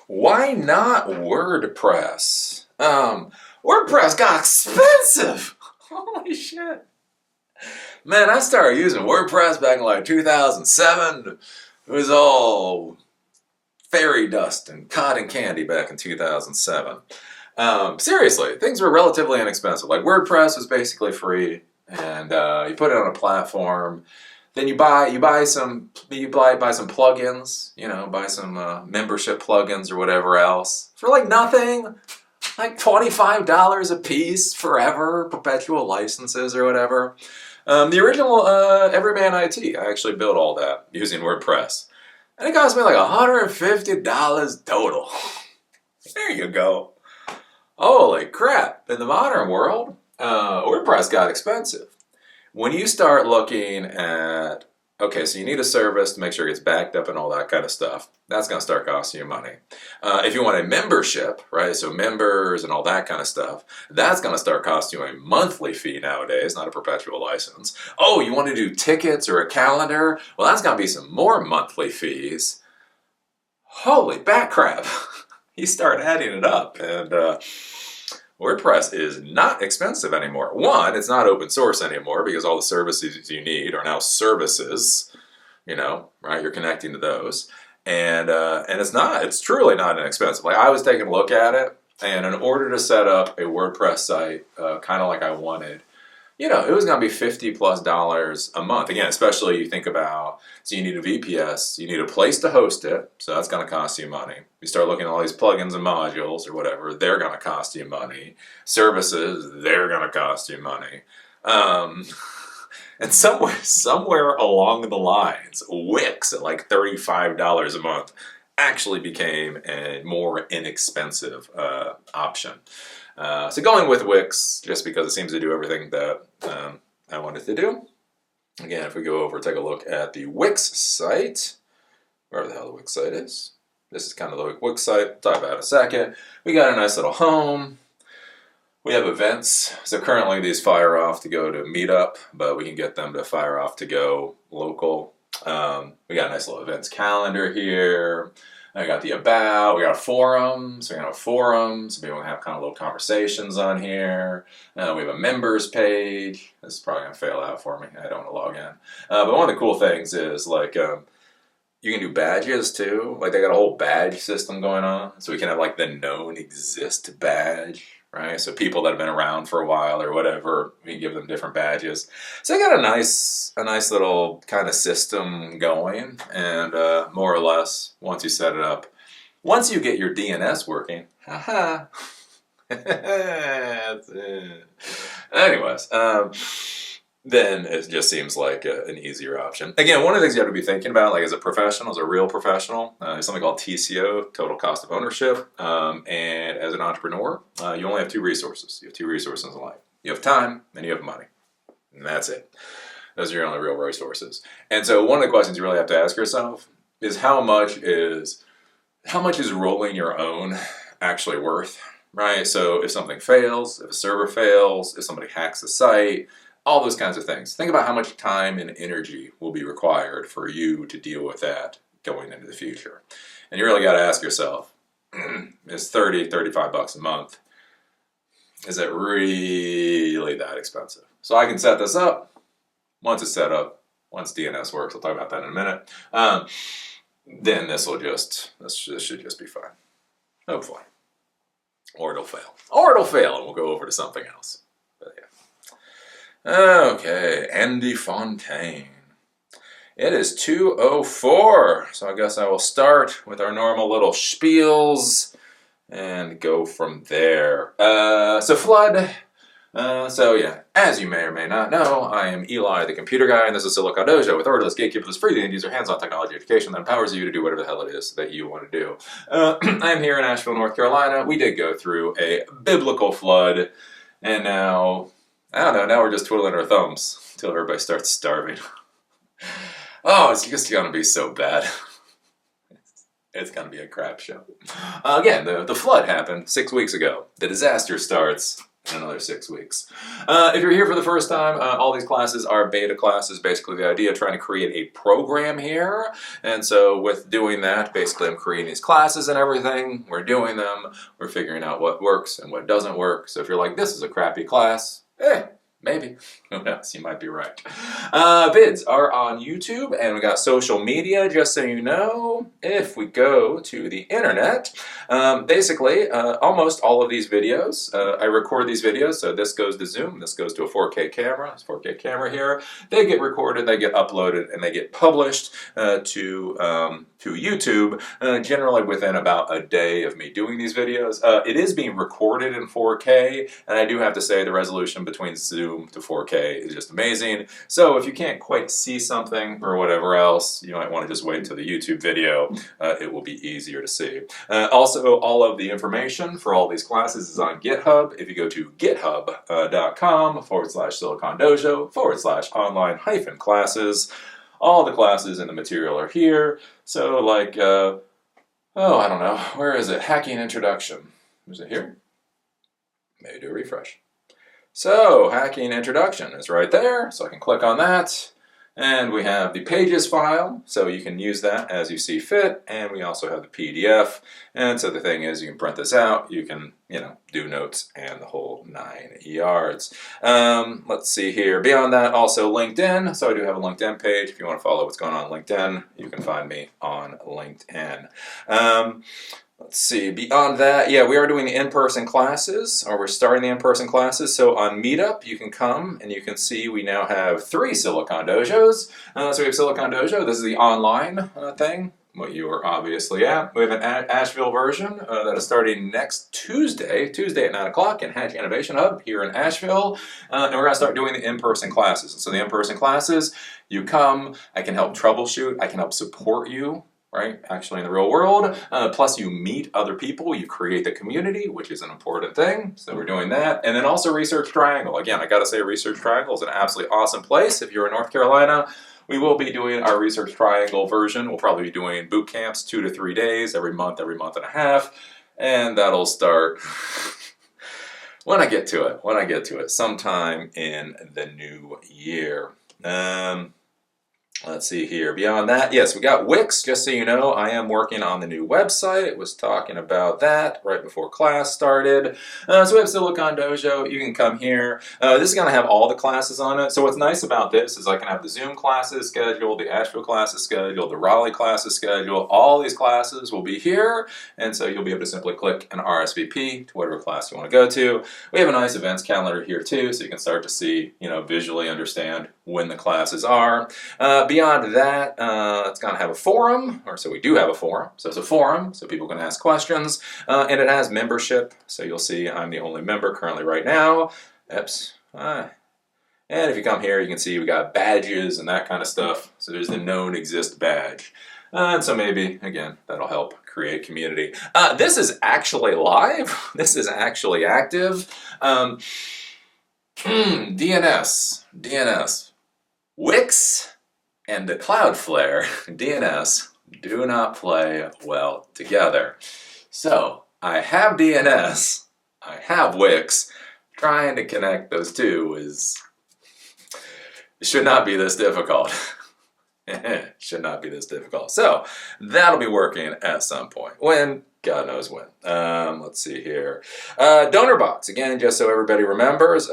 Why not WordPress? WordPress got expensive. Holy shit. Man, I started using WordPress back in like 2007. It was all fairy dust and cotton candy back in 2007. Seriously, things were relatively inexpensive. Like WordPress was basically free, and you put it on a platform. Then you buy some plugins, buy some membership plugins or whatever else for like nothing, like $25 a piece forever, perpetual licenses or whatever. The original Everyman IT, I actually built all that using WordPress, and it cost me like $150 total. There you go. Holy crap! In the modern world, WordPress got expensive. When you start looking at, okay, so you need a service to make sure it gets backed up and all that kind of stuff, that's going to start costing you money. If you want a membership, right, so members and all that kind of stuff, that's going to start costing you a monthly fee nowadays, not a perpetual license. Oh, you want to do tickets or a calendar? Well, that's going to be some more monthly fees. Holy bat crap. You start adding it up, and WordPress is not expensive anymore. One, it's not open source anymore because all the services you need are now services, right? You're connecting to those. And it's truly not inexpensive. Like, I was taking a look at it, and in order to set up a WordPress site, kind of like I wanted, it was going to be $50+ a month. Again, especially you think about, so you need a VPS, you need a place to host it, so that's going to cost you money. You start looking at all these plugins and modules or whatever, they're going to cost you money. Services, they're going to cost you money. And somewhere along the lines, Wix at like $35 a month actually became a more inexpensive option. So going with Wix, just because it seems to do everything that I wanted to do. Again, if we go over, take a look at the Wix site, wherever the hell the Wix site is. This is kind of the Wix site. I'll talk about it in a second. We got a nice little home. We have events. So currently these fire off to go to Meetup, but we can get them to fire off to go local. We got a nice little events calendar here. I got the about, we got a forum, so we have forums, we want to have kind of little conversations on here. We have a members page. This is probably going to fail out for me. I don't want to log in. But one of the cool things is like you can do badges too. Like they got a whole badge system going on. So we can have like the known exist badge, right? So people that have been around for a while or whatever, we can give them different badges. So they got a nice little kind of system going, and more or less, once you set it up, once you get your DNS working, haha. Anyways, then it just seems like an easier option. Again, one of the things you have to be thinking about, like as a professional, as a real professional, is something called TCO, total cost of ownership. And as an entrepreneur, you only have two resources. You have two resources in life. You have time and you have money. And that's it. Those are your only real resources. And so one of the questions you really have to ask yourself is how much is rolling your own actually worth, right? So if something fails, if a server fails, if somebody hacks the site, all those kinds of things. Think about how much time and energy will be required for you to deal with that going into the future. And you really got to ask yourself, is $35 a month, is it really that expensive? So I can set this up. Once it's set up, once DNS works, I'll talk about that in a minute, then this should just be fine. Hopefully. Or it'll fail. And we'll go over to something else. But yeah. Okay, Andy Fontaine. It is 2:04, so I guess I will start with our normal little spiels and go from there. So flood. So yeah, as you may or may not know, I am Eli, the computer guy, and this is Silicon Dojo with orderless, gatekeeperless, free to end user, hands-on technology education that empowers you to do whatever the hell it is that you want to do. I am here in Asheville, North Carolina. We did go through a biblical flood, and now, I don't know, now we're just twiddling our thumbs until everybody starts starving. Oh, it's just gonna be so bad. It's gonna be a crap show. Again, the flood happened 6 weeks ago. The disaster starts in another 6 weeks. If you're here for the first time, all these classes are beta classes. Basically, the idea of trying to create a program here. And so with doing that, basically I'm creating these classes and everything. We're doing them. We're figuring out what works and what doesn't work. So if you're like, this is a crappy class, maybe. Who knows? You might be right. Vids are on YouTube, and we got social media, just so you know. If we go to the internet, basically, almost all of these videos, I record these videos, so this goes to Zoom, this goes to a 4K camera, this 4K camera here. They get recorded, they get uploaded, and they get published to YouTube, generally within about a day of me doing these videos. It is being recorded in 4K, and I do have to say the resolution between Zoom to 4K is just amazing. So if you can't quite see something or whatever else, you might want to just wait until the YouTube video. It will be easier to see. Also, all of the information for all these classes is on GitHub. If you go to github.com/silicondojo/online-classes, all the classes in the material are here. So like, I don't know, where is it? Hacking Introduction. Is it here? Maybe do a refresh. So, Hacking Introduction is right there, so I can click on that. And we have the Pages file, so you can use that as you see fit. And we also have the PDF. And so the thing is, you can print this out, you can, do notes and the whole 9 yards. Let's see here. Beyond that, also LinkedIn. So I do have a LinkedIn page. If you want to follow what's going on LinkedIn, you can find me on LinkedIn. Let's see, beyond that, yeah, we are doing the in-person classes, or we're starting the in-person classes. So on Meetup, you can come and you can see we now have 3 Silicon Dojos. So we have Silicon Dojo, this is the online thing, what you are obviously at. We have an Asheville version that is starting next Tuesday at 9 o'clock in Hatch Innovation Hub here in Asheville. And we're going to start doing the in-person classes. So the in-person classes, you come, I can help troubleshoot, I can help support you. Right, actually in the real world, plus you meet other people, you create the community, which is an important thing, so we're doing that. And then also Research Triangle. Again, I gotta say Research Triangle is an absolutely awesome place. If you're in North Carolina, we will be doing our Research Triangle version. We'll probably be doing boot camps 2 to 3 days, every month and a half, and that'll start when I get to it, sometime in the new year. Let's see here. Beyond that, yes, we got Wix. Just so you know, I am working on the new website. Was talking about that right before class started. So we have Silicon Dojo. You can come here. This is going to have all the classes on it. So what's nice about this is I can have the Zoom classes scheduled, the Asheville classes scheduled, the Raleigh classes scheduled. All these classes will be here. And so you'll be able to simply click an RSVP to whatever class you want to go to. We have a nice events calendar here too, so you can start to see, visually understand when the classes are. Beyond that, it's going to have a forum, so we do have a forum. So it's a forum, so people can ask questions, and it has membership. So you'll see I'm the only member currently right now. Oops. And if you come here, you can see we got badges and that kind of stuff. So there's the known exist badge. And so maybe, again, that'll help create community. This is actually live. This is actually active. DNS. Wix and the Cloudflare DNS do not play well together. So I have DNS, I have Wix. Trying to connect those two it should not be this difficult. Should not be this difficult. So that'll be working at some point. When? God knows when. Let's see here. Donor box. Again, just so everybody remembers,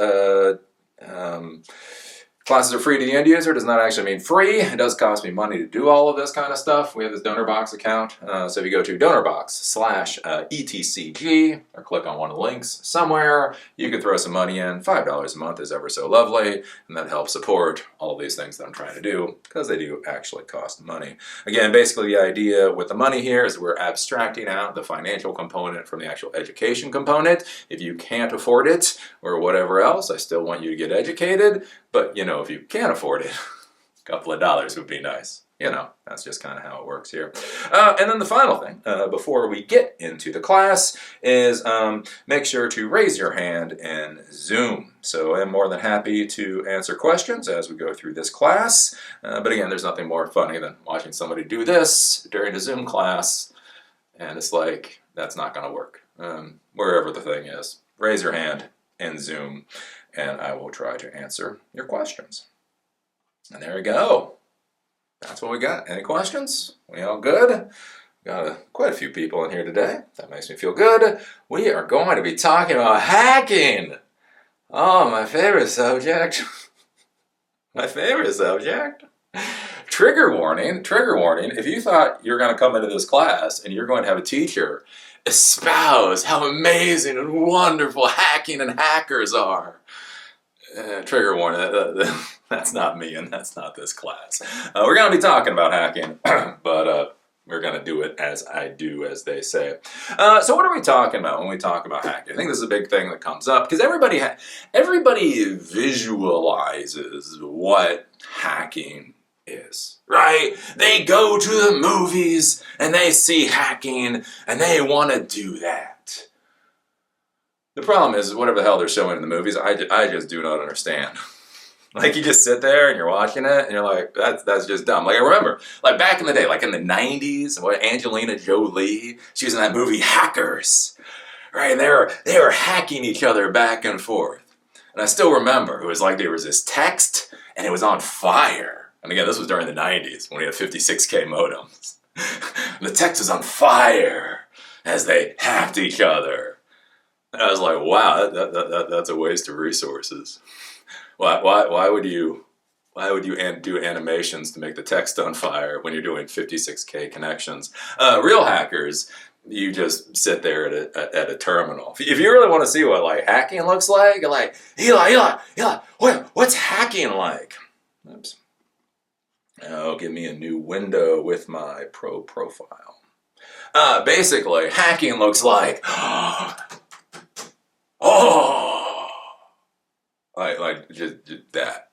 classes are free to the end user. Does not actually mean free. It does cost me money to do all of this kind of stuff. We have this DonorBox account. So if you go to DonorBox/ETCG or click on one of the links somewhere, you can throw some money in. $5 a month is ever so lovely, and that helps support all of these things that I'm trying to do because they do actually cost money. Again, basically the idea with the money here is we're abstracting out the financial component from the actual education component. If you can't afford it or whatever else, I still want you to get educated. But, if you can't afford it, a couple of dollars would be nice. That's just kind of how it works here. And then the final thing, before we get into the class, is make sure to raise your hand in Zoom. So I'm more than happy to answer questions as we go through this class. But again, there's nothing more funny than watching somebody do this during a Zoom class, and it's like, that's not going to work. Wherever the thing is, raise your hand. in Zoom, and I will try to answer your questions. And there we go. That's what we got. Any questions? We all good? Got quite a few people in here today. That makes me feel good. We are going to be talking about hacking. Oh, my favorite subject. My favorite subject. Trigger warning. If you thought you're going to come into this class and you're going to have a teacher espouse how amazing and wonderful hacking and hackers are. Trigger warning. That's not me and that's not this class. We're going to be talking about hacking, but we're going to do it as I do, as they say. So what are we talking about when we talk about hacking? I think this is a big thing that comes up because everybody visualizes what hacking is, right? They go to the movies and they see hacking and they want to do that. The problem is, whatever the hell they're showing in the movies, I just do not understand. Like, you just sit there and you're watching it and you're like, that's just dumb. Like, I remember, like back in the day, like in the 90s, what Angelina Jolie, she was in that movie Hackers, right? And they were hacking each other back and forth. And I still remember, it was like there was this text and it was on fire. And again, this was during the 90s when we had 56K modems. The text was on fire as they hacked each other. And I was like, wow, that's a waste of resources. Why would you do animations to make the text on fire when you're doing 56K connections? Real hackers, you just sit there at a terminal. If you really want to see what like hacking looks like, you're like, Eli, what's hacking like? Oops. Oh, give me a new window with my pro profile. Basically, hacking looks like, like just that.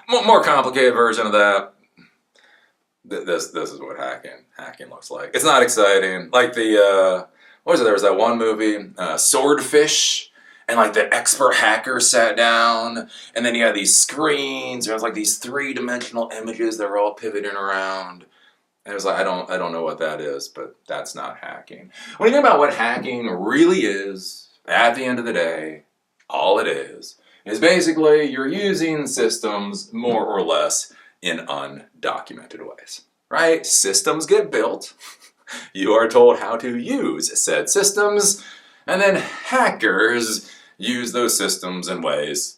More complicated version of that. This is what hacking looks like. It's not exciting. Like what was it? There was that one movie, Swordfish, and like the expert hacker sat down, and then you had these screens. There was like these 3-dimensional images that were all pivoting around. And it was like, I don't know what that is, but that's not hacking. When you think about what hacking really is, at the end of the day, all it is basically you're using systems more or less in undocumented ways, right? Systems get built. You are told how to use said systems, and then hackers use those systems in ways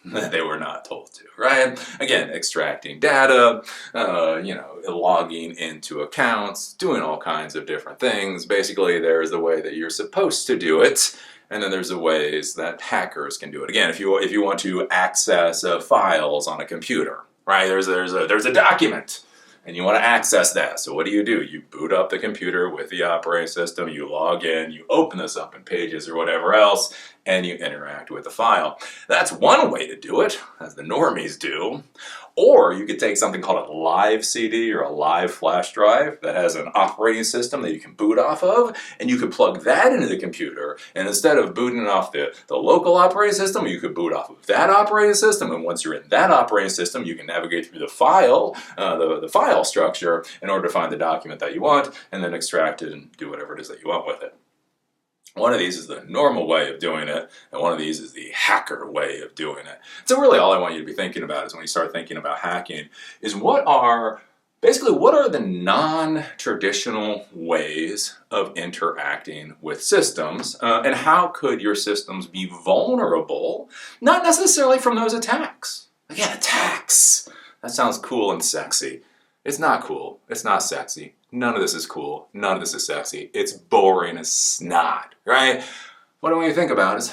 that they were not told to, right? Again, extracting data, logging into accounts, doing all kinds of different things. Basically, there's the way that you're supposed to do it, and then there's the ways that hackers can do it. Again, if you want to access files on a computer, right? There's a document, and you want to access that. So what do? You boot up the computer with the operating system, you log in, you open this up in Pages or whatever else, and you interact with the file. That's one way to do it, as the normies do. Or you could take something called a live CD or a live flash drive that has an operating system that you can boot off of, and you could plug that into the computer, and instead of booting off the local operating system, you could boot off of that operating system, and once you're in that operating system, you can navigate through the file, the file structure, in order to find the document that you want, and then extract it and do whatever it is that you want with it. One of these is the normal way of doing it, and one of these is the hacker way of doing it. So really all I want you to be thinking about is when you start thinking about hacking is what are the non-traditional ways of interacting with systems, and how could your systems be vulnerable, not necessarily from those attacks. Again, attacks. That sounds cool and sexy. It's not cool. It's not sexy. None of this is cool. None of this is sexy. It's boring as snot, right? What I want you to think about is,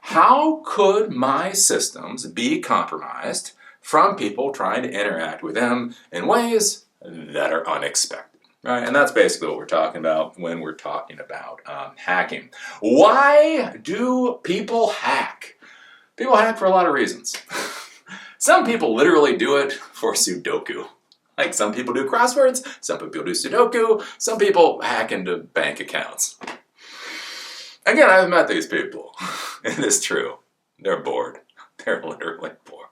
how could my systems be compromised from people trying to interact with them in ways that are unexpected, right? And that's basically what we're talking about when we're talking about hacking. Why do people hack? People hack for a lot of reasons. Some people literally do it for Sudoku. Like some people do crosswords, some people do Sudoku, some people hack into bank accounts. Again, I've met these people. It is true. They're bored. They're literally bored.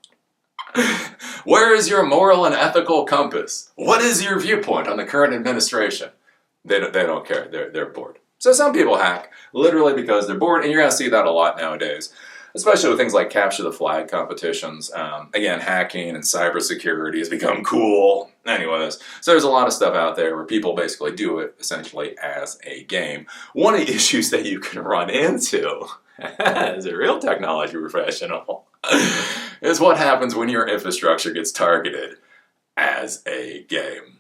Where is your moral and ethical compass? What is your viewpoint on the current administration? They don't care. They're bored. So some people hack literally because they're bored, and you're going to see that a lot nowadays, especially with things like capture the flag competitions. Again, hacking and cybersecurity has become cool. Anyways, so there's a lot of stuff out there where people basically do it essentially as a game. One of the issues that you can run into as a real technology professional is what happens when your infrastructure gets targeted as a game.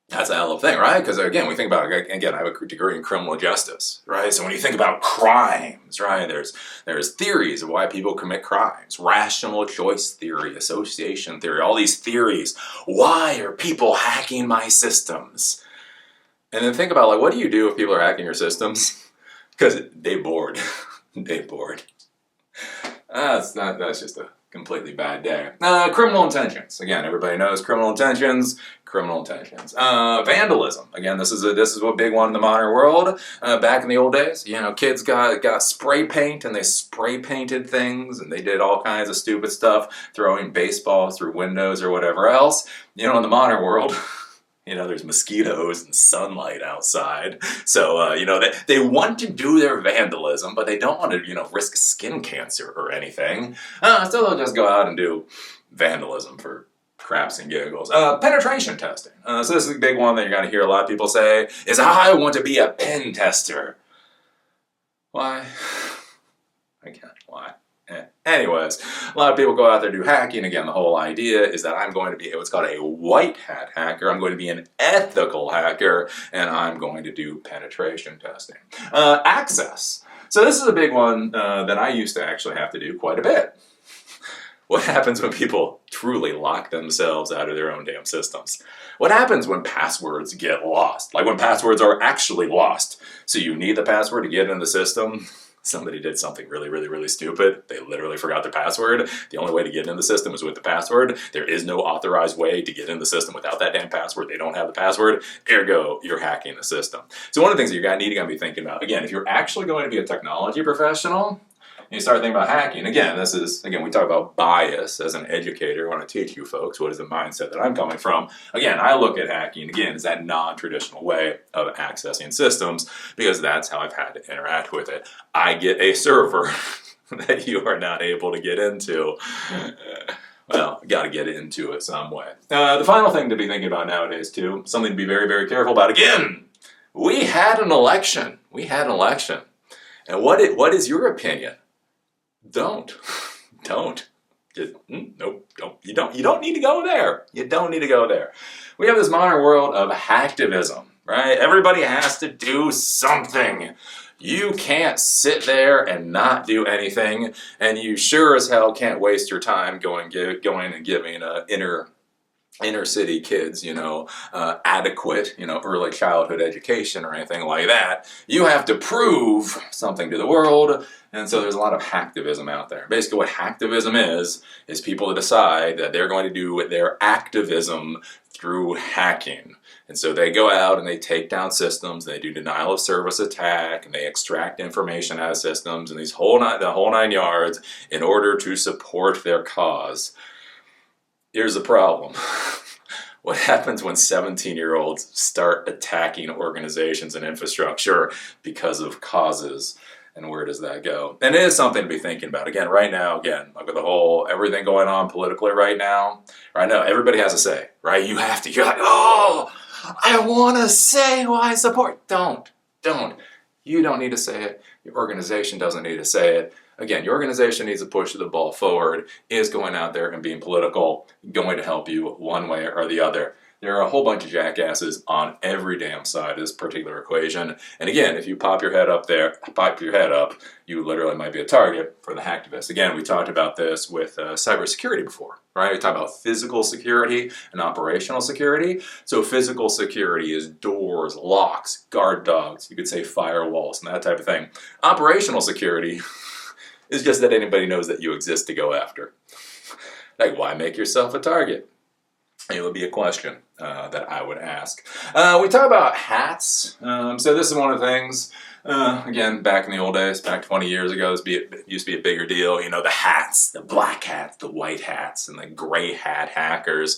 That's a hell of a thing, right? Because again, we think about, again, I have a degree in criminal justice, right? So when you think about crimes, right, there's theories of why people commit crimes, rational choice theory, association theory, all these theories. Why are people hacking my systems? And then think about, like, what do you do if people are hacking your systems? Because they bored. They bored. That's just a completely bad day. Criminal intentions. Again, everybody knows criminal intentions. Criminal intentions. Vandalism. Again, this is a big one in the modern world. Back in the old days, kids got spray paint and they spray painted things and they did all kinds of stupid stuff, throwing baseballs through windows or whatever else. In the modern world, there's mosquitoes and sunlight outside. So, they want to do their vandalism, but they don't want to, risk skin cancer or anything. So they'll just go out and do vandalism for craps and giggles. Penetration testing. So this is a big one that you're going to hear a lot of people say, is I want to be a pen tester. Why? Again, why? Anyways, a lot of people go out there and do hacking. Again, the whole idea is that I'm going to be what's called a white hat hacker. I'm going to be an ethical hacker, and I'm going to do penetration testing. Access. So this is a big one that I used to actually have to do quite a bit. What happens when people truly lock themselves out of their own damn systems? What happens when passwords get lost? Like when passwords are actually lost. So you need the password to get in the system. Somebody did something really, really, really stupid. They literally forgot their password. The only way to get in the system is with the password. There is no authorized way to get in the system without that damn password. They don't have the password. Ergo, you're hacking the system. So one of the things you're need to be thinking about, again, if you're actually going to be a technology professional, you start thinking about hacking. Again, we talk about bias as an educator. I want to teach you folks what is the mindset that I'm coming from. Again, I look at hacking, again, as that non-traditional way of accessing systems because that's how I've had to interact with it. I get a server that you are not able to get into. Well, got to get into it some way. The final thing to be thinking about nowadays, too, something to be very, very careful about. Again, we had an election. And what is your opinion? Don't. Nope. You don't need to go there. You don't need to go there. We have this modern world of hacktivism, right? Everybody has to do something. You can't sit there and not do anything, and you sure as hell can't waste your time going and giving inner city kids, adequate, early childhood education or anything like that. You have to prove something to the world, and so there's a lot of hacktivism out there. Basically what hacktivism is people that decide that they're going to do their activism through hacking. And so they go out and they take down systems, and they do denial of service attack, and they extract information out of systems, and the whole nine yards in order to support their cause. Here's the problem. What happens when 17-year-olds start attacking organizations and infrastructure because of causes? And where does that go? And it is something to be thinking about. Again, right now, like with the whole everything going on politically right now, everybody has a say, right? You're like, oh, I want to say who I support. Don't. You don't need to say it. Your organization doesn't need to say it. Again, your organization needs to push the ball forward. Is going out there and being political going to help you one way or the other? There are a whole bunch of jackasses on every damn side of this particular equation. And again, if you pop your head up, you literally might be a target for the hacktivists. Again, we talked about this with cybersecurity before, right? We talked about physical security and operational security. So physical security is doors, locks, guard dogs, you could say firewalls, and that type of thing. Operational security is just that anybody knows that you exist to go after. Like, why make yourself a target? It would be a question that I would ask. We talk about hats. So this is one of the things, again, back in the old days, back 20 years ago, it used to be a bigger deal. The hats, the black hats, the white hats, and the gray hat hackers.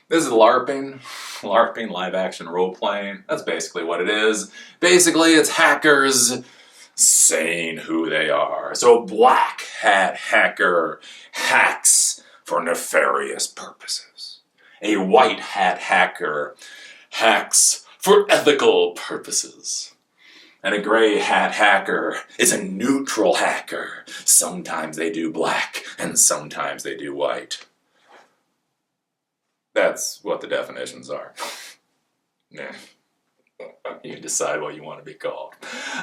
This is LARPing. LARPing, live action role playing. That's basically what it is. Basically, it's hackers saying who they are. So a black hat hacker hacks for nefarious purposes. A white hat hacker hacks for ethical purposes. And a gray hat hacker is a neutral hacker. Sometimes they do black and sometimes they do white. That's what the definitions are. Yeah. You decide what you want to be called.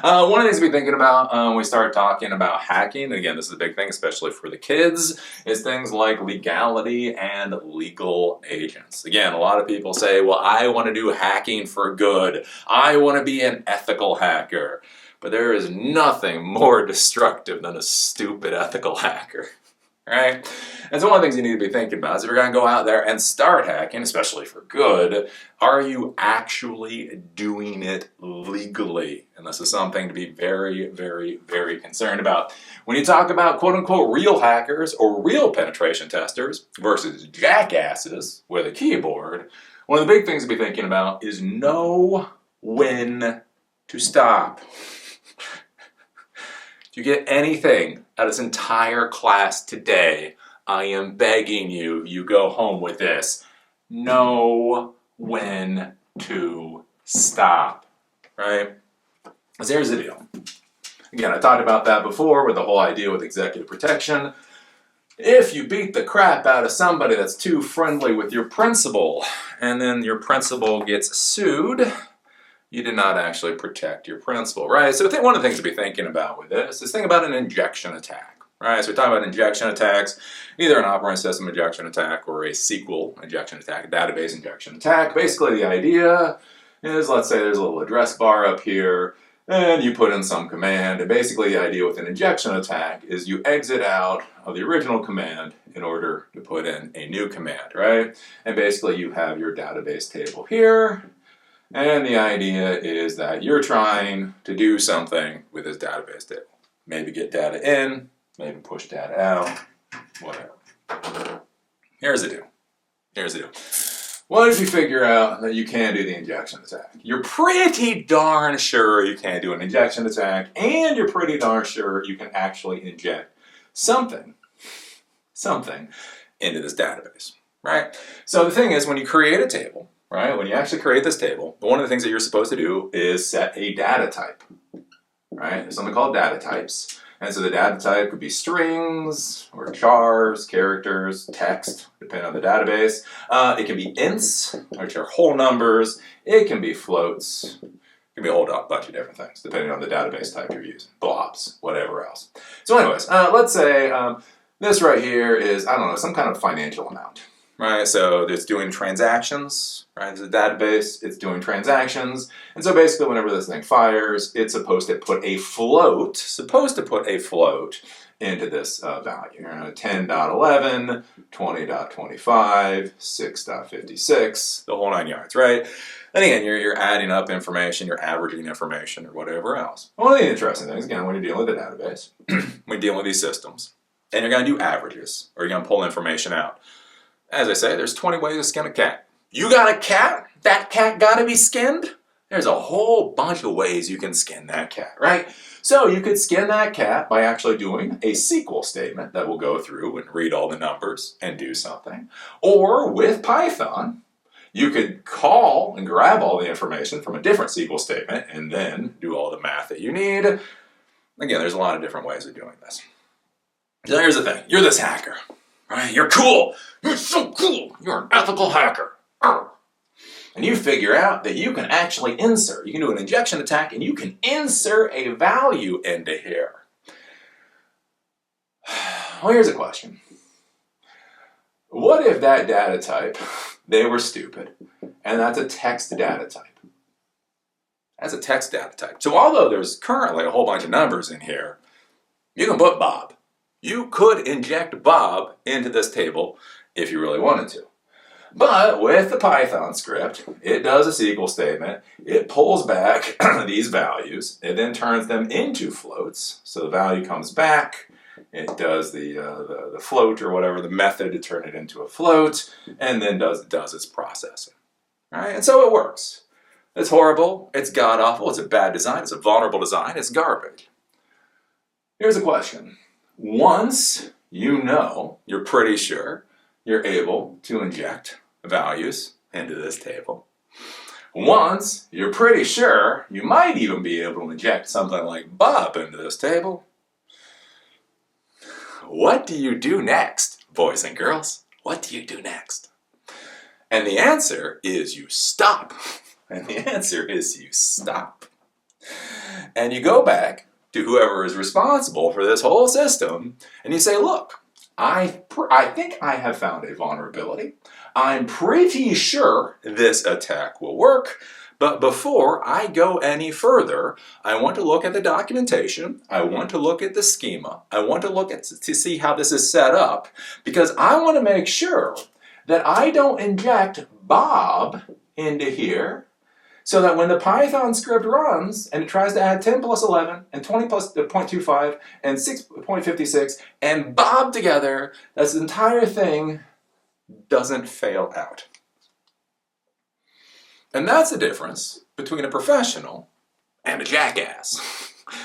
One of the things to be thinking about when we start talking about hacking, and again, this is a big thing, especially for the kids, is things like legality and legal agents. Again, a lot of people say, well, I want to do hacking for good. I want to be an ethical hacker. But there is nothing more destructive than a stupid ethical hacker. Right? And so one of the things you need to be thinking about is if you're going to go out there and start hacking, especially for good, are you actually doing it legally? And this is something to be very, very, very concerned about. When you talk about quote-unquote real hackers or real penetration testers versus jackasses with a keyboard, one of the big things to be thinking about is know when to stop. If you get anything out of this entire class today, I am begging you, you go home with this. Know when to stop, right? Because here's the deal. Again, I talked about that before with the whole idea with executive protection. If you beat the crap out of somebody that's too friendly with your principal, and then your principal gets sued, you did not actually protect your principal, right? So one of the things to be thinking about with this is think about an injection attack, right? So we're talking about injection attacks, either an operating system injection attack or a SQL injection attack, a database injection attack. Basically, the idea is, let's say there's a little address bar up here, and you put in some command, and basically the idea with an injection attack is you exit out of the original command in order to put in a new command, right? And basically you have your database table here, and the idea is that you're trying to do something with this database table. Maybe get data in, maybe push data out, whatever. Here's the deal. Here's the deal. What if you figure out that you can do the injection attack? You're pretty darn sure you can do an injection attack, and you're pretty darn sure you can actually inject something into this database, right? So the thing is, when you create a table, right? When you actually create this table, one of the things that you're supposed to do is set a data type, right? There's something called data types. And so the data type could be strings or chars, characters, text, depending on the database. It can be ints, which are whole numbers. It can be floats. It can be a whole bunch of different things, depending on the database type you're using. Blobs, whatever else. So anyways, let's say this right here is, I don't know, some kind of financial amount. Right, so it's doing transactions, right? There's a database, it's doing transactions. And so basically whenever this thing fires, it's supposed to put a float into this value. 10.11, 20.25, 6.56, the whole 9 yards, right? And again, you're adding up information, you're averaging information or whatever else. One of the interesting things, again, when you're dealing with a database, when you're dealing with these systems, and you're gonna do averages, or you're gonna pull information out. As I say, there's 20 ways to skin a cat. You got a cat? That cat gotta be skinned? There's a whole bunch of ways you can skin that cat, right? So you could skin that cat by actually doing a SQL statement that will go through and read all the numbers and do something. Or with Python, you could call and grab all the information from a different SQL statement and then do all the math that you need. Again, there's a lot of different ways of doing this. So here's the thing. You're this hacker. Right? You're cool. You're so cool. You're an ethical hacker. And you figure out that you can actually insert. You can do an injection attack and you can insert a value into here. Well, here's a question. What if that data type, they were stupid, and that's a text data type? That's a text data type. So although there's currently a whole bunch of numbers in here, you can put Bob. You could inject Bob into this table if you really wanted to. But with the Python script, it does a SQL statement, it pulls back these values, it then turns them into floats, so the value comes back, It does the float or whatever, the method to turn it into a float, and then does its processing. Right? And so it works. It's horrible. It's god-awful. It's a bad design. It's a vulnerable design. It's garbage. Here's a question. Once you know, you're pretty sure, you're able to inject values into this table. Once you're pretty sure, you might even be able to inject something like Bob into this table. What do you do next, boys and girls? What do you do next? And the answer is you stop. And the answer is you stop. And you go back to whoever is responsible for this whole system, and you say, look, I think I have found a vulnerability. I'm pretty sure this attack will work, but before I go any further, I want to look at the documentation, I want to look at the schema, I want to look at to see how this is set up, because I want to make sure that I don't inject Bob into here, so that when the Python script runs and it tries to add 10 plus 11 and 20 plus 0.25 and 6.56 and Bob together, this entire thing doesn't fail out. And that's the difference between a professional and a jackass.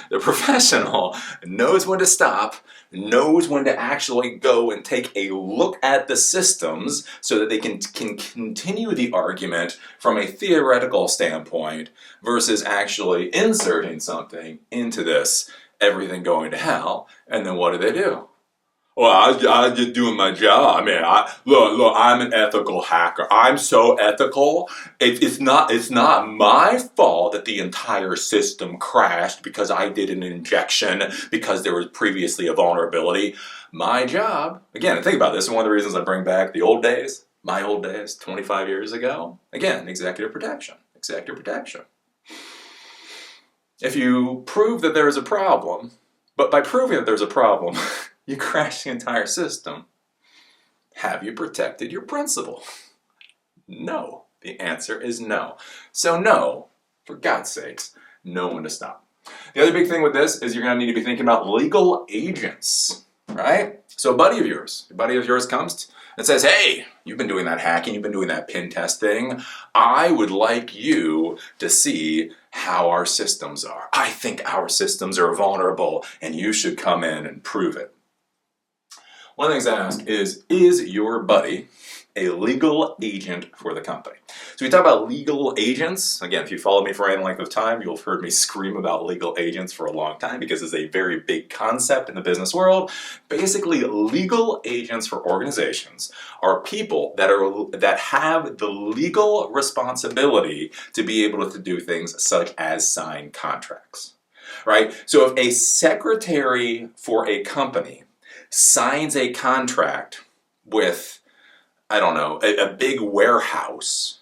The professional knows when to stop, knows when to actually go and take a look at the systems so that they can continue the argument from a theoretical standpoint versus actually inserting something into this, everything going to hell, and then what do? Well, I'm just doing my job. I mean, look, I'm an ethical hacker. I'm so ethical. It's not my fault that the entire system crashed because I did an injection because there was previously a vulnerability. My job, again, think about this, and one of the reasons I bring back the old days, my old days, 25 years ago, again, executive protection. If you prove that there is a problem, but by proving that there's a problem, you crash the entire system, have you protected your principal? No. The answer is no. So no, for God's sakes, know when to stop. The other big thing with this is you're going to need to be thinking about legal agents, right? So a buddy of yours comes and says, hey, you've been doing that hacking, you've been doing that pen test thing. I would like you to see how our systems are. I think our systems are vulnerable and you should come in and prove it. One of the things I ask is your buddy a legal agent for the company? So we talk about legal agents. Again, if you follow me for any length of time, you'll have heard me scream about legal agents for a long time because it's a very big concept in the business world. Basically, legal agents for organizations are people that have the legal responsibility to be able to do things such as sign contracts, right? So if a secretary for a company signs a contract with, I don't know, a big warehouse,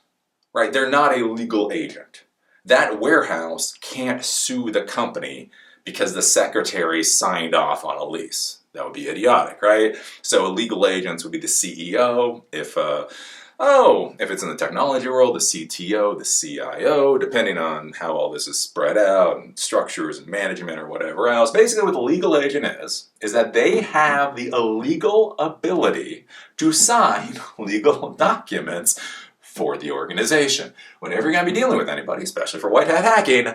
right? They're not a legal agent. That warehouse can't sue the company because the secretary signed off on a lease. That would be idiotic, right? So legal agents would be the CEO, if it's in the technology world, the CTO, the CIO, depending on how all this is spread out and structures and management or whatever else. Basically what the legal agent is that they have the illegal ability to sign legal documents for the organization. Whenever you're going to be dealing with anybody, especially for white hat hacking,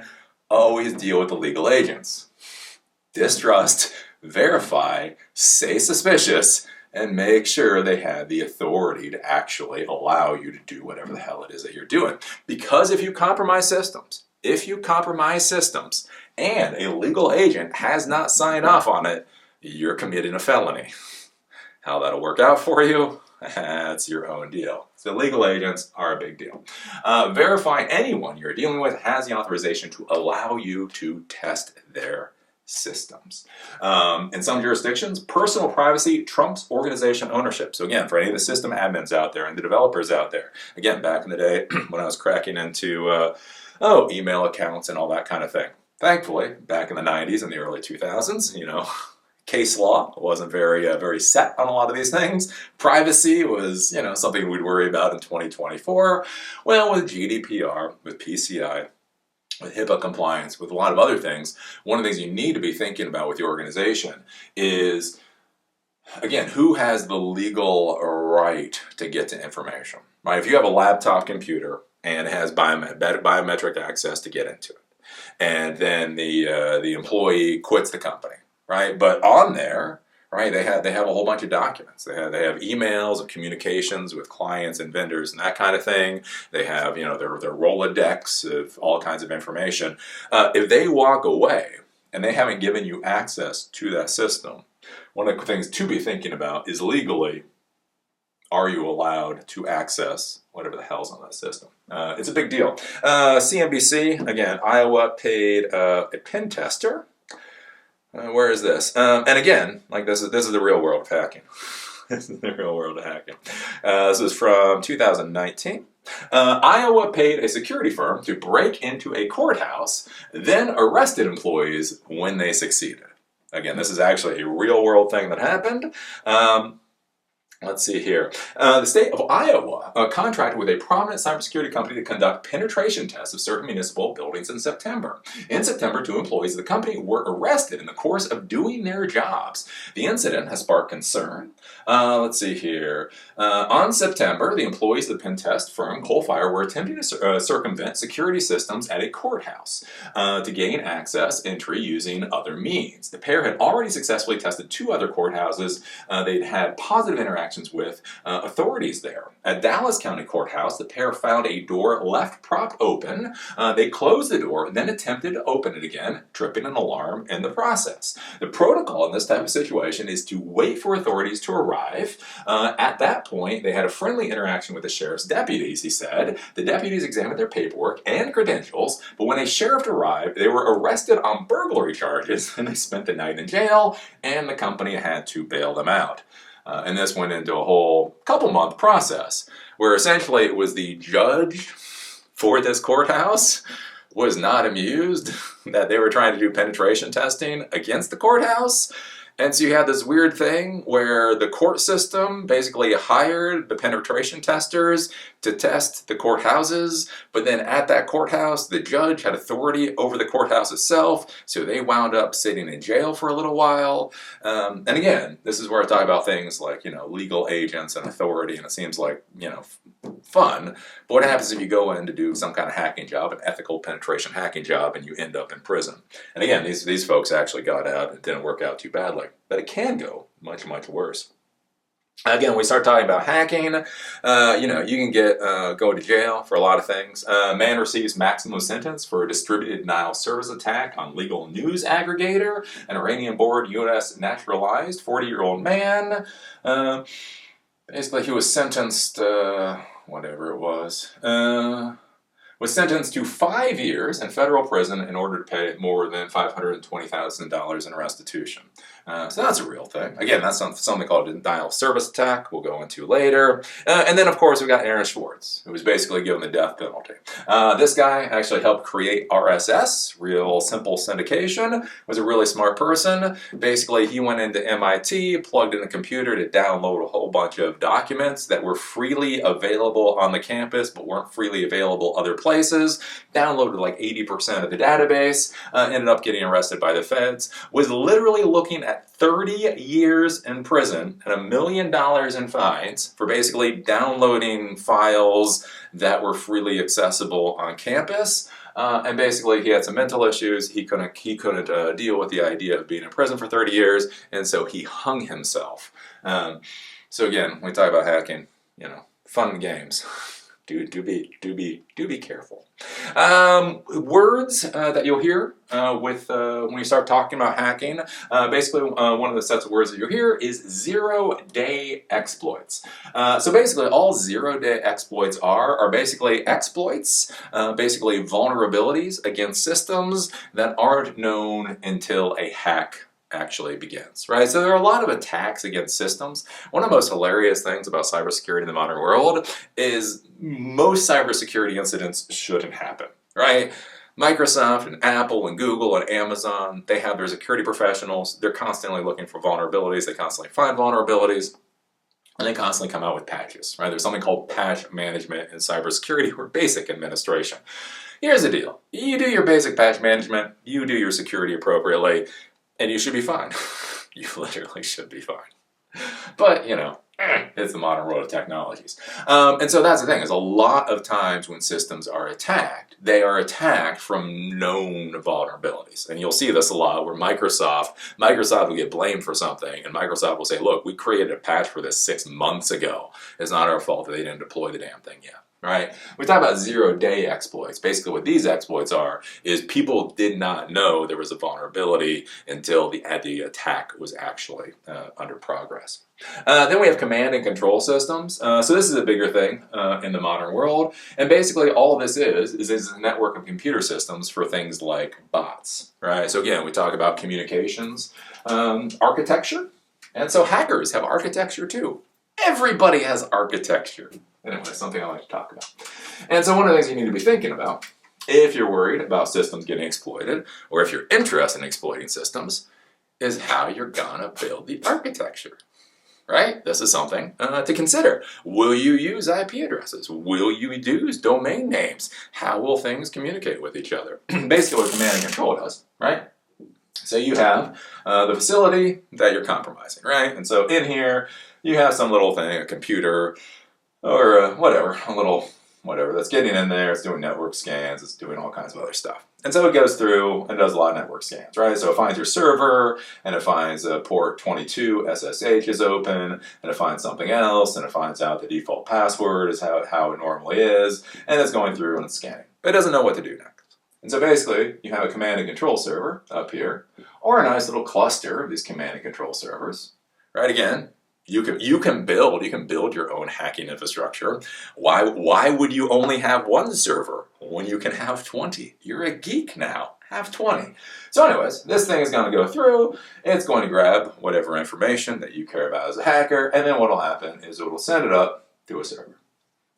always deal with the legal agents. Distrust, verify, say suspicious, and make sure they have the authority to actually allow you to do whatever the hell it is that you're doing. Because if you compromise systems, and a legal agent has not signed off on it, you're committing a felony. How that'll work out for you, that's your own deal. So legal agents are a big deal. Verify anyone you're dealing with has the authorization to allow you to test their systems. In some jurisdictions, personal privacy trumps organization ownership. So again, for any of the system admins out there and the developers out there, again, back in the day when I was cracking into email accounts and all that kind of thing. Thankfully, back in the 90s and the early 2000s, case law wasn't very set on a lot of these things. Privacy was, something we'd worry about in 2024. Well, with GDPR, with PCI, with HIPAA compliance, with a lot of other things, one of the things you need to be thinking about with your organization is, again, who has the legal right to get to information, right? If you have a laptop computer and it has biometric access to get into it, and then the employee quits the company, right? But on there, right, they have a whole bunch of documents. They have emails of communications with clients and vendors and that kind of thing. They have, you know, their Rolodex of all kinds of information. If they walk away and they haven't given you access to that system, one of the things to be thinking about is legally, are you allowed to access whatever the hell's on that system? It's a big deal. CNBC, again, Iowa paid a pen tester. Where is this? And again, like this is the real world of hacking. This is the real world of hacking. This is from 2019. Iowa paid a security firm to break into a courthouse, then arrested employees when they succeeded. Again, this is actually a real world thing that happened. Let's see here. The state of Iowa contracted with a prominent cybersecurity company to conduct penetration tests of certain municipal buildings in September. In September, 2 employees of the company were arrested in the course of doing their jobs. The incident has sparked concern. Let's see here. On September, the employees of the pen test firm Coalfire were attempting to circumvent security systems at a courthouse to gain entry using other means. The pair had already successfully tested 2 other courthouses. They'd had positive interactions with authorities there. At Dallas County Courthouse, the pair found a door left propped open. They closed the door, then attempted to open it again, tripping an alarm in the process. The protocol in this type of situation is to wait for authorities to arrive. At that point, they had a friendly interaction with the sheriff's deputies, he said. The deputies examined their paperwork and credentials, but when a sheriff arrived, they were arrested on burglary charges, and they spent the night in jail, and the company had to bail them out. And this went into a whole couple-month process where essentially it was the judge for this courthouse was not amused that they were trying to do penetration testing against the courthouse. And so you had this weird thing where the court system basically hired the penetration testers to test the courthouses, but then at that courthouse, the judge had authority over the courthouse itself, so they wound up sitting in jail for a little while. And again, this is where I talk about things like, you know, legal agents and authority, and it seems like, you know, fun. But what happens if you go in to do some kind of hacking job, an ethical penetration hacking job, and you end up in prison? And again, these folks actually got out and it didn't work out too badly. But it can go much, much worse. Again, when we start talking about hacking, you know, you can go to jail for a lot of things. Man receives maximum sentence for a distributed denial of service attack on legal news aggregator. An Iranian-born U.S. naturalized 40-year-old man. Basically, he was sentenced, whatever it was sentenced to 5 years in federal prison in order to pay more than $520,000 in restitution. So that's a real thing. Again, that's something called a denial of service attack we'll go into later. And then, of course, we've got Aaron Swartz, who was basically given the death penalty. This guy actually helped create RSS, Real Simple Syndication, was a really smart person. Basically, he went into MIT, plugged in a computer to download a whole bunch of documents that were freely available on the campus but weren't freely available other places, downloaded like 80% of the database, ended up getting arrested by the feds, was literally looking at 30 years in prison and $1 million in fines for basically downloading files that were freely accessible on campus. And basically he had some mental issues. He couldn't deal with the idea of being in prison for 30 years, and so he hung himself. So again, when we talk about hacking, you know, fun games. Do be careful. Words that you'll hear when you start talking about hacking. Basically, one of the sets of words that you'll hear is zero-day exploits. So basically, all zero-day exploits are basically exploits, basically vulnerabilities against systems that aren't known until a hack actually begins, right? So there are a lot of attacks against systems. One of the most hilarious things about cybersecurity in the modern world is most cybersecurity incidents shouldn't happen, right? Microsoft and Apple and Google and Amazon, they have their security professionals. They're constantly looking for vulnerabilities. They constantly find vulnerabilities. And they constantly come out with patches, right? There's something called patch management in cybersecurity or basic administration. Here's the deal. You do your basic patch management, you do your security appropriately, and you should be fine. You literally should be fine. But, it's the modern world of technologies. And so that's the thing, is a lot of times when systems are attacked, they are attacked from known vulnerabilities. And you'll see this a lot where Microsoft will get blamed for something, and Microsoft will say, look, we created a patch for this 6 months ago. It's not our fault that they didn't deploy the damn thing yet. Right? We talk about zero-day exploits. Basically what these exploits are is people did not know there was a vulnerability until the attack was actually under progress. Then we have command and control systems. So this is a bigger thing in the modern world. And basically all this is a network of computer systems for things like bots. Right? So again, we talk about communications, architecture. And so hackers have architecture too. Everybody has architecture. Anyway, something I like to talk about. And so one of the things you need to be thinking about, if you're worried about systems getting exploited, or if you're interested in exploiting systems, is how you're gonna build the architecture. Right? This is something to consider. Will you use IP addresses? Will you use domain names? How will things communicate with each other? Basically what command and control does, right? So you have the facility that you're compromising, right? And so in here, you have some little thing, a computer, or whatever, a little whatever that's getting in there. It's doing network scans, it's doing all kinds of other stuff. And so it goes through and does a lot of network scans, right? So it finds your server, and it finds port 22 SSH is open, and it finds something else, and it finds out the default password is how it normally is, and it's going through and it's scanning. But it doesn't know what to do next. And so basically, you have a command and control server up here, or a nice little cluster of these command and control servers, right? Again, you can build your own hacking infrastructure. Why would you only have one server when you can have 20? You're a geek now. Have 20. So anyways, this thing is going to go through. It's going to grab whatever information that you care about as a hacker, and then what will happen is it will send it up to a server.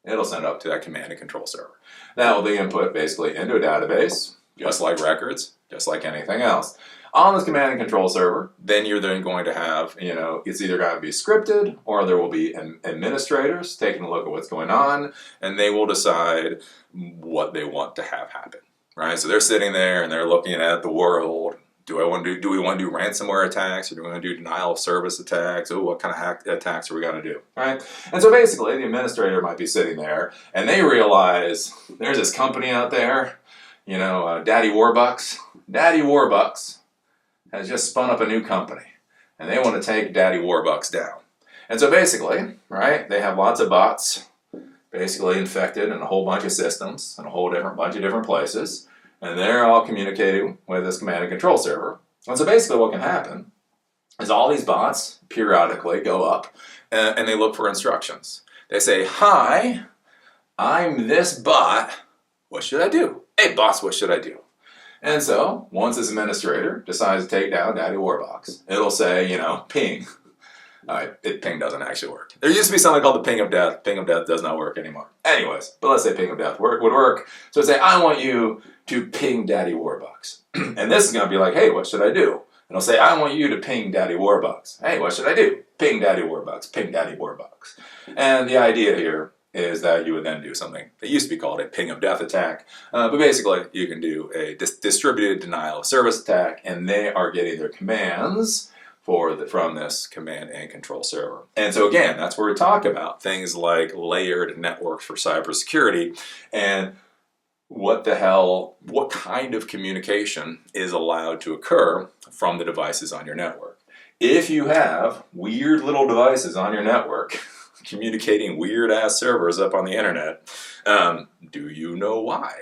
It'll send it up to that command and control server. That will be input basically into a database, just like records, just like anything else. On this command and control server, then you're then going to have, it's either going to be scripted, or there will be administrators taking a look at what's going on, and they will decide what they want to have happen, right? So they're sitting there and they're looking at the world. Do we want to do ransomware attacks, or do we want to do denial of service attacks? Oh, what kind of attacks are we going to do, right? And so basically, the administrator might be sitting there, and they realize there's this company out there, Daddy Warbucks. Daddy Warbucks has just spun up a new company, and they want to take Daddy Warbucks down. And so basically, right, they have lots of bots basically infected in a whole bunch of systems in a whole bunch of different places, and they're all communicating with this command and control server. And so basically what can happen is all these bots periodically go up and they look for instructions. They say, hi, I'm this bot, what should I do? Hey boss, what should I do? And so, once this administrator decides to take down Daddy Warbucks, it'll say, ping. Ping doesn't actually work. There used to be something called the ping of death. Ping of death does not work anymore. Anyways, but let's say ping of death would work. So say, I want you to ping Daddy Warbucks. And this is going to be like, hey, what should I do? And it'll say, I want you to ping Daddy Warbucks. Hey, what should I do? Ping Daddy Warbucks. Ping Daddy Warbucks. And the idea here is that you would then do something that used to be called a ping of death attack. But basically, you can do a distributed denial of service attack, and they are getting their commands from this command and control server. And so again, that's where we talk about things like layered networks for cybersecurity, and what kind of communication is allowed to occur from the devices on your network. If you have weird little devices on your network communicating weird-ass servers up on the internet, do you know why?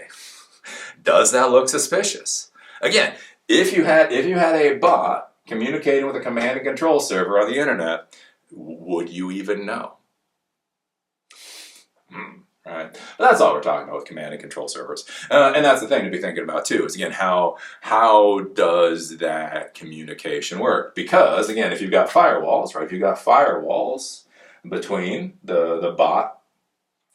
Does that look suspicious? Again, if you had a bot communicating with a command and control server on the internet, would you even know? Right. But that's all we're talking about with command and control servers. And that's the thing to be thinking about too, is again, how does that communication work? Because again, if you've got firewalls, right, if you've got firewalls between the bot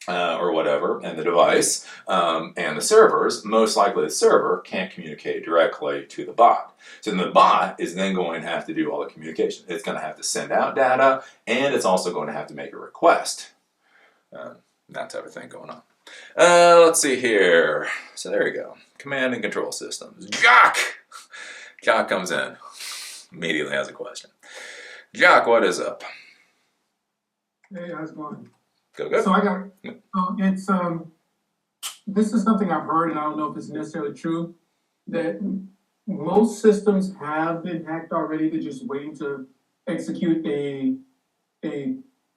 or whatever and the device and the servers, most likely the server can't communicate directly to the bot. So then the bot is then going to have to do all the communication. It's going to have to send out data, and it's also going to have to make a request. That type of thing going on. Let's see here. So there you go. Command and control systems. Jock! Jock comes in. Immediately has a question. Jock, what is up? Hey, how's it going? Go. So I got, it's, this is something I've heard, and I don't know if it's necessarily true, that most systems have been hacked already. They're just waiting to execute a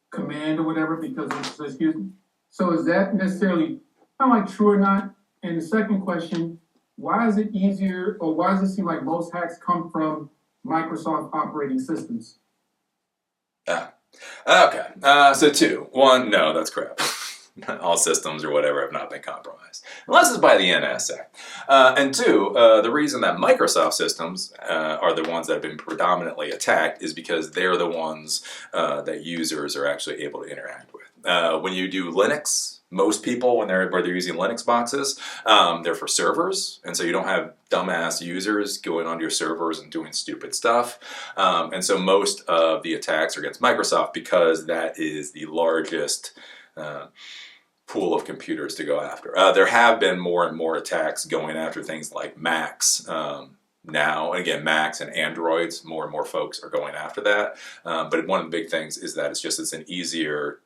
command or whatever because it's executed. So is that necessarily kind of like true or not? And the second question, why is it easier, or why does it seem like most hacks come from Microsoft operating systems? Okay. So two. One, no, that's crap. All systems or whatever have not been compromised, unless it's by the NSA. And two, the reason that Microsoft systems are the ones that have been predominantly attacked is because they're the ones that users are actually able to interact with. When you do Linux, most people, when they're using Linux boxes, they're for servers, and so you don't have dumbass users going onto your servers and doing stupid stuff. And so most of the attacks are against Microsoft because that is the largest pool of computers to go after. There have been more and more attacks going after things like Macs now. And again, Macs and Androids, more and more folks are going after that. But one of the big things is that it's an easier,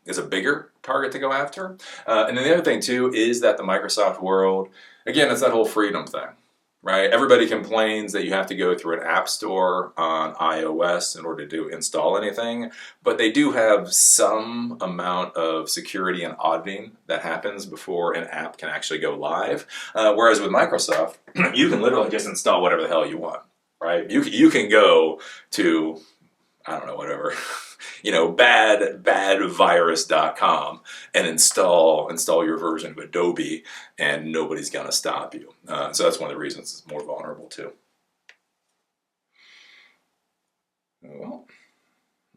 it's a bigger target to go after. And then the other thing too is that the Microsoft world, again, it's that whole freedom thing. Right? Everybody complains that you have to go through an app store on iOS in order to install anything, but they do have some amount of security and auditing that happens before an app can actually go live. Whereas with Microsoft, you can literally just install whatever the hell you want, right? You can go to, I don't know, whatever, badvirus.com and install your version of Adobe, and nobody's gonna stop you. So that's one of the reasons it's more vulnerable too. Well,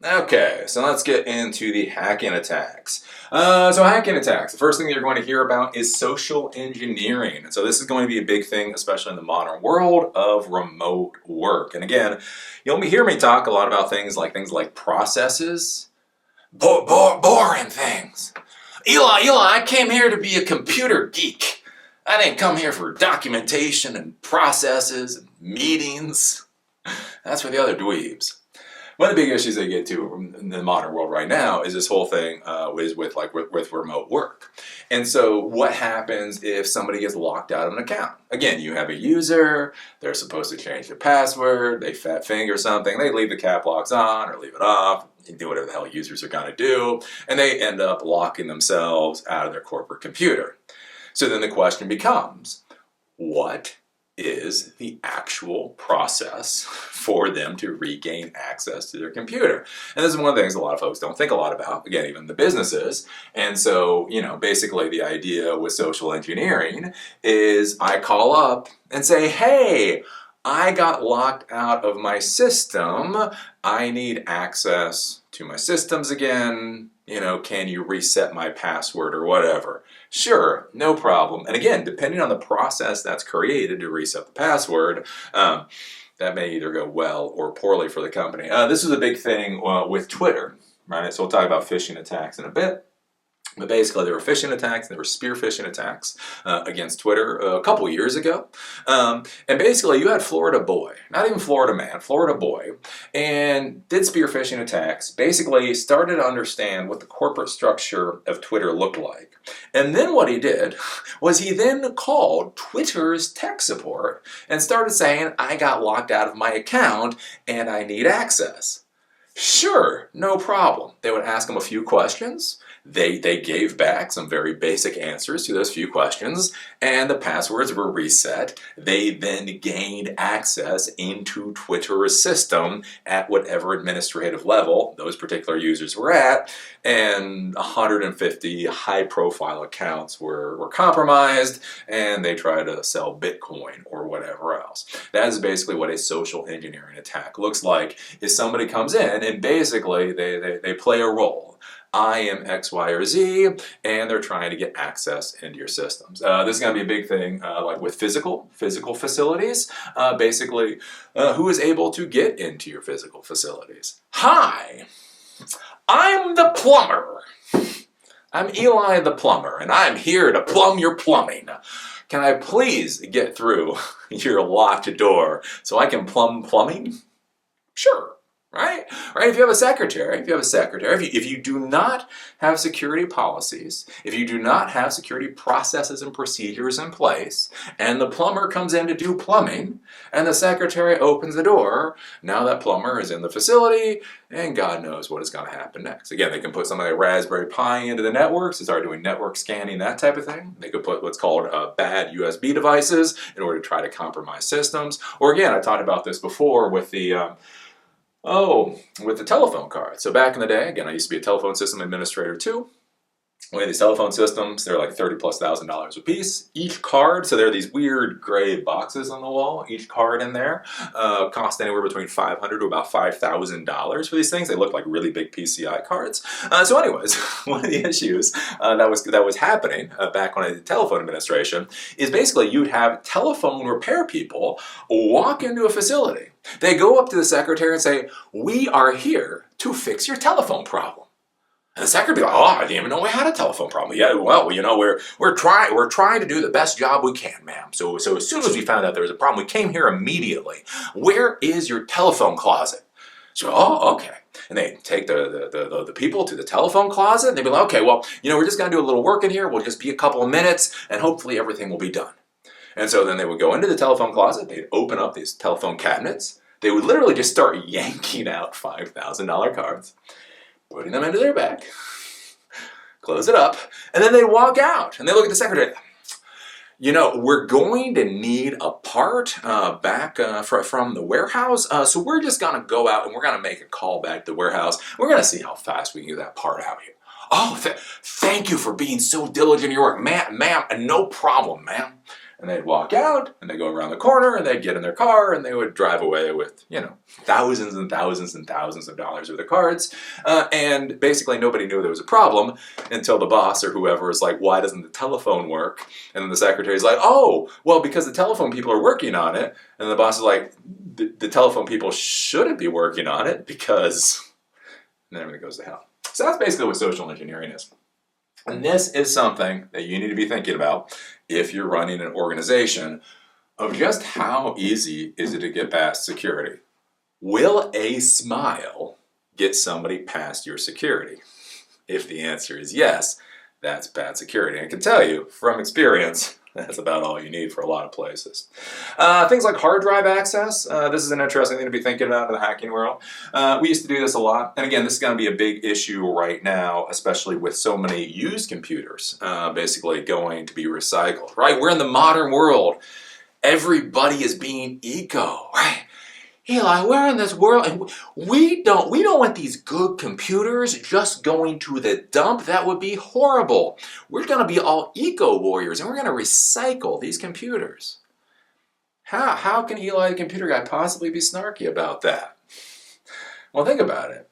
okay, so let's get into the hacking attacks. So hacking attacks, the first thing you're going to hear about is social engineering. And so this is going to be a big thing, especially in the modern world of remote work. And again, you'll hear me talk a lot about things like processes, boring things. Eli, I came here to be a computer geek. I didn't come here for documentation and processes and meetings. That's for the other dweebs. One of the big issues they get to in the modern world right now is this whole thing with remote work. And so what happens if somebody gets locked out of an account? Again, you have a user, they're supposed to change their password, they fat finger something, they leave the cap locks on or leave it off, you do whatever the hell users are gonna do, and they end up locking themselves out of their corporate computer. So then the question becomes, what is the actual process for them to regain access to their computer? And this is one of the things a lot of folks don't think a lot about, again, even the businesses. And so, basically the idea with social engineering is I call up and say, hey, I got locked out of my system. I need access to my systems again. Can you reset my password or whatever? Sure, no problem. And again, depending on the process that's created to reset the password, that may either go well or poorly for the company. This is a big thing with Twitter, right? So we'll talk about phishing attacks in a bit. But basically, there were phishing attacks, there were spear phishing attacks against Twitter a couple years ago. And basically, you had Florida boy, not even Florida man, Florida boy, and did spear phishing attacks, basically started to understand what the corporate structure of Twitter looked like. And then what he did was he then called Twitter's tech support and started saying, I got locked out of my account and I need access. Sure, no problem. They would ask him a few questions. They gave back some very basic answers to those few questions, and the passwords were reset. They then gained access into Twitter's system at whatever administrative level those particular users were at, and 150 high-profile accounts were compromised, and they tried to sell Bitcoin or whatever else. That is basically what a social engineering attack looks like, is somebody comes in and basically they play a role. I am X, Y, or Z, and they're trying to get access into your systems. This is going to be a big thing, like with physical facilities. Basically, who is able to get into your physical facilities? Hi, I'm the plumber. I'm Eli the plumber, and I'm here to plumb your plumbing. Can I please get through your locked door so I can plumb plumbing? Sure. Right? Right? If you have a secretary, if you do not have security policies, if you do not have security processes and procedures in place, and the plumber comes in to do plumbing, and the secretary opens the door, now that plumber is in the facility, and God knows what is going to happen next. Again, they can put something like Raspberry Pi into the networks to start doing network scanning, that type of thing. They could put what's called bad USB devices in order to try to compromise systems. Or again, I talked about this before with the with the telephone card. So back in the day, again, I used to be a telephone system administrator too. We had these telephone systems, they're like $30,000+ a piece. Each card, so there are these weird gray boxes on the wall. Each card in there cost anywhere between $500 to about $5,000 for these things. They look like really big PCI cards. So anyways, one of the issues that was happening back when I did telephone administration is basically you'd have telephone repair people walk into a facility. They go up to the secretary and say, "We are here to fix your telephone problem." And the secretary would be like, "Oh, I didn't even know we had a telephone problem." "Yeah, well, you know, we're trying to do the best job we can, ma'am. So as soon as we found out there was a problem, we came here immediately. Where is your telephone closet?" So, "Oh, okay." And they take the people to the telephone closet, and they'd be like, "Okay, well, you know, we're just gonna do a little work in here. We'll just be a couple of minutes, and hopefully everything will be done." And so then they would go into the telephone closet, they'd open up these telephone cabinets, they would literally just start yanking out $5,000 cards, putting them into their bag, close it up, and then they walk out and they look at the secretary. "You know, we're going to need a part back from the warehouse, so we're just going to go out and we're going to make a call back to the warehouse. We're going to see how fast we can get that part out here." "Oh, thank you for being so diligent in your work, ma'am, no problem, ma'am." And they'd walk out, and they'd go around the corner, and they'd get in their car, and they would drive away with, you know, thousands and thousands and thousands of dollars worth of cards. And basically nobody knew there was a problem until the boss or whoever was like, "Why doesn't the telephone work?" And then the secretary's like, "Oh, well, because the telephone people are working on it." And the boss is like, the telephone people shouldn't be working on it because... And then everything goes to hell. So that's basically what social engineering is. And this is something that you need to be thinking about if you're running an organization of just how easy is it to get past security. Will a smile get somebody past your security? If the answer is yes, that's bad security. I can tell you from experience, that's about all you need for a lot of places. Things like hard drive access. This is an interesting thing to be thinking about in the hacking world. We used to do this a lot. And again, this is going to be a big issue right now, especially with so many used computers basically going to be recycled, right? We're in the modern world. Everybody is being eco, right? Eli, we're in this world and we don't want these good computers just going to the dump. That would be horrible. We're going to be all eco warriors and we're going to recycle these computers. How can Eli the computer guy possibly be snarky about that? Well, think about it.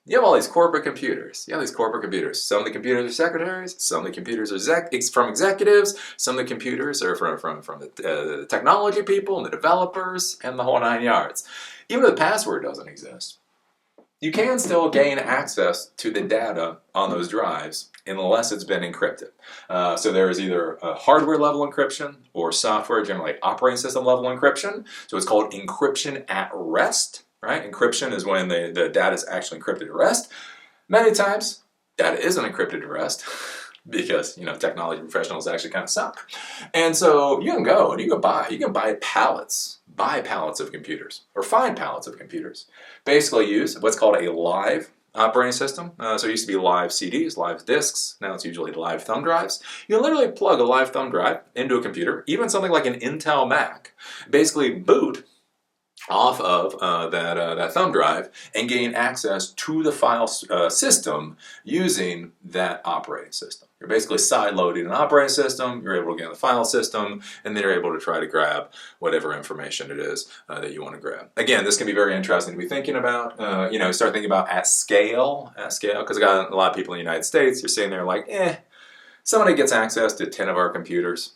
You have all these corporate computers. Some of the computers are secretaries. Some of the computers are from executives. Some of the computers are from the technology people and the developers and the whole 9 yards. Even if the password doesn't exist, you can still gain access to the data on those drives unless it's been encrypted. So there is either a hardware level encryption or software, generally operating system level encryption. So it's called encryption at rest. Right? Encryption is when the data is actually encrypted at rest. Many times, data isn't encrypted at rest because, you know, technology professionals actually kind of suck. And so you can go and you can buy pallets of computers or find pallets of computers. Basically use what's called a live operating system. So it used to be live CDs, live disks. Now it's usually live thumb drives. You can literally plug a live thumb drive into a computer, even something like an Intel Mac, basically boot off of that thumb drive and gain access to the file system using that operating system. You're basically side-loading an operating system, you're able to get in the file system, and then you're able to try to grab whatever information it is that you want to grab. Again, this can be very interesting to be thinking about. You know, start thinking about at scale, because I got a lot of people in the United States, you're sitting there like, somebody gets access to 10 of our computers.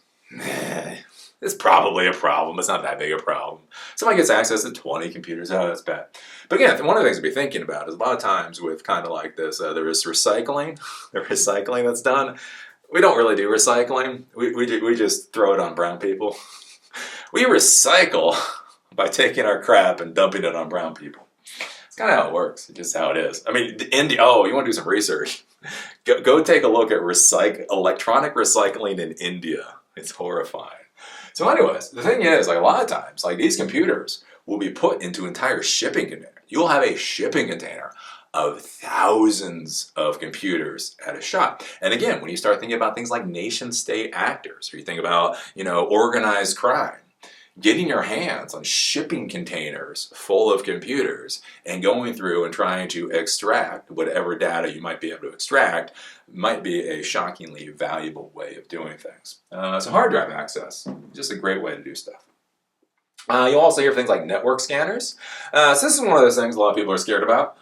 It's probably a problem. It's not that big a problem. Somebody gets access to 20 computers. Oh, that's bad. But again, one of the things to be thinking about is a lot of times with kind of like this, there is recycling. The recycling that's done. We don't really do recycling. We just throw it on brown people. We recycle by taking our crap and dumping it on brown people. It's kind of how it works. It's just how it is. I mean, India. Oh, you want to do some research? Go take a look at electronic recycling in India. It's horrifying. So anyways, the thing is, like a lot of times, like these computers will be put into entire shipping containers. You'll have a shipping container of thousands of computers at a shop. And again, when you start thinking about things like nation-state actors, or you think about, organized crime, getting your hands on shipping containers full of computers and going through and trying to extract whatever data you might be able to extract might be a shockingly valuable way of doing things. So hard drive access, just a great way to do stuff. You'll also hear things like network scanners. So this is one of those things a lot of people are scared about.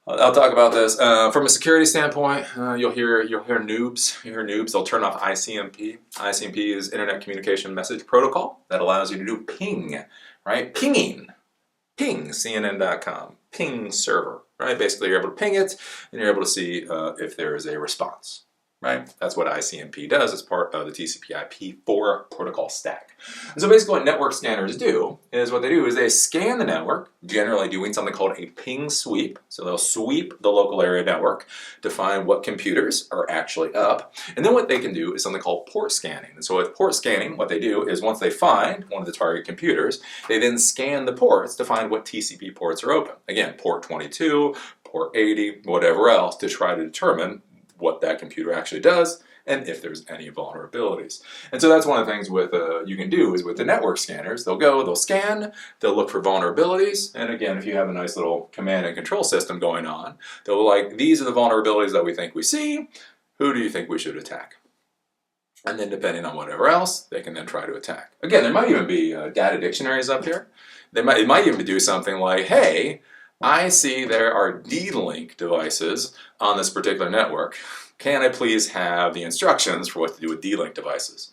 I'll talk about this from a security standpoint. You'll hear noobs. They'll turn off ICMP. ICMP is Internet Communication Message Protocol that allows you to do ping, right? Ping, CNN.com, ping server, right? Basically, you're able to ping it, and you're able to see if there is a response, right? That's what ICMP does as part of the TCP/IP4 protocol stack. And so basically what network scanners do is they scan the network, generally doing something called a ping sweep. So they'll sweep the local area network to find what computers are actually up. And then what they can do is something called port scanning. And so with port scanning, what they do is once they find one of the target computers, they then scan the ports to find what TCP ports are open. Again, port 22, port 80, whatever else, to try to determine what that computer actually does, and if there's any vulnerabilities. And so that's one of the things with you can do is with the network scanners, they'll scan, they'll look for vulnerabilities, and again, if you have a nice little command and control system going on, they'll like, these are the vulnerabilities that we think we see, who do you think we should attack? And then depending on whatever else, they can then try to attack. Again, there might even be data dictionaries up here. It might even do something like, hey, I see there are D-Link devices on this particular network. Can I please have the instructions for what to do with D-Link devices?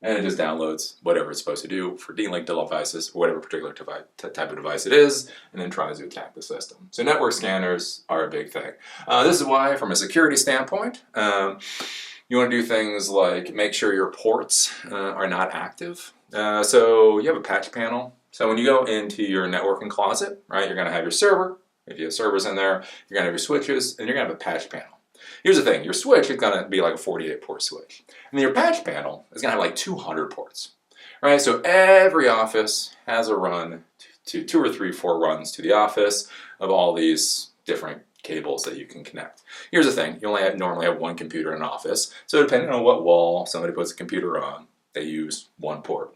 And it just downloads whatever it's supposed to do for D-Link devices, or whatever particular type of device it is, and then tries to attack the system. So network scanners are a big thing. This is why, from a security standpoint, you want to do things like make sure your ports are not active. So you have a patch panel. So when you go into your networking closet, right, you're going to have your server. If you have servers in there, you're going to have your switches, and you're going to have a patch panel. Here's the thing, your switch is going to be like a 48 port switch. And your patch panel is going to have like 200 ports. Right, so every office has a run to 2 or 3, 4 runs to the office of all these different cables that you can connect. Here's the thing, you normally have one computer in an office. So depending on what wall somebody puts a computer on, they use one port.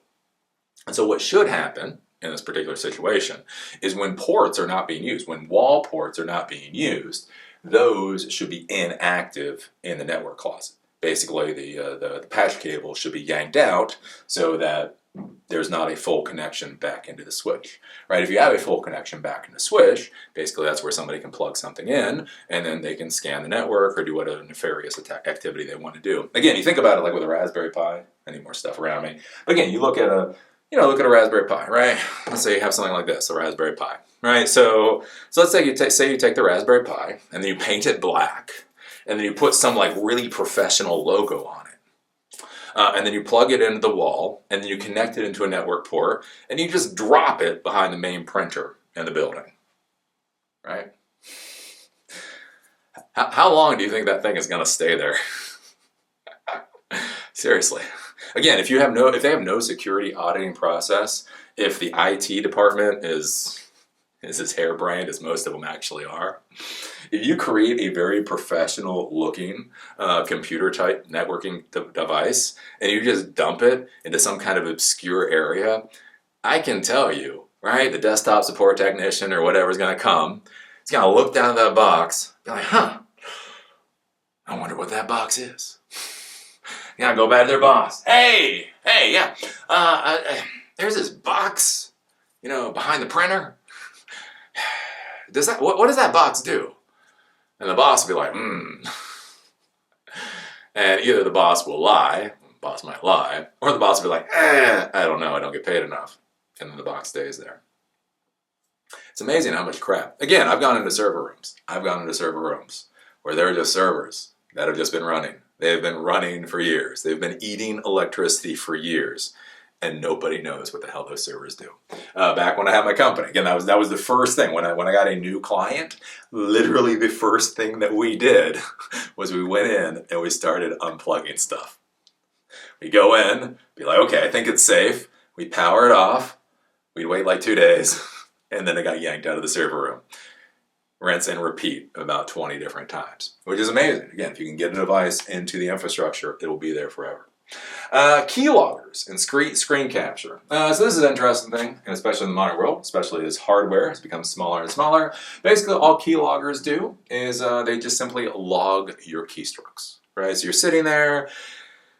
And so what should happen in this particular situation is when ports are not being used, when wall ports are not being used, those should be inactive in the network closet. Basically, the patch cable should be yanked out so that there's not a full connection back into the switch. Right? If you have a full connection back into the switch, basically that's where somebody can plug something in, and then they can scan the network or do whatever nefarious activity they want to do. Again, you think about it like with a Raspberry Pi. I need more stuff around me. But again, you look at a Raspberry Pi, right? Let's say you have something like this, a Raspberry Pi, right? So let's say you take the Raspberry Pi and then you paint it black, and then you put some like really professional logo on it, and then you plug it into the wall, and then you connect it into a network port, and you just drop it behind the main printer in the building, right? How long do you think that thing is going to stay there? Seriously. Again, if they have no security auditing process, if the IT department is as harebrained as most of them actually are, if you create a very professional looking computer type networking device and you just dump it into some kind of obscure area, I can tell you, right, the desktop support technician or whatever is going to come, he's going to look down at that box, be like, I wonder what that box is. You gotta go back to their boss. Hey, yeah. There's this box, behind the printer. What does that box do? And the boss will be like, And either the boss will lie, boss might lie, or the boss will be like, I don't know, I don't get paid enough. And then the box stays there. It's amazing how much crap. Again, I've gone into server rooms. Where there are just servers that have just been running. They've been running for years. They've been eating electricity for years. And nobody knows what the hell those servers do. Back when I had my company, again, that was the first thing. When I got a new client, literally the first thing that we did was we went in and we started unplugging stuff. We go in, be like, okay, I think it's safe. We power it off. We'd wait like 2 days, and then it got yanked out of the server room. Rinse and repeat about 20 different times, which is amazing. Again, if you can get a device into the infrastructure, it will be there forever. Keyloggers and screen capture. So this is an interesting thing, and especially in the modern world, especially as hardware has become smaller and smaller. Basically, all keyloggers do is they just simply log your keystrokes, right? So you're sitting there,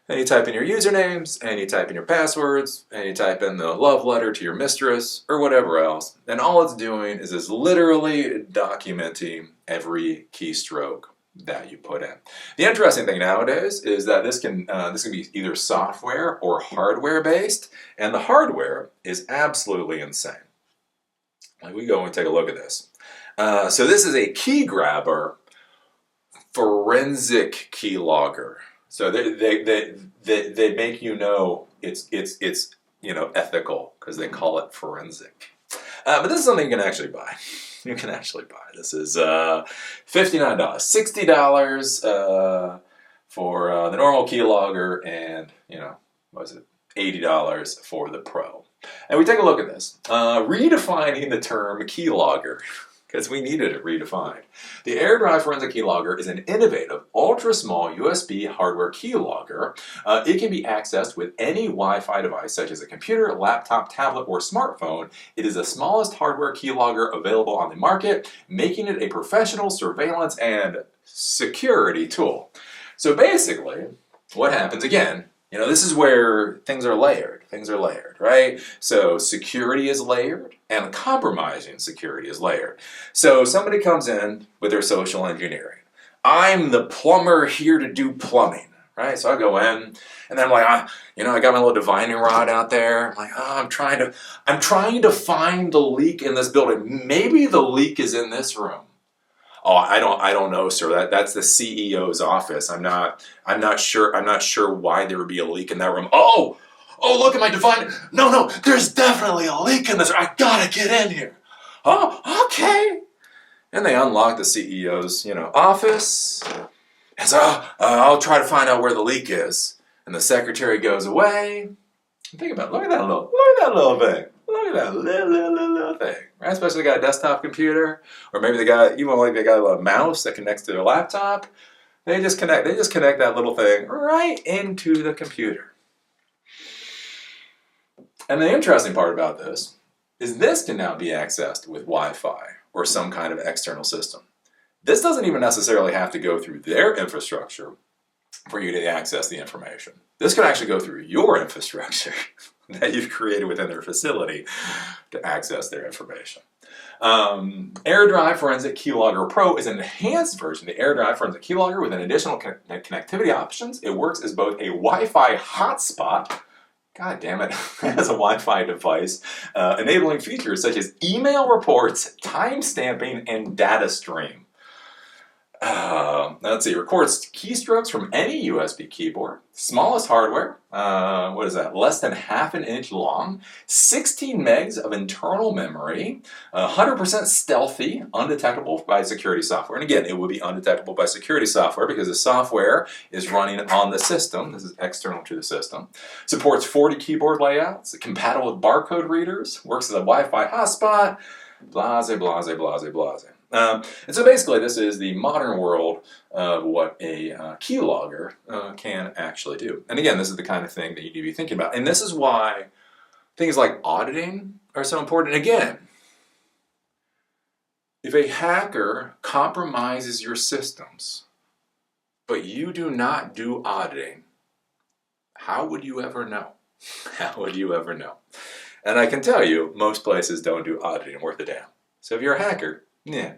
and you type in your usernames, and you type in your passwords, and you type in the love letter to your mistress, or whatever else. And all it's doing is it's literally documenting every keystroke that you put in. The interesting thing nowadays is that this can be either software or hardware based, and the hardware is absolutely insane. Like, we go and take a look at this. So this is a key grabber forensic keylogger. So they make you know it's ethical because they call it forensic. But this is something you can actually buy. You can actually buy. This is $59, $60 for the normal keylogger, and what is it? $80 for the Pro. And we take a look at this. Redefining the term keylogger, because we needed it redefined. The AirDrive Forensic Keylogger is an innovative, ultra-small USB hardware keylogger. It can be accessed with any Wi-Fi device, such as a computer, laptop, tablet, or smartphone. It is the smallest hardware keylogger available on the market, making it a professional surveillance and security tool. So basically, what happens, again, this is where things are layered. Right? So security is layered, and compromising security is layered. So somebody comes in with their social engineering. I'm the plumber here to do plumbing, right? So I go in, and then I'm like, I got my little divining rod out there. I'm like, I'm trying to find the leak in this building. Maybe the leak is in this room. Oh, I don't know, sir. That's the CEO's office. I'm not sure why there would be a leak in that room. Oh, look at my divine. No, there's definitely a leak in this. I gotta get in here. Oh, okay. And they unlock the CEO's, office. And so, I'll try to find out where the leak is. And the secretary goes away. Think about it. Look at that little thing. Look at that little thing. Right? Especially they got a desktop computer, or maybe they got a little mouse that connects to their laptop. They just connect that little thing right into the computer. And the interesting part about this is this can now be accessed with Wi-Fi or some kind of external system. This doesn't even necessarily have to go through their infrastructure for you to access the information. This could actually go through your infrastructure that you've created within their facility to access their information. AirDrive Forensic Keylogger Pro is an enhanced version of the AirDrive Forensic Keylogger with an additional connectivity options. It works as both a Wi-Fi hotspot, God damn it, as a Wi-Fi device, enabling features such as email reports, timestamping, and data stream. Let's see, records keystrokes from any USB keyboard, smallest hardware, less than half an inch long, 16 megs of internal memory, 100% stealthy, undetectable by security software. And again, it would be undetectable by security software because the software is running on the system. This is external to the system. Supports 40 keyboard layouts, compatible with barcode readers, works as a Wi-Fi hotspot, blase, blase, blase, blase. And so basically this is the modern world of what a keylogger can actually do. And again, this is the kind of thing that you need to be thinking about. And this is why things like auditing are so important. Again, if a hacker compromises your systems, but you do not do auditing, how would you ever know? How would you ever know? And I can tell you, most places don't do auditing worth a damn. So if you're a hacker, Yeah.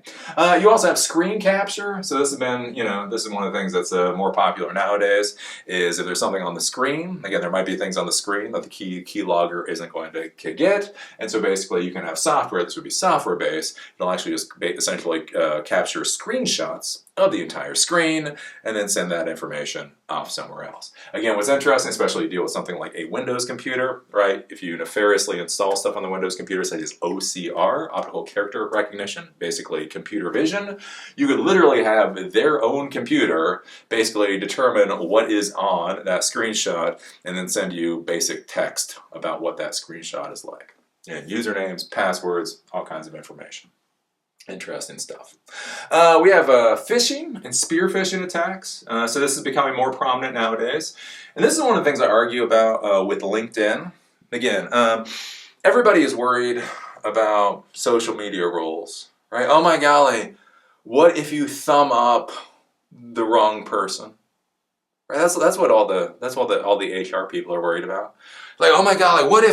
You also have screen capture. So this has been, this is one of the things that's more popular nowadays, is if there's something on the screen, again, there might be things on the screen that the keylogger isn't going to get. And so basically you can have software, this would be software based, it'll actually just essentially capture screenshots of the entire screen and then send that information off somewhere else. Again, what's interesting, especially you deal with something like a Windows computer, right? If you nefariously install stuff on the Windows computer, such as OCR, optical character recognition, basically computer vision, you could literally have their own computer basically determine what is on that screenshot and then send you basic text about what that screenshot is like. And usernames, passwords, all kinds of information. Interesting stuff. We have phishing and spear phishing attacks. So this is becoming more prominent nowadays. And this is one of the things I argue about with LinkedIn. Again, everybody is worried about social media roles, right? Oh my golly, what if you thumb up the wrong person? Right? That's what all the HR people are worried about. Like, oh my golly, what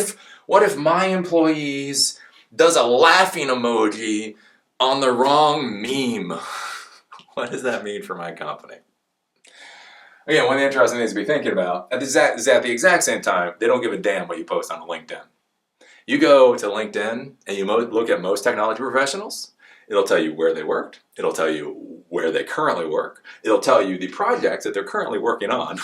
if my employees does a laughing emoji on the wrong meme? What does that mean for my company? Again, one of the interesting things to be thinking about is at the exact same time, they don't give a damn what you post on LinkedIn. You go to LinkedIn and you look at most technology professionals, it'll tell you where they worked, it'll tell you where they currently work, it'll tell you the projects that they're currently working on.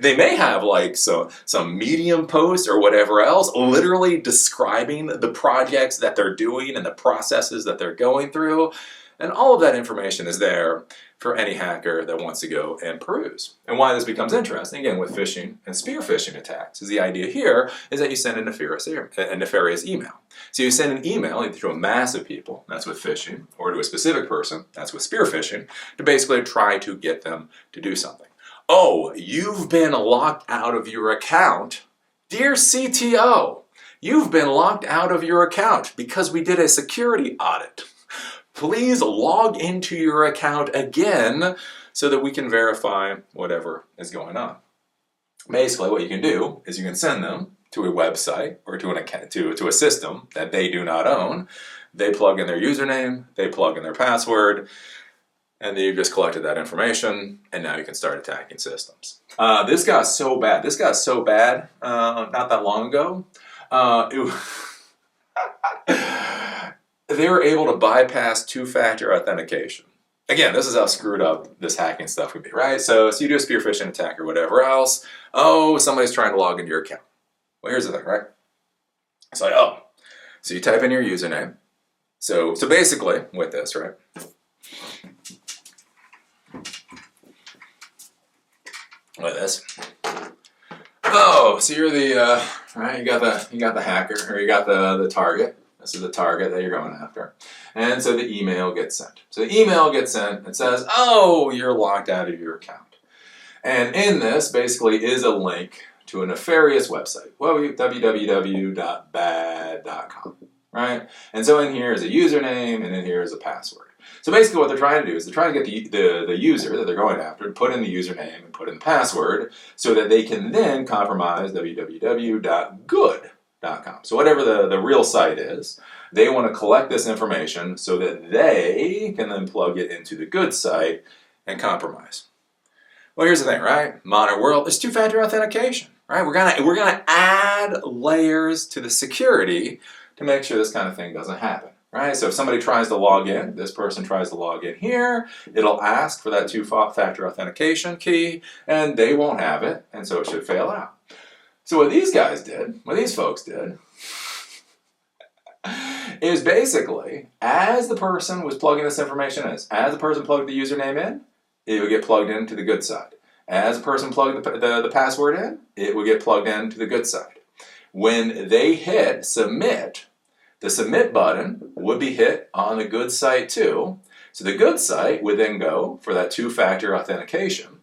They may have like some Medium post or whatever else, literally describing the projects that they're doing and the processes that they're going through. And all of that information is there for any hacker that wants to go and peruse. And why this becomes interesting, again, with phishing and spear phishing attacks, is the idea here is that you send a nefarious email. So you send an email either to a mass of people, that's with phishing, or to a specific person, that's with spear phishing, to basically try to get them to do something. Oh, you've been locked out of your account. Dear CTO, you've been locked out of your account because we did a security audit. Please log into your account again so that we can verify whatever is going on. Basically, what you can do is you can send them to a website or to a system that they do not own. They plug in their username, they plug in their password, and then you've just collected that information, and now you can start attacking systems. This got so bad not that long ago. They were able to bypass two-factor authentication. Again, this is how screwed up this hacking stuff would be, right? So you do a spear phishing attack or whatever else. Oh, somebody's trying to log into your account. Well, here's the thing, right? It's like, so you type in your username. So basically, with this, right? Like this. Oh, so you're the right? You got the hacker, or you got the target. This is the target that you're going after. And so the email gets sent. So the email gets sent, it says, oh, you're locked out of your account. And in this basically is a link to a nefarious website, www.bad.com, right? And so in here is a username, and in here is a password. So basically what they're trying to do is they're trying to get the user that they're going after to put in the username and put in the password so that they can then compromise www.good.com. So whatever the real site is, they want to collect this information so that they can then plug it into the good site and compromise. Well, here's the thing, right? Modern world, there's two-factor authentication, right? We're gonna add layers to the security to make sure this kind of thing doesn't happen, right? So if somebody tries to log in, this person tries to log in here, it'll ask for that two-factor authentication key, and they won't have it, and so it should fail out. So what these folks did, is basically, as the person was plugging this information in, as the person plugged the username in, it would get plugged into the good side. As the person plugged the password in, it would get plugged into the good side. When they hit submit, the submit button would be hit on the good site too. So the good site would then go for that two-factor authentication,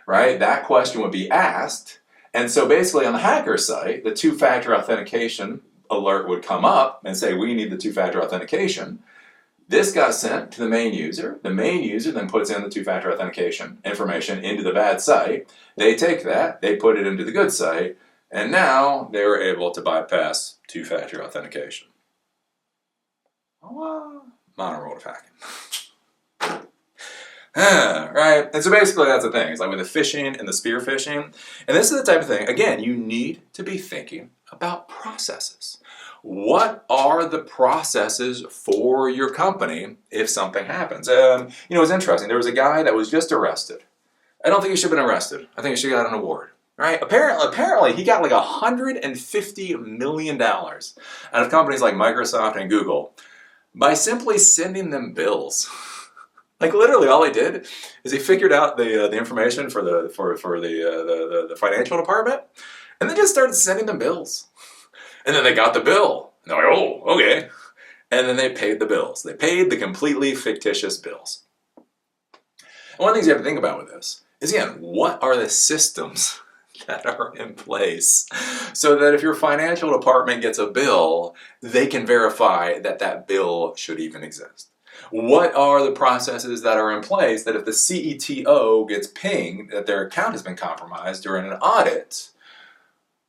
right? That question would be asked. And so basically on the hacker site, the two-factor authentication alert would come up and say, we need the two-factor authentication. This got sent to the main user. The main user then puts in the two-factor authentication information into the bad site. They take that, they put it into the good site, and now they were able to bypass two-factor authentication. Modern world of hacking. Right? And so basically that's the thing. It's like with the phishing and the spear phishing. And this is the type of thing, again, you need to be thinking about processes. What are the processes for your company if something happens? It's interesting. There was a guy that was just arrested. I don't think he should have been arrested. I think he should have got an award. Right? Apparently, he got like $150 million out of companies like Microsoft and Google by simply sending them bills. Like literally, all he did is he figured out the information for the financial department, and then just started sending them bills. And then they got the bill, and they're like, oh, okay. And then they paid the bills. They paid the completely fictitious bills. And one of the things you have to think about with this is, again, what are the systems that are in place so that if your financial department gets a bill, they can verify that that bill should even exist? What are the processes that are in place that if the CETO gets pinged that their account has been compromised during an audit,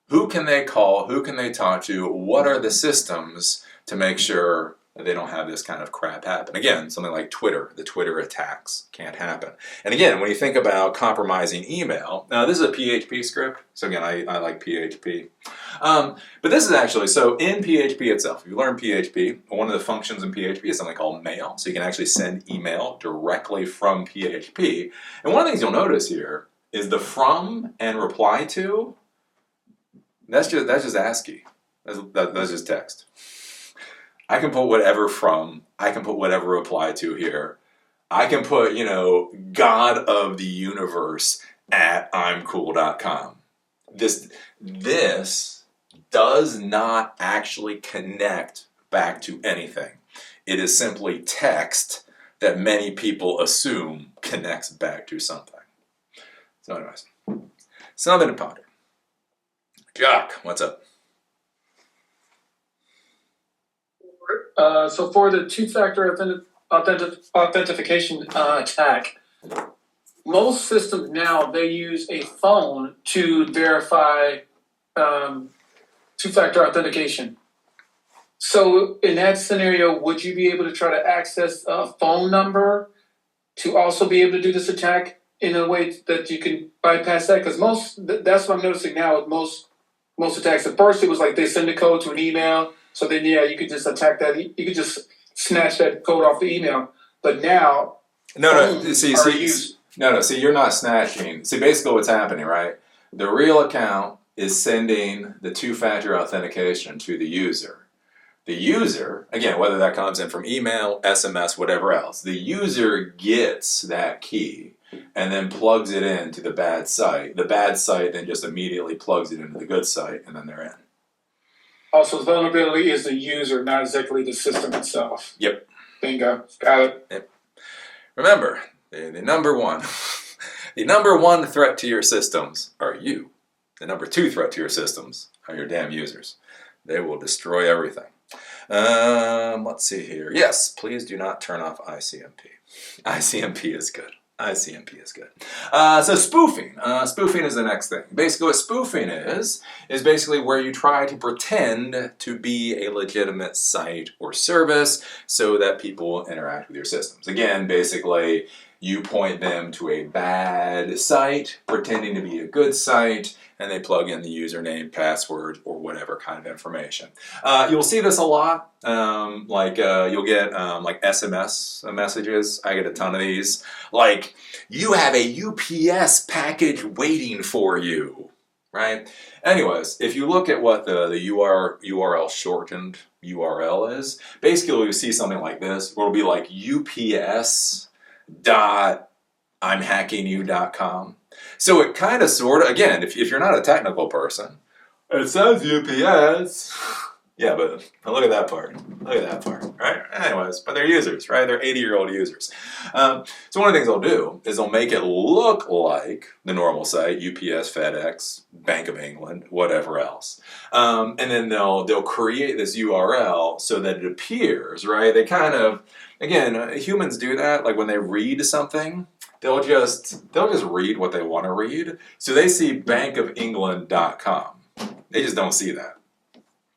who can they call? Who can they talk to? What are the systems to make sure that they don't have this kind of crap happen? Again, something like Twitter, the Twitter attacks can't happen. And again, when you think about compromising email, now this is a PHP script, so again, I like PHP. But this is actually, so in PHP itself, if you learn PHP, one of the functions in PHP is something called mail, so you can actually send email directly from PHP. And one of the things you'll notice here is the from and reply to, that's just ASCII. That's just text. I can put whatever from, I can put whatever reply to here. I can put, God of the universe at imcool.com. This does not actually connect back to anything. It is simply text that many people assume connects back to something. So anyways, something to ponder. Jock, what's up? So for the two-factor authentication attack, most systems now, they use a phone to verify two-factor authentication. So in that scenario, would you be able to try to access a phone number to also be able to do this attack in a way that you can bypass that? Because that's what I'm noticing now with most attacks. At first, it was like they send the code to an email. So then, you could just attack that. You could just snatch that code off the email. But now, See, you're not snatching. See, basically what's happening, right? The real account is sending the two-factor authentication to the user. The user, again, whether that comes in from email, SMS, whatever else, the user gets that key and then plugs it into the bad site. The bad site then just immediately plugs it into the good site, and then they're in. Also, the vulnerability is the user, not exactly the system itself. Yep. Bingo. Got it. Yep. Remember, the number one threat to your systems are you. The number two threat to your systems are your damn users. They will destroy everything. Let's see here. Yes, please do not turn off ICMP. ICMP is good. ICMP is good. So spoofing. Spoofing is the next thing. Basically what spoofing is basically where you try to pretend to be a legitimate site or service so that people interact with your systems. Again, basically you point them to a bad site, pretending to be a good site, and they plug in the username, password, or whatever kind of information. You'll see this a lot. You'll get like SMS messages. I get a ton of these. Like, you have a UPS package waiting for you, right? Anyways, if you look at what the URL shortened URL is, basically you see something like this, where it'll be like ups.imhackingyou.com. So it kind of sort of, again, if you're not a technical person, it says UPS. Yeah, but look at that part. Look at that part, right? Anyways, but they're users, right? They're 80-year-old users. So one of the things they'll do is they'll make it look like the normal site, UPS, FedEx, Bank of England, whatever else. And then they'll create this URL so that it appears, right? They kind of, again, humans do that. Like when they read something, they'll just read what they want to read. So they see bankofengland.com. They just don't see that.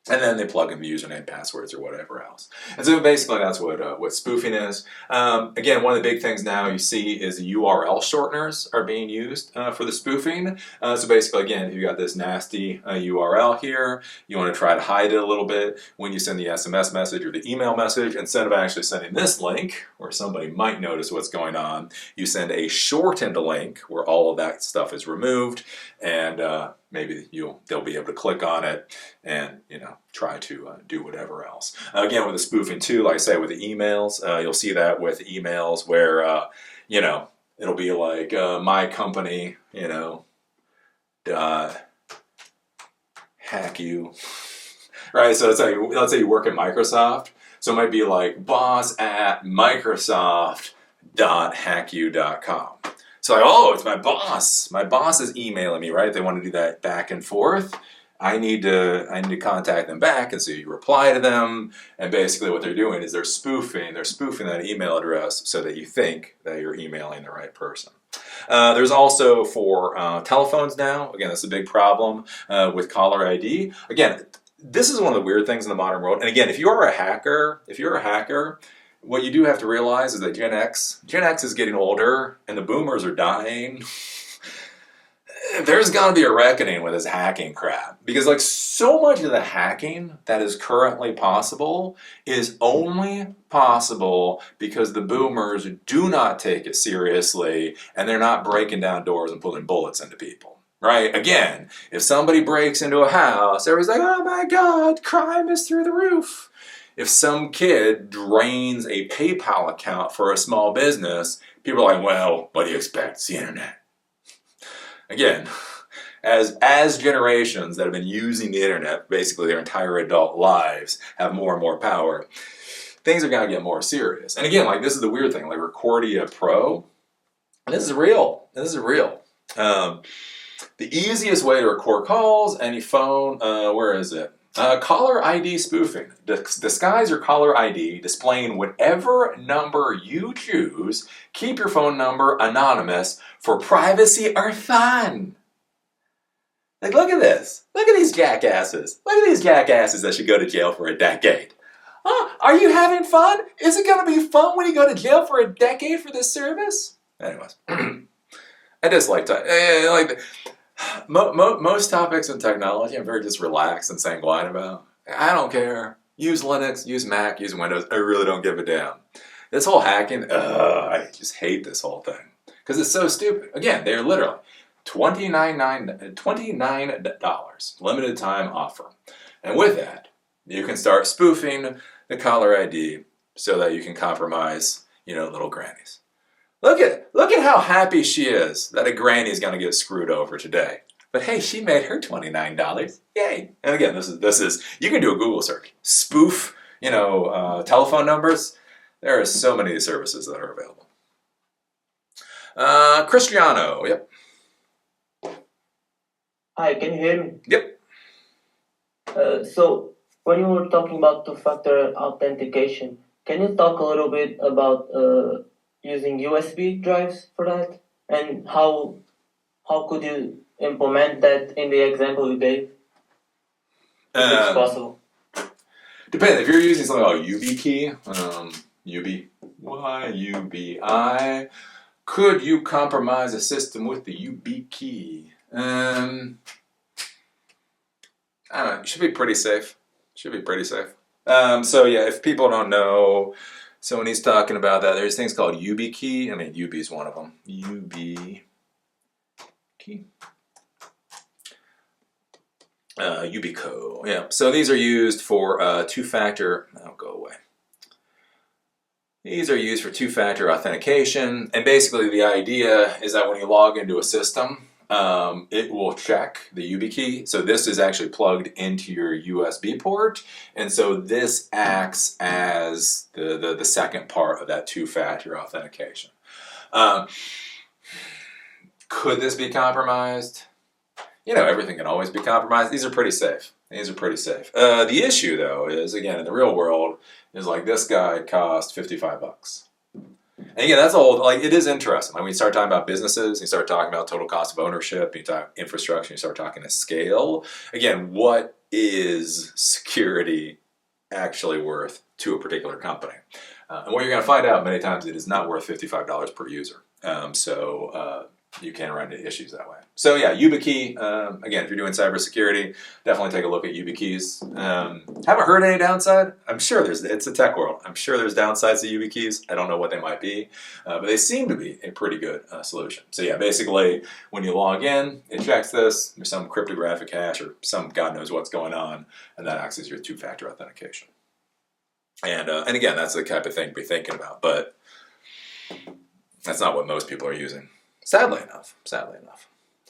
And then they plug in the username, passwords, or whatever else. And so basically that's what spoofing is. Again, one of the big things now you see is the URL shorteners are being used for the spoofing. So basically, again, if you got this nasty URL here, you want to try to hide it a little bit when you send the SMS message or the email message. Instead of actually sending this link, where somebody might notice what's going on, you send a shortened link where all of that stuff is removed, and maybe they'll be able to click on it and try to do whatever else. Again, with the spoofing too, like I say, with the emails, you'll see that with emails where it'll be like my company, hack you, right? So let's say you work at Microsoft, so it might be like boss@microsoft.hackyou.com. So like, oh, it's my boss. My boss is emailing me, right? They want to do that back and forth. I need to contact them back, and so you reply to them, and basically what they're doing is they're spoofing that email address so that you think that you're emailing the right person. There's also for telephones now. Again, that's a big problem with caller ID. Again, this is one of the weird things in the modern world. And again, if you're a hacker, what you do have to realize is that Gen X is getting older, and the boomers are dying. There's got to be a reckoning with this hacking crap. Because like so much of the hacking that is currently possible is only possible because the boomers do not take it seriously, and they're not breaking down doors and pulling bullets into people. Right? Again, if somebody breaks into a house, everybody's like, oh my God, crime is through the roof. If some kid drains a PayPal account for a small business, people are like, well, what do you expect? It's the internet. Again, as generations that have been using the internet basically their entire adult lives have more and more power, things are going to get more serious. And again, like this is the weird thing, like Recordia Pro, this is real. The easiest way to record calls, any phone, where is it? Caller ID spoofing. Disguise your caller ID, displaying whatever number you choose. Keep your phone number anonymous for privacy or fun. Like, look at this. Look at these jackasses. Look at these jackasses that should go to jail for a decade. Are you having fun? Is it going to be fun when you go to jail for a decade for this service? Anyways, I just like to... most topics in technology I'm very just relaxed and sanguine about. I don't care. Use Linux, use Mac, use Windows. I really don't give a damn. This whole hacking, I just hate this whole thing. Because it's so stupid. Again, they're literally $29 limited time offer. And with that, you can start spoofing the caller ID so that you can compromise, little grannies. Look at how happy she is that a granny's going to get screwed over today. But hey, she made her $29. Yay! And again, this is you can do a Google search. Spoof, telephone numbers. There are so many services that are available. Cristiano, yep. Hi, can you hear me? Yep. So when you were talking about two-factor authentication, can you talk a little bit about using USB drives for that, and how could you implement that in the example you gave? If it's possible. Depends. If you're using something like YubiKey, YUBI, could you compromise a system with the YubiKey? I don't know. It should be pretty safe. So yeah, if people don't know. So when he's talking about that, there's things called YubiKey. I mean, Yubi is one of them. YubiKey. Yubico. Yeah. So these are used for two-factor. Oh, go away. These are used for two-factor authentication, and basically the idea is that when you log into a system, it will check the YubiKey. So this is actually plugged into your USB port, and so this acts as the second part of that two-factor authentication. Could this be compromised? Everything can always be compromised. These are pretty safe. The issue, though, is, again, in the real world, is like this guy cost $55. And again, that's all, like, it is interesting. Like when you start talking about businesses, you start talking about total cost of ownership, you talk infrastructure, you start talking to scale. Again, what is security actually worth to a particular company? And what you're going to find out many times, it is not worth $55 per user. You can run into issues that way. So yeah, YubiKey, again, if you're doing cybersecurity, definitely take a look at YubiKeys. Haven't heard any downside. I'm sure it's a tech world. I'm sure there's downsides to YubiKeys. I don't know what they might be, but they seem to be a pretty good solution. So yeah, basically, when you log in, it checks this, there's some cryptographic hash or some God knows what's going on, and that acts as your two-factor authentication. And again, that's the type of thing to be thinking about, but that's not what most people are using. Sadly enough.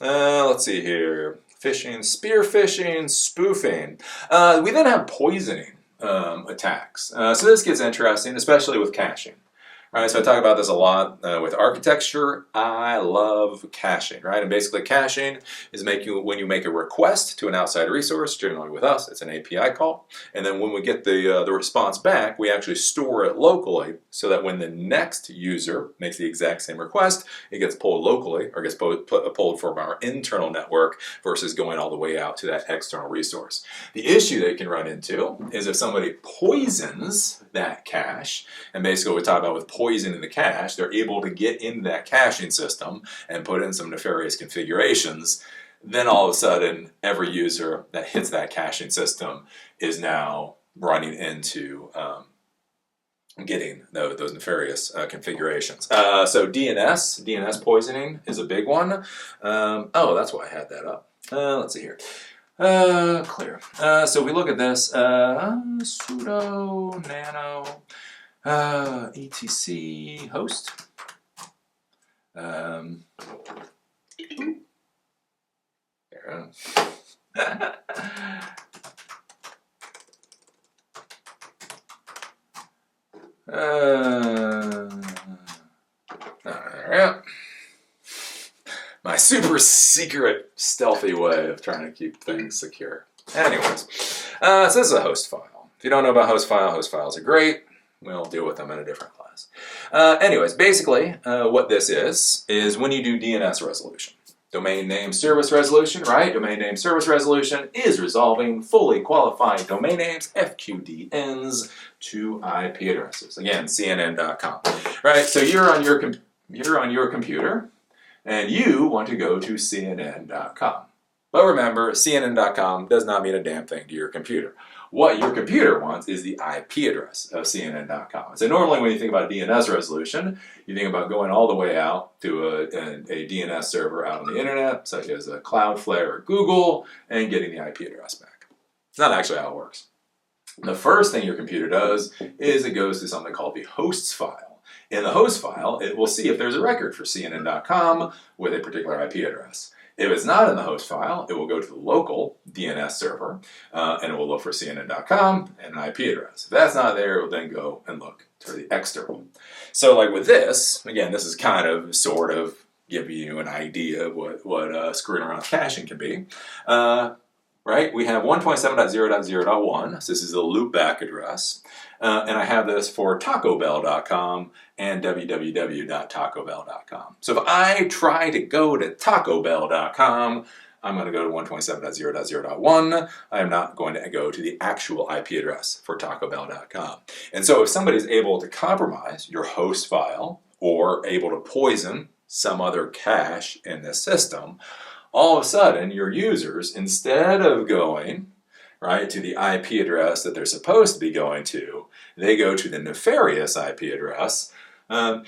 Let's see here. Phishing, spear phishing, spoofing. We then have poisoning attacks. So this gets interesting, especially with caching. All right, so I talk about this a lot with architecture. I love caching, right? And basically caching is when you make a request to an outside resource, generally with us, it's an API call. And then when we get the response back, we actually store it locally so that when the next user makes the exact same request, it gets pulled locally or gets pulled from our internal network versus going all the way out to that external resource. The issue that you can run into is if somebody poisons that cache, and basically what we talk about with poisoning the cache, they're able to get into that caching system and put in some nefarious configurations. Then all of a sudden, every user that hits that caching system is now running into getting those nefarious configurations. So DNS poisoning is a big one. Oh, that's why I had that up. Let's see here. Clear. So we look at this, sudo nano etc host. There. Alright. My super secret, stealthy way of trying to keep things secure. Anyways, so this is a host file. If you don't know about host files are great. We'll deal with them in a different class. Anyways, basically, what this is when you do DNS resolution. Domain name service resolution, right? Domain name service resolution is resolving fully qualified domain names, FQDNs, to IP addresses. Again, CNN.com, right? So you're on your computer, and you want to go to CNN.com. But remember, CNN.com does not mean a damn thing to your computer. What your computer wants is the IP address of CNN.com. So normally when you think about DNS resolution, you think about going all the way out to a DNS server out on the internet, such as a Cloudflare or Google, and getting the IP address back. It's not actually how it works. The first thing your computer does is it goes to something called the hosts file. In the host file, it will see if there's a record for CNN.com with a particular IP address. If it's not in the host file, it will go to the local DNS server, and it will look for CNN.com and an IP address. If that's not there, it will then go and look for the external. So like with this, again, this is kind of sort of giving you an idea of what screwing around with caching can be. Right, we have 1.7.0.0.1, so this is a loopback address, and I have this for tacobell.com and www.tacobell.com. So if I try to go to tacobell.com, I'm going to go to 1.7.0.0.1. I am not going to go to the actual IP address for tacobell.com. And so if somebody's able to compromise your host file or able to poison some other cache in this system, all of a sudden, your users, instead of going right to the IP address that they're supposed to be going to, they go to the nefarious IP address, and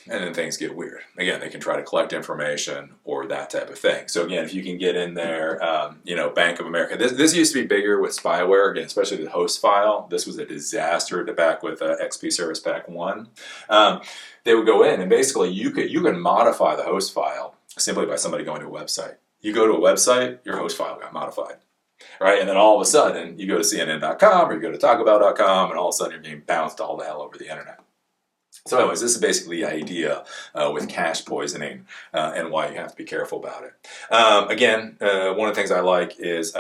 then things get weird. Again, they can try to collect information or that type of thing. So again, if you can get in there, Bank of America. This used to be bigger with spyware, again, especially the host file. This was a disaster back with XP Service Pack 1. They would go in, and basically you can modify the host file simply by somebody going to a website. You go to a website, your host file got modified, right? And then all of a sudden, you go to CNN.com or you go to TacoBell.com, and all of a sudden you're being bounced all the hell over the internet. So anyways, this is basically the idea with cache poisoning and why you have to be careful about it. Again, one of the things I like is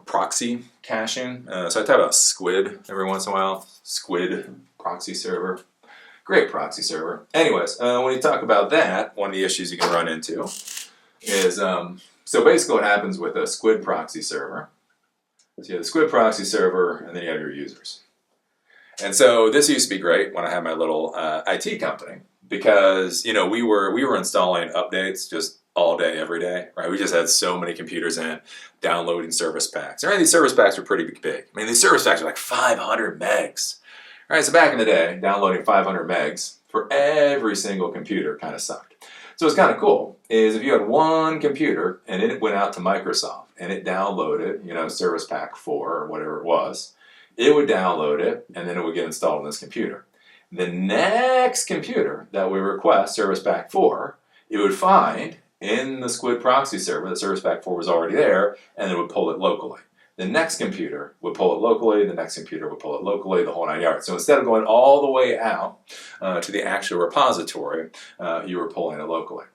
proxy caching. So I talk about Squid every once in a while, Squid proxy server. Great proxy server. Anyways, when you talk about that, one of the issues you can run into is, so basically what happens with a squid proxy server. So you have the squid proxy server, and then you have your users. And so this used to be great when I had my little IT company, because we were installing updates just all day, every day, right? We just had so many computers in, downloading service packs. Right? These service packs were pretty big. I mean, these service packs are like 500 megs. Right? So back in the day, downloading 500 megs for every single computer kind of sucked. So what's kind of cool is if you had one computer and it went out to Microsoft and it downloaded, Service Pack 4 or whatever it was, it would download it and then it would get installed on this computer. The next computer that we request Service Pack 4, it would find in the Squid proxy server that Service Pack 4 was already there, and it would pull it locally. The next computer would pull it locally, the next computer would pull it locally, the whole 9 yards. So instead of going all the way out to the actual repository, you were pulling it locally.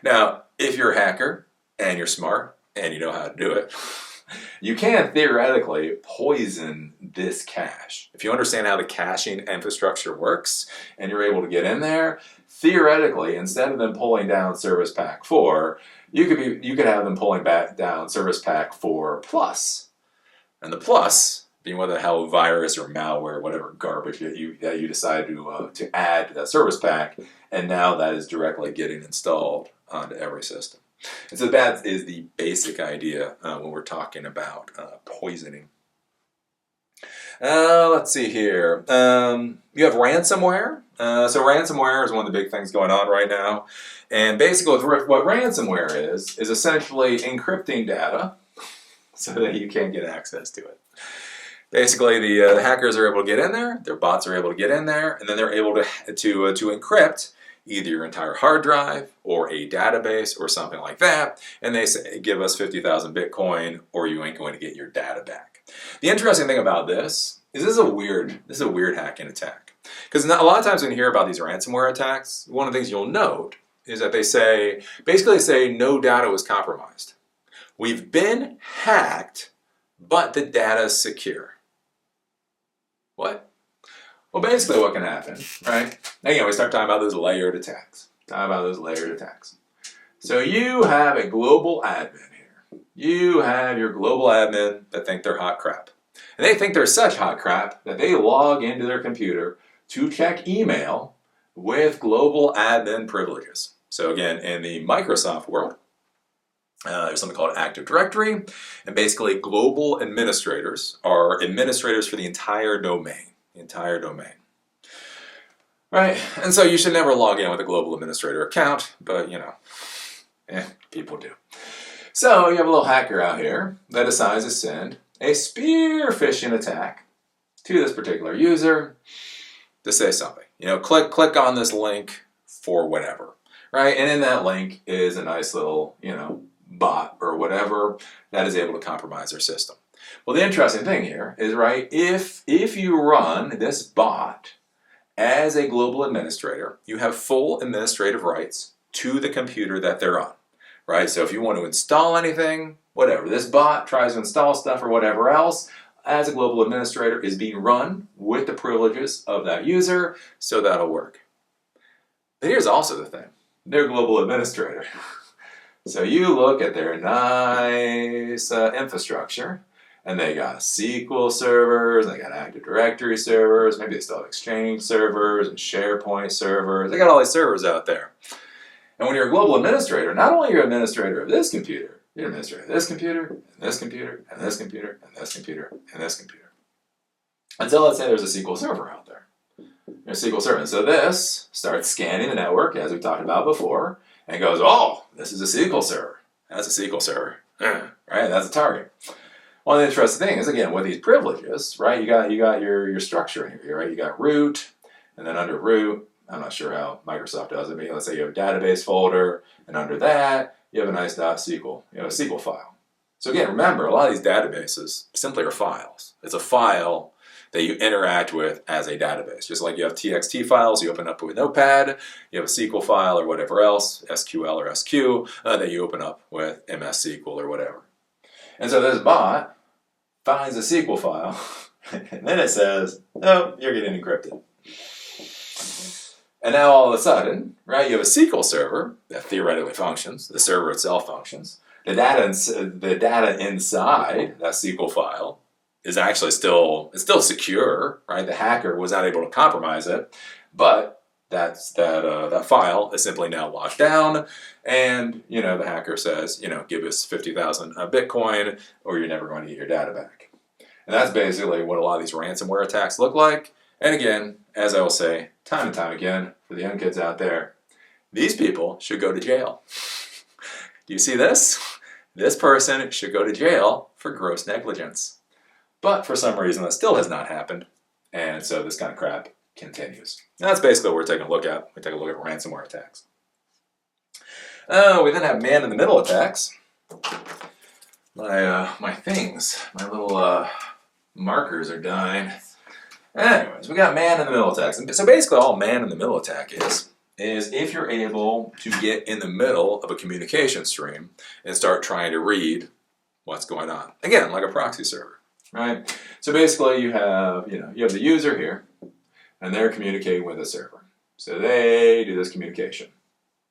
Now, if you're a hacker, and you're smart, and you know how to do it, you can theoretically poison this cache. If you understand how the caching infrastructure works, and you're able to get in there, theoretically, instead of them pulling down Service Pack 4, you could have them pulling back down Service Pack 4 Plus. And the plus being what the hell virus or malware, whatever garbage that you decide to add to that service pack, and now that is directly getting installed onto every system. And so that is the basic idea when we're talking about poisoning. Let's see here. You have ransomware. So ransomware is one of the big things going on right now. And basically what ransomware is essentially encrypting data so that you can't get access to it. Basically, the hackers are able to get in there, their bots are able to get in there, and then they're able to encrypt either your entire hard drive or a database or something like that, and they say, give us 50,000 Bitcoin or you ain't going to get your data back. The interesting thing about this is this is a weird hacking attack. Because a lot of times when you hear about these ransomware attacks, one of the things you'll note is that they say no data was compromised. We've been hacked, but the data is secure. What? Well, basically what can happen, right? Again, we start talking about those layered attacks. So you have a global admin here. You have your global admin that think they're hot crap. And they think they're such hot crap that they log into their computer to check email with global admin privileges. So again, in the Microsoft world, there's something called Active Directory, and basically global administrators are administrators for the entire domain. Right? And so you should never log in with a global administrator account, but people do. So you have a little hacker out here that decides to send a spear phishing attack to this particular user to say something. Click on this link for whatever. Right? And in that link is a nice little, bot or whatever that is able to compromise their system. Well, the interesting thing here is, right, if you run this bot as a global administrator, you have full administrative rights to the computer that they're on, right? So if you want to install anything, whatever, this bot tries to install stuff or whatever else, as a global administrator is being run with the privileges of that user, so that'll work. But here's also the thing. They're global administrator. So you look at their nice infrastructure, and they got SQL servers, they got Active Directory servers, maybe they still have Exchange servers and SharePoint servers. They got all these servers out there. And when you're a global administrator, not only are you an administrator of this computer, you're an administrator of this computer, and this computer, and this computer, and this computer, and this computer. Until let's say there's a SQL server out there. There's a SQL server. And so this starts scanning the network, as we talked about before, and goes, oh, this is a SQL server. That's a SQL server. Right? That's a target. One of the interesting things, again, with these privileges, right, you got your structure in here, right? You got root, and then under root, I'm not sure how Microsoft does it, but let's say you have a database folder, and under that, you have a nice .SQL, a SQL file. So again, remember, a lot of these databases simply are files. It's a file that you interact with as a database. Just like you have TXT files you open up with Notepad, you have a SQL file or whatever else, SQL or SQ, that you open up with MS SQL or whatever. And so this bot finds a SQL file, and then it says, oh, you're getting encrypted. And now all of a sudden, right, you have a SQL server that theoretically functions. The server itself functions. The data inside that SQL file is actually still secure, right? The hacker was not able to compromise it, but that file is simply now locked down, and the hacker says, give us 50,000 Bitcoin, or you're never going to get your data back. And that's basically what a lot of these ransomware attacks look like. And again, as I will say time and time again for the young kids out there, these people should go to jail. Do you see this? This person should go to jail for gross negligence. But for some reason, that still has not happened. And so this kind of crap continues. And that's basically what we're taking a look at. We take a look at ransomware attacks. We then have man-in-the-middle attacks. My things, my little markers are dying. Anyways, we got man-in-the-middle attacks. And so basically all man-in-the-middle attack is if you're able to get in the middle of a communication stream and start trying to read what's going on. Again, like a proxy server, right? So basically you have the user here, and they're communicating with a server. So they do this communication,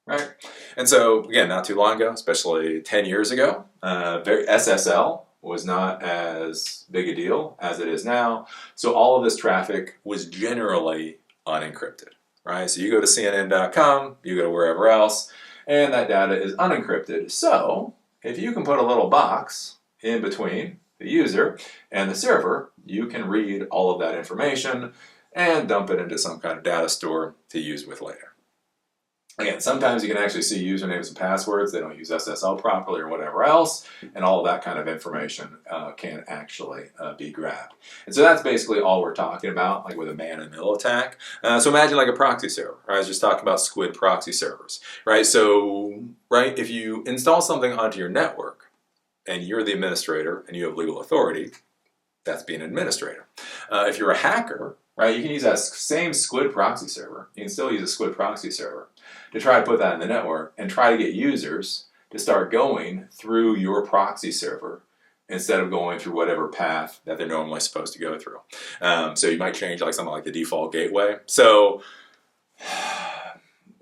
right? And so again, not too long ago, especially 10 years ago, SSL was not as big a deal as it is now. So all of this traffic was generally unencrypted. Right, so you go to CNN.com, you go to wherever else, and that data is unencrypted. So if you can put a little box in between the user and the server, you can read all of that information and dump it into some kind of data store to use with later. Again, sometimes you can actually see usernames and passwords. They don't use SSL properly or whatever else, and all of that kind of information can actually be grabbed. And so that's basically all we're talking about, like with a man-in-the-middle attack. So imagine like a proxy server. Right? I was just talking about squid proxy servers. Right? So, if you install something onto your network, and you're the administrator, and you have legal authority, that's being an administrator. If you're a hacker, right, you can use that same squid proxy server. You can still use a squid proxy server to try to put that in the network and try to get users to start going through your proxy server instead of going through whatever path that they're normally supposed to go through. So you might change like something like the default gateway. So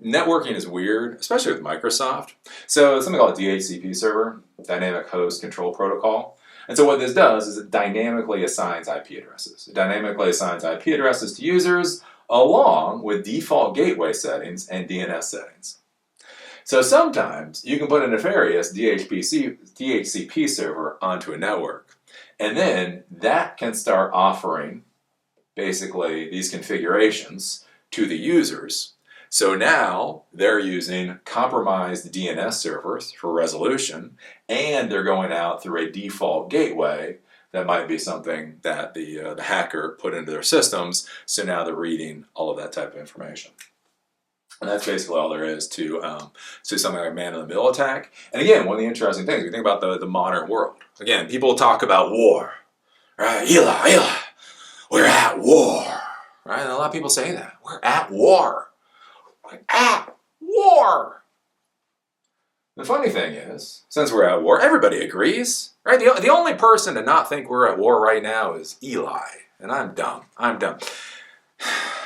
networking is weird, especially with Microsoft. So something called DHCP server, Dynamic Host Control Protocol. And so what this does is it dynamically assigns IP addresses. It dynamically assigns IP addresses to users along with default gateway settings and DNS settings. So sometimes you can put a nefarious DHCP server onto a network, and then that can start offering basically these configurations to the users. So now they're using compromised DNS servers for resolution, and they're going out through a default gateway that might be something that the hacker put into their systems. So now they're reading all of that type of information. And that's basically all there is to something like a man-in-the-middle attack. And again, one of the interesting things, we think about the modern world. Again, people talk about war, right? Eli, we're at war, right? And a lot of people say that. We're at war. We're at war. The funny thing is, since we're at war, everybody agrees, right? The only person to not think we're at war right now is Eli. And I'm dumb.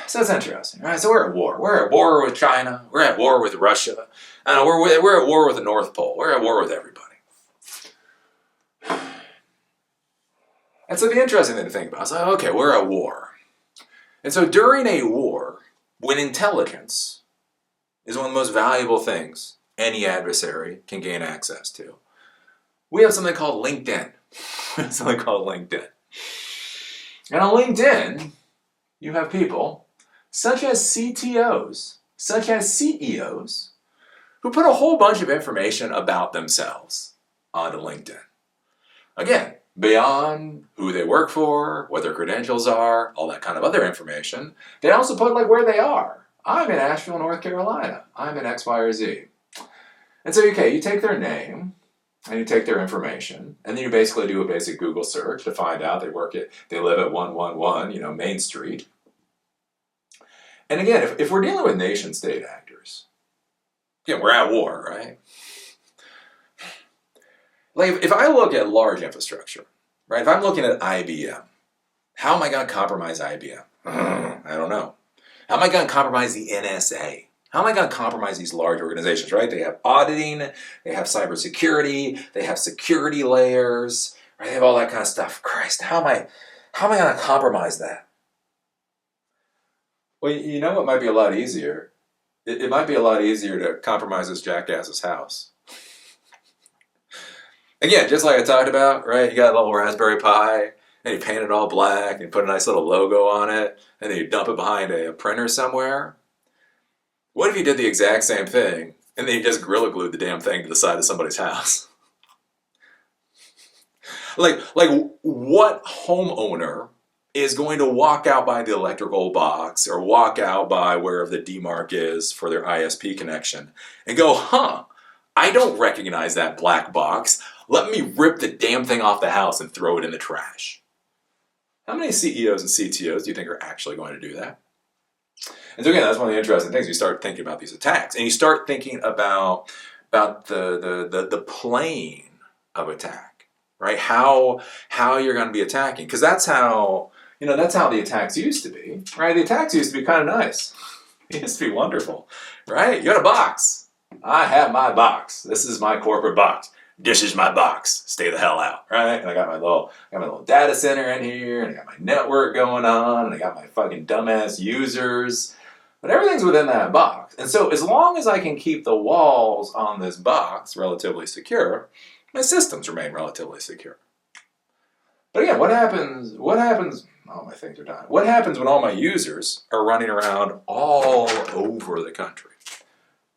So it's interesting, right? So we're at war. We're at war with China. We're at war with Russia. We're at war with the North Pole. We're at war with everybody. And so the interesting thing to think about is, okay, we're at war. And so during a war, when intelligence is one of the most valuable things any adversary can gain access to, we have something called LinkedIn. And on LinkedIn, you have people such as CTOs, such as CEOs, who put a whole bunch of information about themselves onto LinkedIn. Again, beyond who they work for, what their credentials are, all that kind of other information, they also put like where they are. I'm in Asheville, North Carolina. I'm in X, Y, or Z. And so, okay, you take their name and you take their information, and then you basically do a basic Google search to find out they live at 111, Main Street. And again, if we're dealing with nation-state actors, again, we're at war, right? Like, if I look at large infrastructure, right? If I'm looking at IBM, how am I going to compromise IBM? I don't know. How am I going to compromise the NSA? How am I going to compromise these large organizations, right? They have auditing, they have cybersecurity, they have security layers, right? They have all that kind of stuff. Christ, how am I going to compromise that? Well, you know what might be a lot easier? It might be a lot easier to compromise this jackass's house. Again, just like I talked about, right? You got a little Raspberry Pi, and you paint it all black, and you put a nice little logo on it, and then you dump it behind a printer somewhere. What if you did the exact same thing, and then you just Gorilla Glued the damn thing to the side of somebody's house? Like what homeowner is going to walk out by the electrical box or walk out by wherever the DMARC is for their ISP connection and go, I don't recognize that black box. Let me rip the damn thing off the house and throw it in the trash. How many CEOs and CTOs do you think are actually going to do that? And so again, that's one of the interesting things. You start thinking about these attacks, and you start thinking about the plane of attack, right? How you're going to be attacking, because that's how the attacks used to be, right? The attacks used to be kind of nice. It used to be wonderful, right? You got a box. I have my box. This is my corporate box. This is my box. Stay the hell out, right? And I got my little data center in here, and I got my network going on, and I got my fucking dumbass users. But everything's within that box. And so as long as I can keep the walls on this box relatively secure, my systems remain relatively secure. But again, what happens, oh, my things are dying. What happens when all my users are running around all over the country?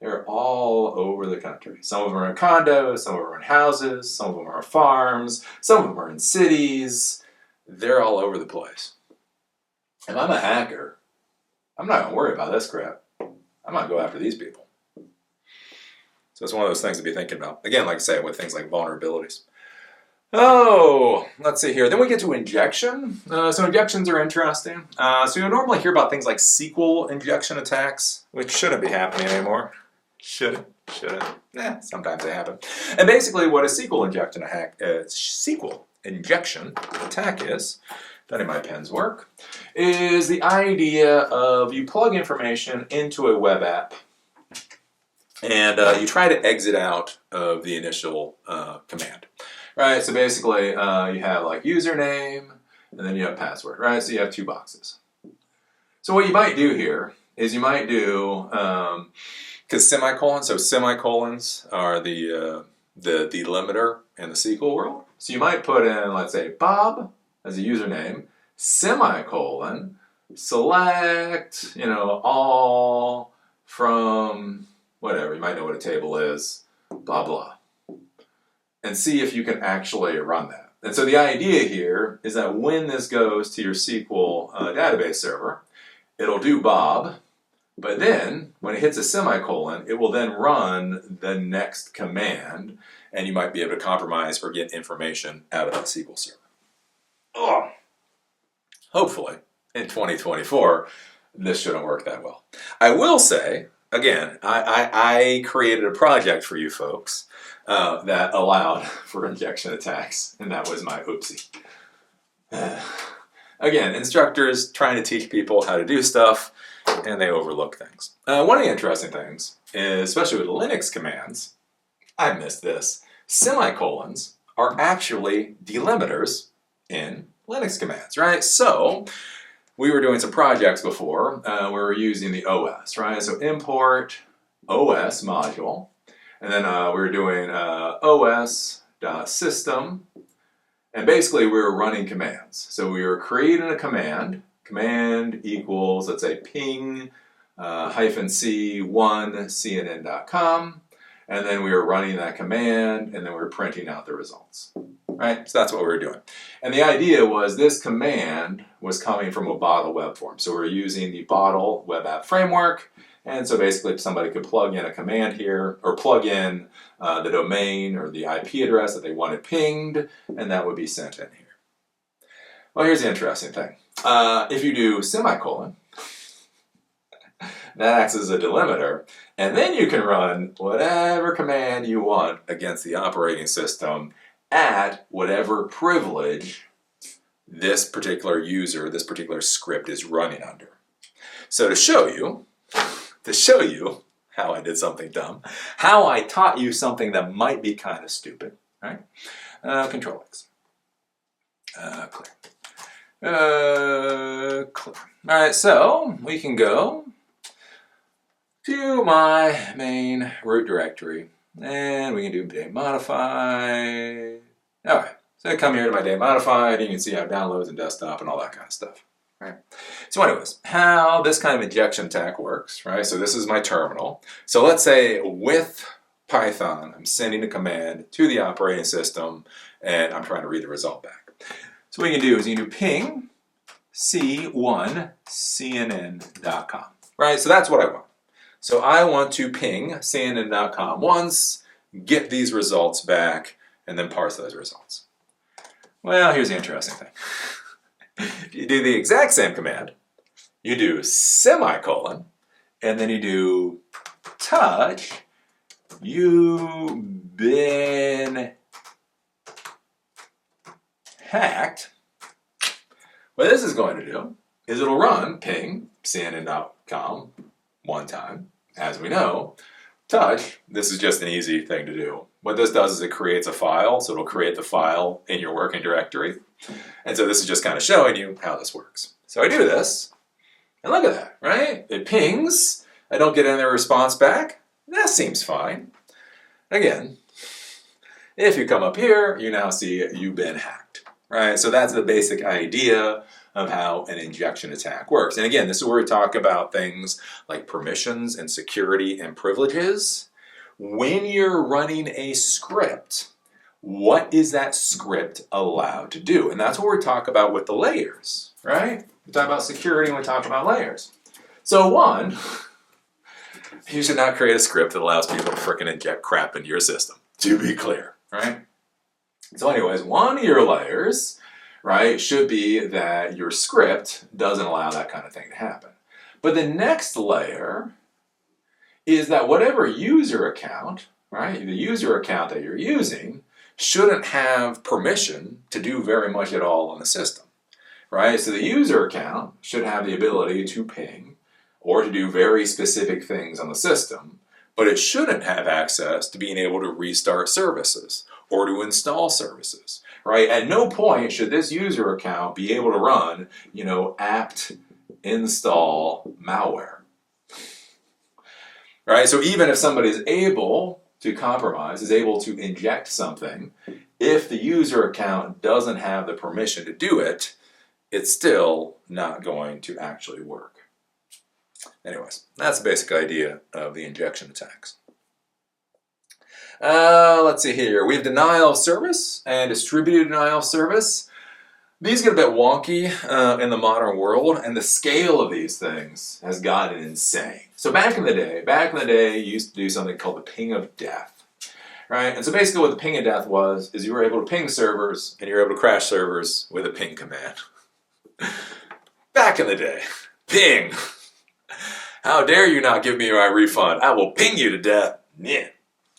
They're all over the country. Some of them are in condos, some of them are in houses, some of them are on farms, some of them are in cities. They're all over the place. If I'm a hacker, I'm not going to worry about this crap. I'm not going to go after these people. So it's one of those things to be thinking about. Again, like I say, with things like vulnerabilities. Oh, let's see here. Then we get to injection. So injections are interesting. So you'll normally hear about things like SQL injection attacks, which shouldn't be happening anymore. Shouldn't. Sometimes they happen. And basically what a SQL injection attack is, if any of my pens work, is the idea of you plug information into a web app and you try to exit out of the initial command. Right, so basically you have like username and then you have password, right? So you have two boxes. So what you might do here is you might do, because semicolons are the limiter in the SQL world. So you might put in, let's say, Bob as a username, semicolon, select, all from whatever, you might know what a table is, blah, blah. And see if you can actually run that. And so the idea here is that when this goes to your SQL database server, it'll do Bob, but then when it hits a semicolon, it will then run the next command, and you might be able to compromise or get information out of that SQL server. Oh. Hopefully, in 2024, this shouldn't work that well. I will say, again, I created a project for you folks that allowed for injection attacks, and that was my oopsie. Again, instructors trying to teach people how to do stuff, and they overlook things. One of the interesting things, is, especially with Linux commands, I missed this, semicolons are actually delimiters in Linux commands, right? So, we were doing some projects before, we were using the OS, right? So import OS module, and then we were doing os.system, and basically we were running commands. So we were creating a command equals, let's say, ping -c1 cnn.com, and then we were running that command, and then we were printing out the results. Right? So that's what we were doing. And the idea was this command was coming from a Bottle web form. So we're using the Bottle web app framework. And so basically somebody could plug in a command here, or plug in the domain or the IP address that they wanted pinged, and that would be sent in here. Well, here's the interesting thing. If you do semicolon, that acts as a delimiter, and then you can run whatever command you want against the operating system at whatever privilege this particular user, this particular script is running under. So to show you how I did something dumb, how I taught you something that might be kind of stupid, right? Control X. Clear. Clear. All right, so we can go to my main root directory, and we can do date modified. All right, so I come here to my date modified, and you can see how downloads and desktop and all that kind of stuff. Right. So anyways, how this kind of injection attack works, right? So this is my terminal. So let's say with Python, I'm sending a command to the operating system, and I'm trying to read the result back. So what you can do is you can do ping c1cnn.com, right? So that's what I want. So I want to ping cnn.com once, get these results back, and then parse those results. Well, here's the interesting thing. You do the exact same command, you do semicolon, and then you do touch, you've been hacked. What this is going to do is it'll run ping cnn.com one time. As we know, touch, this is just an easy thing to do. What this does is it creates a file, so it'll create the file in your working directory. And so this is just kind of showing you how this works. So I do this, and look at that, right? It pings, I don't get any response back. That seems fine. Again, if you come up here, you now see you've been hacked, right? So that's the basic idea of how an injection attack works. And again, this is where we talk about things like permissions and security and privileges. When you're running a script, what is that script allowed to do? And that's what we talk about with the layers, right? We talk about security and we talk about layers. So one, you should not create a script that allows people to frickin' inject crap into your system, to be clear, right? So anyways, one of your layers, right, should be that your script doesn't allow that kind of thing to happen. But the next layer is that whatever user account, right, the user account that you're using shouldn't have permission to do very much at all on the system, right? So the user account should have the ability to ping or to do very specific things on the system, but it shouldn't have access to being able to restart services or to install services, right? At no point should this user account be able to run, apt install malware, right? So even if somebody is able to compromise, is able to inject something, if the user account doesn't have the permission to do it, it's still not going to actually work. Anyways, that's the basic idea of the injection attacks. Let's see here. We have denial of service and distributed denial of service. These get a bit wonky in the modern world, and the scale of these things has gotten insane. So back in the day, you used to do something called the ping of death, right? And so basically what the ping of death was, is you were able to ping servers, and you were able to crash servers with a ping command. Back in the day, ping. How dare you not give me my refund? I will ping you to death. Yeah.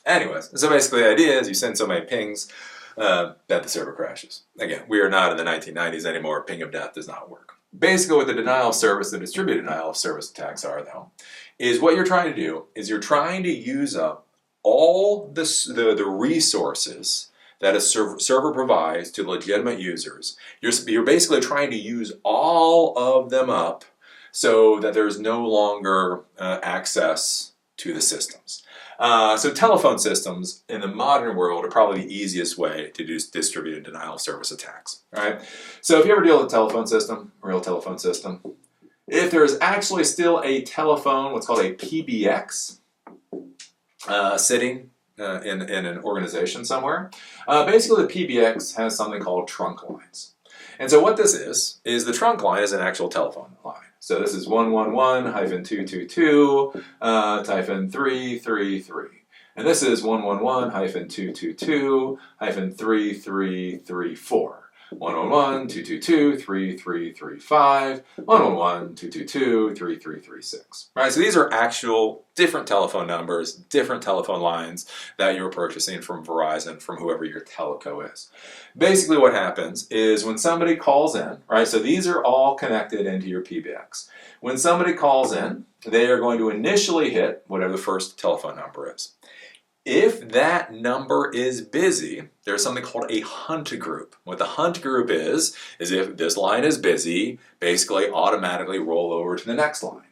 Anyways, so basically the idea is you send so many pings that the server crashes. Again, we are not in the 1990s anymore. Ping of death does not work. Basically what the denial of service and distributed denial of service attacks are, though, is what you're trying to do is you're trying to use up all the resources that a server provides to legitimate users. You're basically trying to use all of them up so that there's no longer access to the systems. So telephone systems in the modern world are probably the easiest way to do distributed denial of service attacks, right? So if you ever deal with a telephone system, a real telephone system, if there's actually still a telephone, what's called a PBX, sitting in an organization somewhere, basically the PBX has something called trunk lines. And so what this is the trunk line is an actual telephone line. So this is 111-222-333. And this is 111-222-3334. 111-222-3335, 111-222-3336. Right? So these are actual different telephone numbers, different telephone lines that you're purchasing from Verizon, from whoever your telco is. Basically what happens is when somebody calls in, right, so these are all connected into your PBX. When somebody calls in, they are going to initially hit whatever the first telephone number is. If that number is busy, there's something called a hunt group. What the hunt group is if this line is busy, basically automatically roll over to the next line.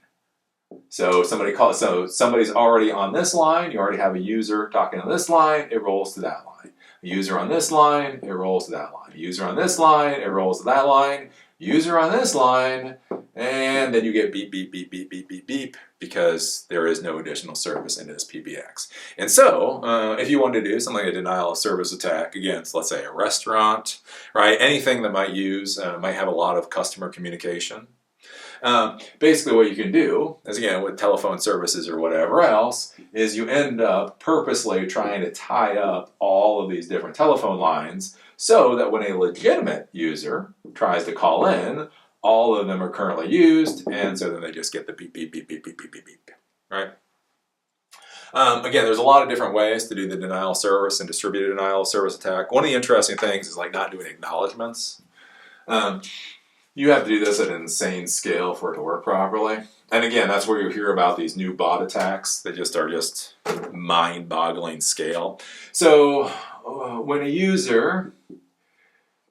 So somebody's already on this line, you already have a user talking on this line, it rolls to that line. A user on this line, it rolls to that line. A user on this line, it rolls to that line. User on this line, and then you get beep, beep, beep, beep, beep, beep, beep, because there is no additional service into this PBX. And so, if you wanted to do something like a denial of service attack against, let's say, a restaurant, right, anything that might have a lot of customer communication, basically what you can do is, again, with telephone services or whatever else, is you end up purposely trying to tie up all of these different telephone lines so that when a legitimate user tries to call in, all of them are currently used, and so then they just get the beep, beep, beep, beep, beep, beep, beep, beep, right? Again, there's a lot of different ways to do the denial of service and distributed denial of service attack. One of the interesting things is like not doing acknowledgments. You have to do this at an insane scale for it to work properly. And again, that's where you hear about these new bot attacks that are just mind-boggling scale. So when a user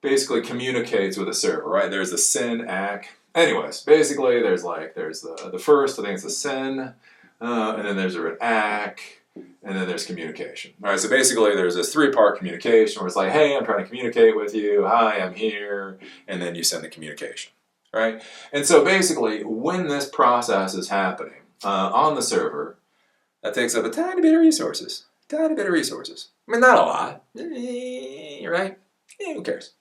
basically communicates with a server, right? There's the SYN ACK. Anyways, basically there's the first, I think it's the SYN, and then there's an ACK, and then there's communication. All right, so basically there's this three-part communication where it's like, hey, I'm trying to communicate with you, hi, I'm here, and then you send the communication, right? And so basically when this process is happening on the server, that takes up a tiny bit of resources. I mean, not a lot, right? Who cares?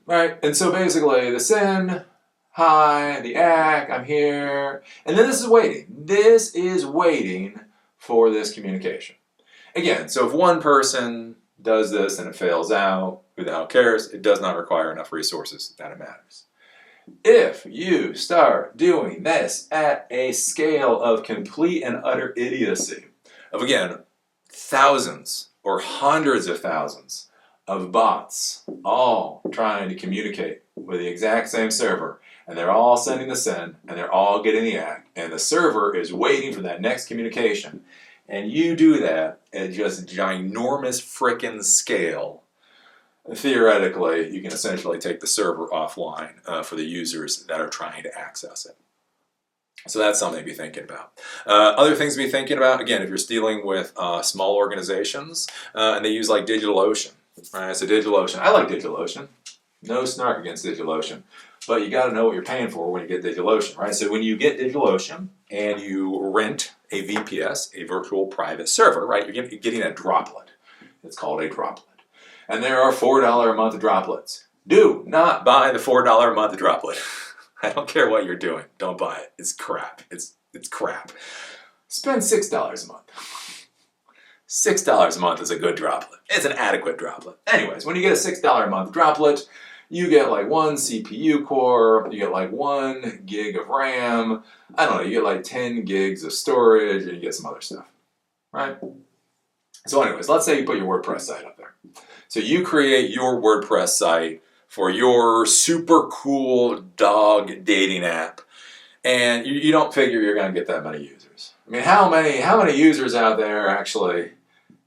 Right, and so basically the SYN, hi, the ACK, I'm here, and then this is waiting. This is waiting for this communication. Again, so if one person does this and it fails out, who the hell cares? It does not require enough resources that it matters. If you start doing this at a scale of complete and utter idiocy, of again, thousands or hundreds of thousands of bots all trying to communicate with the exact same server, and they're all sending the SYN, and they're all getting the ACK, and the server is waiting for that next communication, and you do that at just ginormous frickin' scale, theoretically, you can essentially take the server offline for the users that are trying to access it. So that's something to be thinking about. Other things to be thinking about, again, if you're dealing with small organizations, and they use like DigitalOcean. Right, so DigitalOcean, I like DigitalOcean. No snark against DigitalOcean, but you got to know what you're paying for when you get DigitalOcean, right? So when you get DigitalOcean and you rent a VPS, a virtual private server, right? You're getting a droplet. It's called a droplet, and there are $4 a month droplets. Do not buy the $4 a month droplet. I don't care what you're doing. Don't buy it. It's crap. It's crap. Spend $6 a month. $6 a month is a good droplet. It's an adequate droplet. Anyways, when you get a $6 a month droplet, you get like one CPU core, you get like 1 gig of RAM, I don't know, you get like 10 gigs of storage, and you get some other stuff, right? So anyways, let's say you put your WordPress site up there. So you create your WordPress site for your super cool dog dating app, and you don't figure you're going to get that many users. I mean, how many users out there actually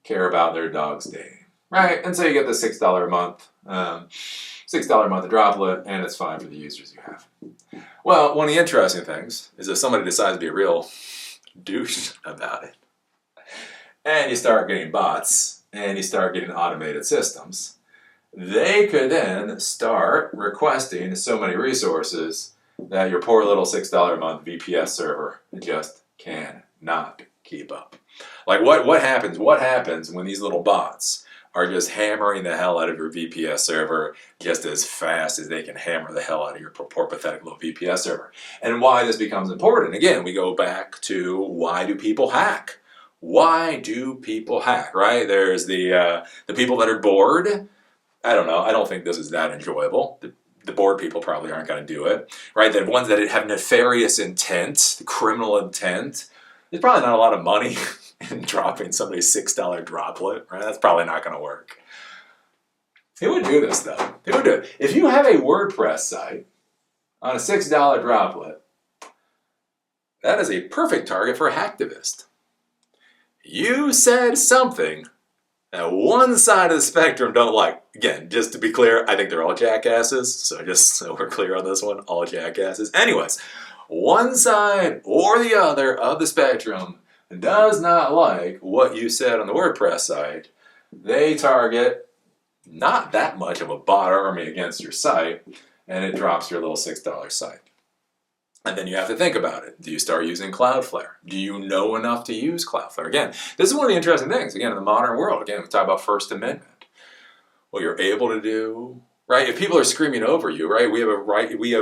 care about their dog's dating, right? And so you get the $6 a month, $6 a month droplet, and it's fine for the users you have. Well, one of the interesting things is if somebody decides to be a real douche about it, and you start getting bots, and you start getting automated systems, they could then start requesting so many resources that your poor little $6 a month VPS server just cannot keep up. Like what happens when these little bots are just hammering the hell out of your VPS server just as fast as they can hammer the hell out of your poor pathetic little VPS server? And why this becomes important, again, we go back to why do people hack? Why do people hack, right? There's the people that are bored. I don't know. I don't think this is that enjoyable. The board people probably aren't going to do it, right? The ones that have nefarious intent, criminal intent, there's probably not a lot of money in dropping somebody's $6 droplet, right? That's probably not going to work. Who would do this, though? Who would do it? If you have a WordPress site on a $6 droplet, that is a perfect target for a hacktivist. You said something that one side of the spectrum don't like. Again, just to be clear, I think they're all jackasses, so just so we're clear on this one, all jackasses. Anyways, one side or the other of the spectrum does not like what you said on the WordPress site. They target not that much of a bot army against your site, and it drops your little $6 site. And then you have to think about it. Do you start using Cloudflare? Do you know enough to use Cloudflare? Again, this is one of the interesting things, again, in the modern world. Again, we talk about First Amendment. What you're able to do, right? If people are screaming over you, right? We have a right, we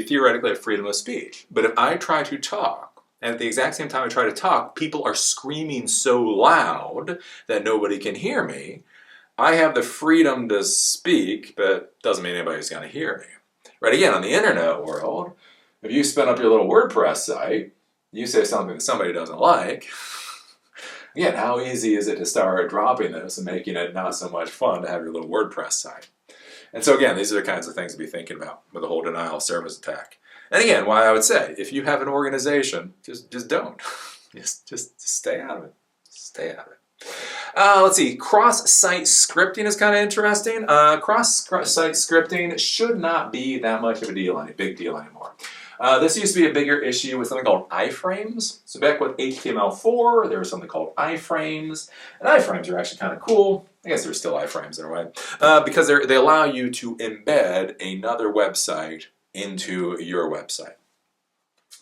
theoretically have freedom of speech. But if I try to talk, and at the exact same time I try to talk, people are screaming so loud that nobody can hear me, I have the freedom to speak, but doesn't mean anybody's going to hear me. Right? Again, on the internet world, if you spin up your little WordPress site, you say something that somebody doesn't like, again, how easy is it to start dropping this and making it not so much fun to have your little WordPress site? And so again, these are the kinds of things to be thinking about with the whole denial of service attack. And again, why I would say, if you have an organization, just don't. just stay out of it. Stay out of it. Let's see, cross-site scripting is kind of interesting. Cross-site scripting should not be that much of a big deal anymore. This used to be a bigger issue with something called iframes. So back with HTML4, there was something called iframes. And iframes are actually kind of cool. I guess they're still iframes in a way. Because they allow you to embed another website into your website.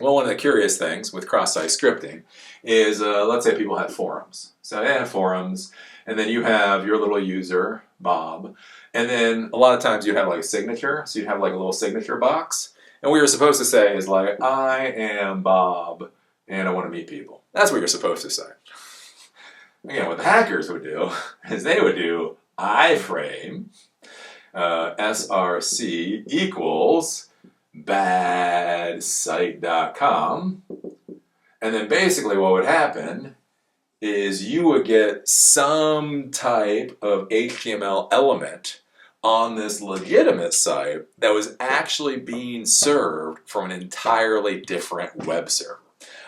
Well, one of the curious things with cross-site scripting is, let's say people have forums. So they have forums, and then you have your little user, Bob, and then a lot of times you'd have like a signature, so you'd have like a little signature box. And what you're supposed to say is like, I am Bob, and I want to meet people. That's what you're supposed to say. Again, what the hackers would do is they would do iframe, src equals badsite.com, and then basically what would happen is you would get some type of HTML element on this legitimate site that was actually being served from an entirely different web server.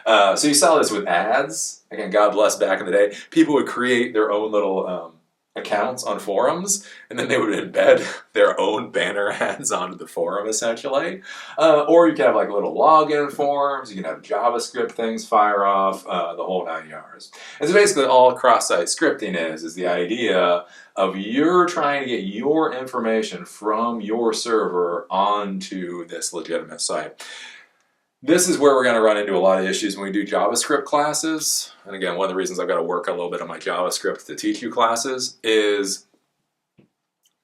So you saw this with ads. Again, God bless back in the day. People would create their own little accounts on forums, and then they would embed their own banner ads onto the forum, essentially. Or you can have like little login forms, you can have JavaScript things fire off, the whole 9 yards. And so basically all cross-site scripting is the idea of you're trying to get your information from your server onto this legitimate site. This is where we're going to run into a lot of issues when we do JavaScript classes. And again, one of the reasons I've got to work a little bit on my JavaScript to teach you classes is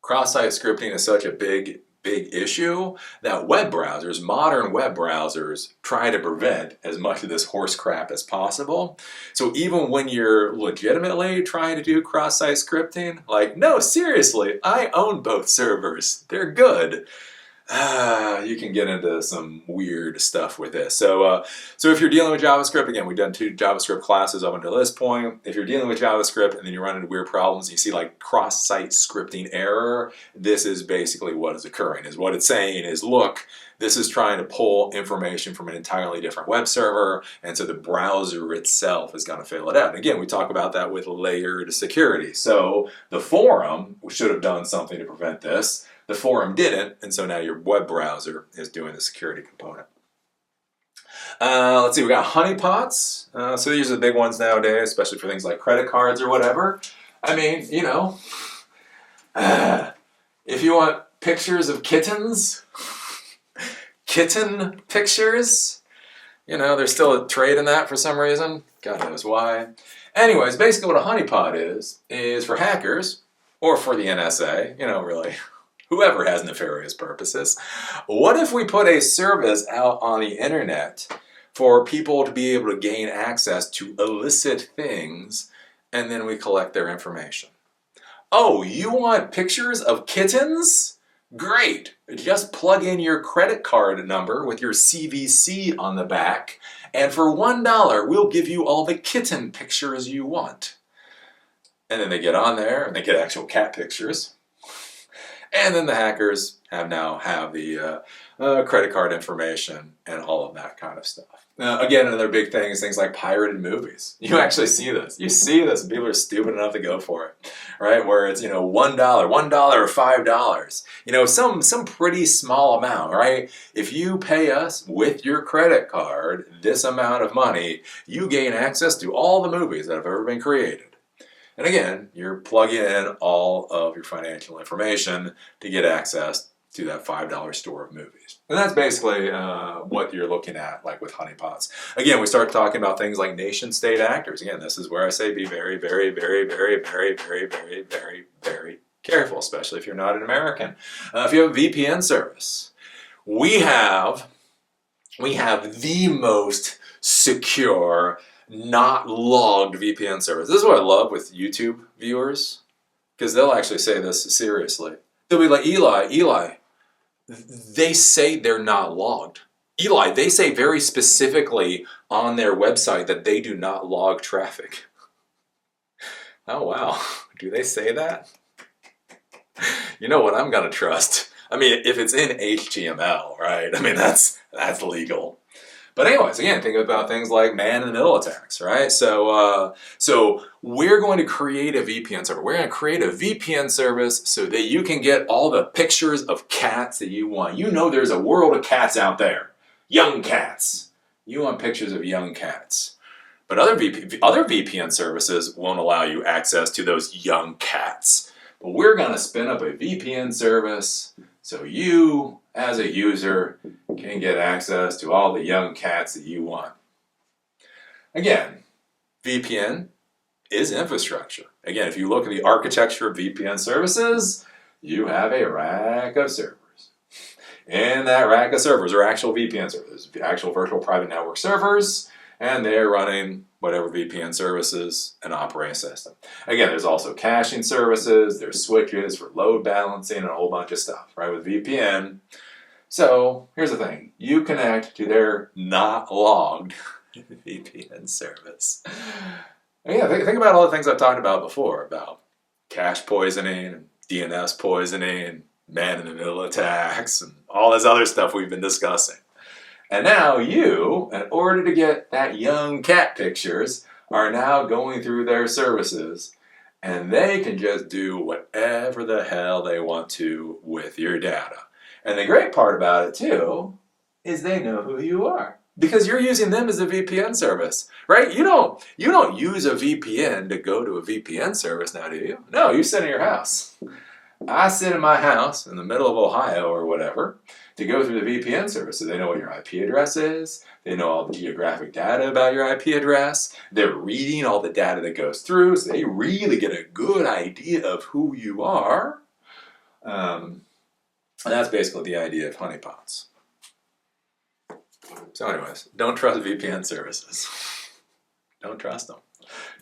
cross-site scripting is such a big issue that web browsers, modern web browsers, try to prevent as much of this horse crap as possible. So even when you're legitimately trying to do cross-site scripting, like, no, seriously, I own both servers. They're good. You can get into some weird stuff with this. So if you're dealing with JavaScript, again, we've done 2 JavaScript classes up until this point. If you're dealing with JavaScript and then you run into weird problems and you see like cross-site scripting error, this is basically what is occurring. Is what it's saying is, look, this is trying to pull information from an entirely different web server, and so the browser itself is going to fail it out. And again, we talk about that with layered security. So the forum should have done something to prevent this. The forum didn't, and so now your web browser is doing the security component. Let's see, we got honeypots. So these are the big ones nowadays, especially for things like credit cards or whatever. I mean, you know, if you want pictures of kittens, kitten pictures, you know, there's still a trade in that for some reason. God knows why. Anyways, basically what a honeypot is for hackers, or for the NSA, you know, really, whoever has nefarious purposes. What if we put a service out on the internet for people to be able to gain access to illicit things, and then we collect their information? Oh, you want pictures of kittens? Great. Just plug in your credit card number with your CVC on the back, and for $1, we'll give you all the kitten pictures you want. And then they get on there and they get actual cat pictures. And then the hackers have the credit card information and all of that kind of stuff. Now, again, another big thing is things like pirated movies. You actually see this. You see this, and people are stupid enough to go for it, right? Where it's, $1 or $5, some pretty small amount, right? If you pay us with your credit card this amount of money, you gain access to all the movies that have ever been created. And again, you're plugging in all of your financial information to get access to that $5 store of movies. And that's basically what you're looking at, like with honeypots. Again, we start talking about things like nation-state actors. Again, this is where I say be very, very, very, very, very, very, very, very, very careful, especially if you're not an American. If you have a VPN service, we have the most secure, not logged VPN service. This is what I love with YouTube viewers, because they'll actually say this seriously. They'll be like, Eli, they say they're not logged. Eli, they say very specifically on their website that they do not log traffic. Oh, wow. Do they say that? You know what I'm going to trust? I mean, if it's in HTML, right? I mean, that's legal. But anyways, again, think about things like man-in-the-middle attacks, right? So we're going to create a VPN server. We're going to create a VPN service so that you can get all the pictures of cats that you want. You know there's a world of cats out there. Young cats. You want pictures of young cats. But other VPN services won't allow you access to those young cats. But we're going to spin up a VPN service so you, as a user, can get access to all the young cats that you want. Again, VPN is infrastructure. Again, if you look at the architecture of VPN services, you have a rack of servers. And that rack of servers are actual VPN servers, actual virtual private network servers, and they're running whatever VPN services and operating system. Again, there's also caching services, there's switches for load balancing, and a whole bunch of stuff, right, with VPN. So here's the thing, you connect to their not logged VPN service. And yeah, think about all the things I've talked about before, about cache poisoning, DNS poisoning, man-in-the-middle attacks, and all this other stuff we've been discussing. And now you, in order to get that young cat pictures, are now going through their services, and they can just do whatever the hell they want to with your data. And the great part about it, too, is they know who you are. Because you're using them as a VPN service, right? You don't use a VPN to go to a VPN service now, do you? No, you sit in your house. I sit in my house in the middle of Ohio or whatever to go through the VPN service. So they know what your IP address is. They know all the geographic data about your IP address. They're reading all the data that goes through, so they really get a good idea of who you are. And that's basically the idea of honeypots. So anyways, don't trust VPN services. Don't trust them.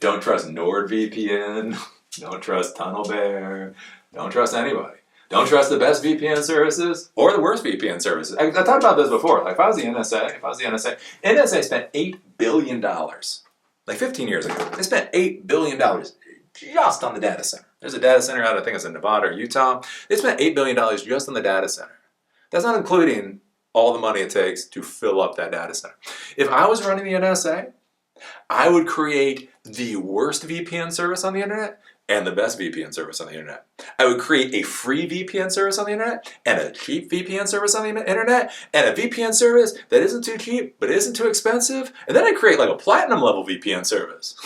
Don't trust NordVPN. Don't trust TunnelBear. Don't trust anybody. Don't trust the best VPN services or the worst VPN services. I talked about this before. Like if I was the NSA, NSA spent $8 billion, like 15 years ago. They spent $8 billion just on the data center. There's a data center out, I think it's in Nevada or Utah. They spent $8 billion just on the data center. That's not including all the money it takes to fill up that data center. If I was running the NSA, I would create the worst VPN service on the internet and the best VPN service on the internet. I would create a free VPN service on the internet and a cheap VPN service on the internet and a VPN service that isn't too cheap but isn't too expensive. And then I'd create like a platinum level VPN service.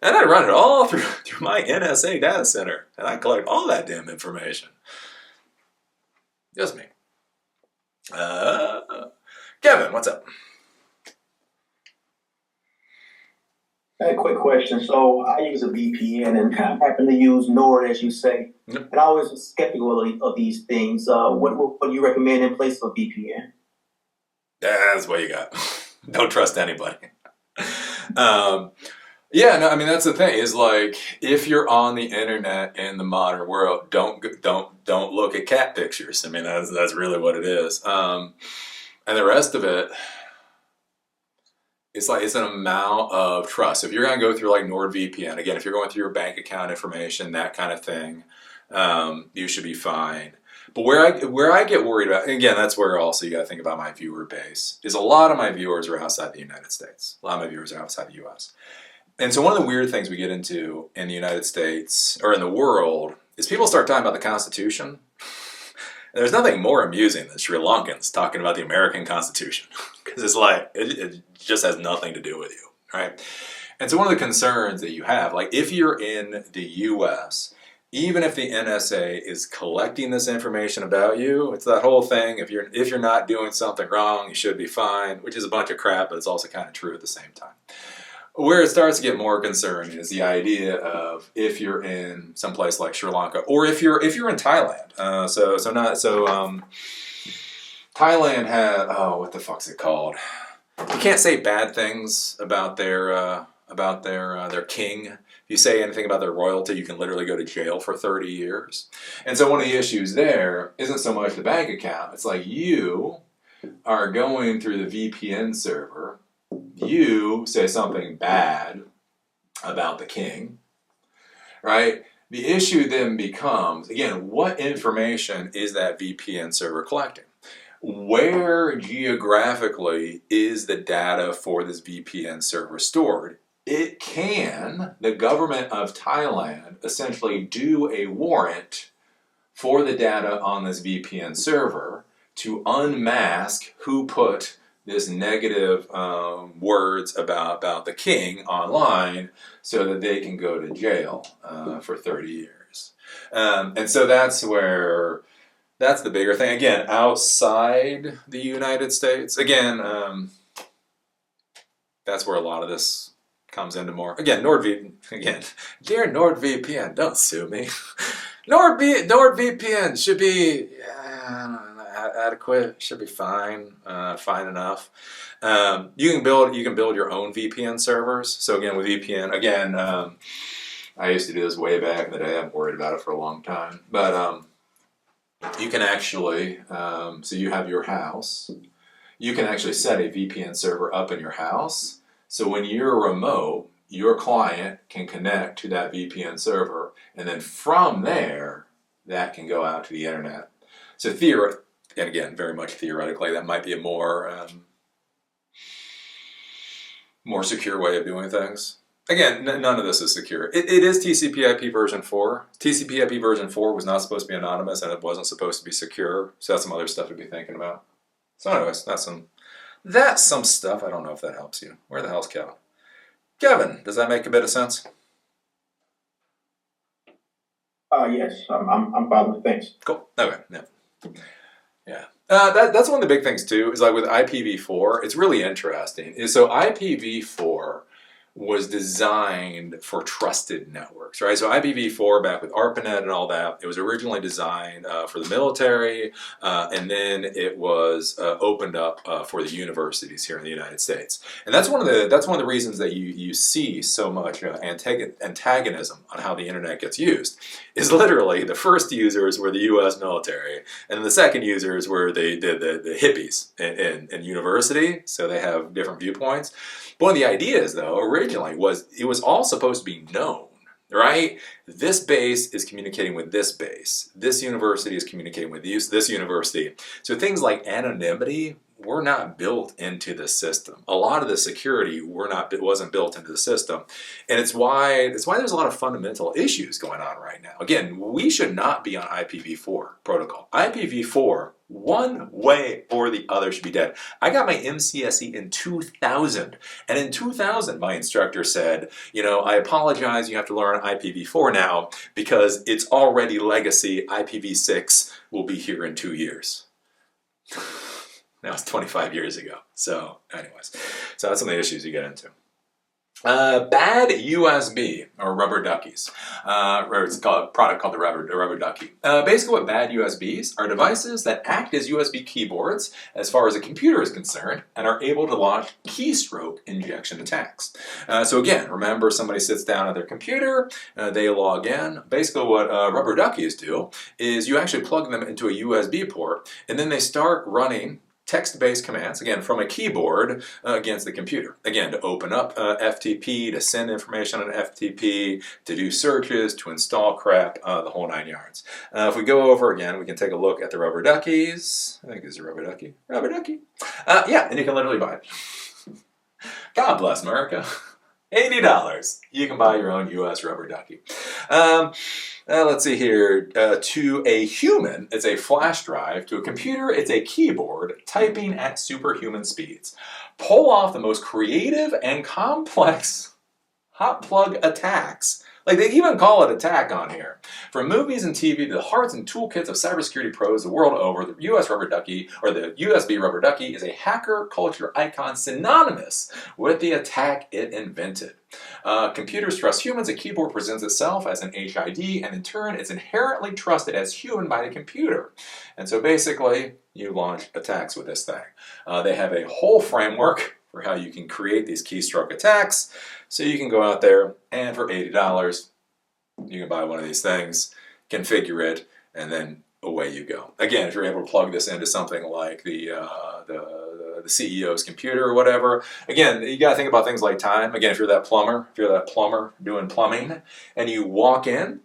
And I'd run it all through my NSA data center. And I'd collect all that damn information. Just me. Kevin, what's up? A quick question. So I use a VPN and kind of happen to use Nord, as you say. Yep. And I always was skeptical of these things. What do you recommend in place of VPN? That's what you got. Don't trust anybody. Yeah, no, I mean that's the thing is like if you're on the internet in the modern world, don't look at cat pictures. I mean that's really what it is. And the rest of it, it's like it's an amount of trust. If you're gonna go through like NordVPN, again, if you're going through your bank account information, that kind of thing, you should be fine. But where I get worried about, and again, that's where also you got to think about my viewer base. Is a lot of my viewers are outside the United States. A lot of my viewers are outside the U.S. And so one of the weird things we get into in the United States or in the world is people start talking about the Constitution. And there's nothing more amusing than Sri Lankans talking about the American Constitution because it's like it just has nothing to do with you, right? And so one of the concerns that you have, like if you're in the U.S., even if the NSA is collecting this information about you, it's that whole thing. If you're not doing something wrong, you should be fine, which is a bunch of crap, but it's also kind of true at the same time. Where it starts to get more concerning is the idea of if you're in some place like Sri Lanka, or if you're in Thailand. Thailand had what the fuck's it called? You can't say bad things about their king. If you say anything about their royalty, you can literally go to jail for 30 years. And so one of the issues there isn't so much the bank account. It's like you are going through the VPN server. You say something bad about the king, right? The issue then becomes, again, what information is that VPN server collecting? Where geographically is the data for this VPN server stored? It can, the government of Thailand, essentially do a warrant for the data on this VPN server to unmask who put this negative words about the king online so that they can go to jail for 30 years. And so that's the bigger thing. Again, outside the United States, again, that's where a lot of this comes into more. Again, dear NordVPN, don't sue me. NordVPN should be adequate, should be fine, fine enough. You can build your own VPN servers. So again, with VPN, I used to do this way back in the day. I've worried about it for a long time, but you can actually, so you have your house. You can actually set a VPN server up in your house. So when you're remote, your client can connect to that VPN server, and then from there, that can go out to the internet. So and again, very much theoretically, that might be a more secure way of doing things. Again, none of this is secure. It is TCP/IP version 4. TCP/IP version 4 was not supposed to be anonymous, and it wasn't supposed to be secure. So that's some other stuff to be thinking about. So anyways, that's some stuff. I don't know if that helps you. Where the hell's Kevin? Kevin, does that make a bit of sense? Yes, I'm following. Thanks. Cool. Okay. Yeah. That's one of the big things too. Is like with IPv4, it's really interesting. So IPv4 was designed for trusted networks, right? So IPv4 back with ARPANET and all that, it was originally designed for the military, and then it was opened up for the universities here in the United States. And that's one of the reasons that you see so much antagonism on how the internet gets used. Is literally the first users were the U.S. military, and the second users were the hippies in university. So they have different viewpoints. One of the ideas, though, originally was it was all supposed to be known, right? This base is communicating with this base. This university is communicating with this university. So things like anonymity were not built into the system. A lot of the security wasn't built into the system. And it's why there's a lot of fundamental issues going on right now. Again, we should not be on IPv4 protocol. IPv4, one way or the other, should be dead. I got my MCSE in 2000. And in 2000, my instructor said, I apologize, you have to learn IPv4 now because it's already legacy. IPv6 will be here in 2 years. That was 25 years ago. So anyways, so that's some of the issues you get into. Bad USB, or rubber duckies, or it's called a product called the rubber ducky. Basically what bad USBs are devices that act as USB keyboards as far as a computer is concerned and are able to launch keystroke injection attacks. So again, remember somebody sits down at their computer, they log in. Basically what rubber duckies do is you actually plug them into a USB port and then they start running text-based commands, again, from a keyboard against the computer. Again, to open up FTP, to send information on FTP, to do searches, to install crap, the whole 9 yards. If we go over again, we can take a look at the rubber duckies. I think it's a rubber ducky. Rubber ducky. Yeah, and you can literally buy it. God bless America. $80. You can buy your own US rubber ducky. Let's see here. To a human, it's a flash drive. To a computer, it's a keyboard typing at superhuman speeds. Pull off the most creative and complex hot plug attacks. Like they even call it attack on here. From movies and TV to the hearts and toolkits of cybersecurity pros the world over, the US rubber ducky, or the USB rubber ducky, is a hacker culture icon synonymous with the attack it invented. Computers trust humans. A keyboard presents itself as an HID, and in turn, it's inherently trusted as human by the computer. And so basically, you launch attacks with this thing. They have a whole framework for how you can create these keystroke attacks. So you can go out there and for $80, you can buy one of these things, configure it, and then away you go. Again, if you're able to plug this into something like the CEO's computer or whatever, again, you got to think about things like time. Again, if you're that plumber doing plumbing, and you walk in,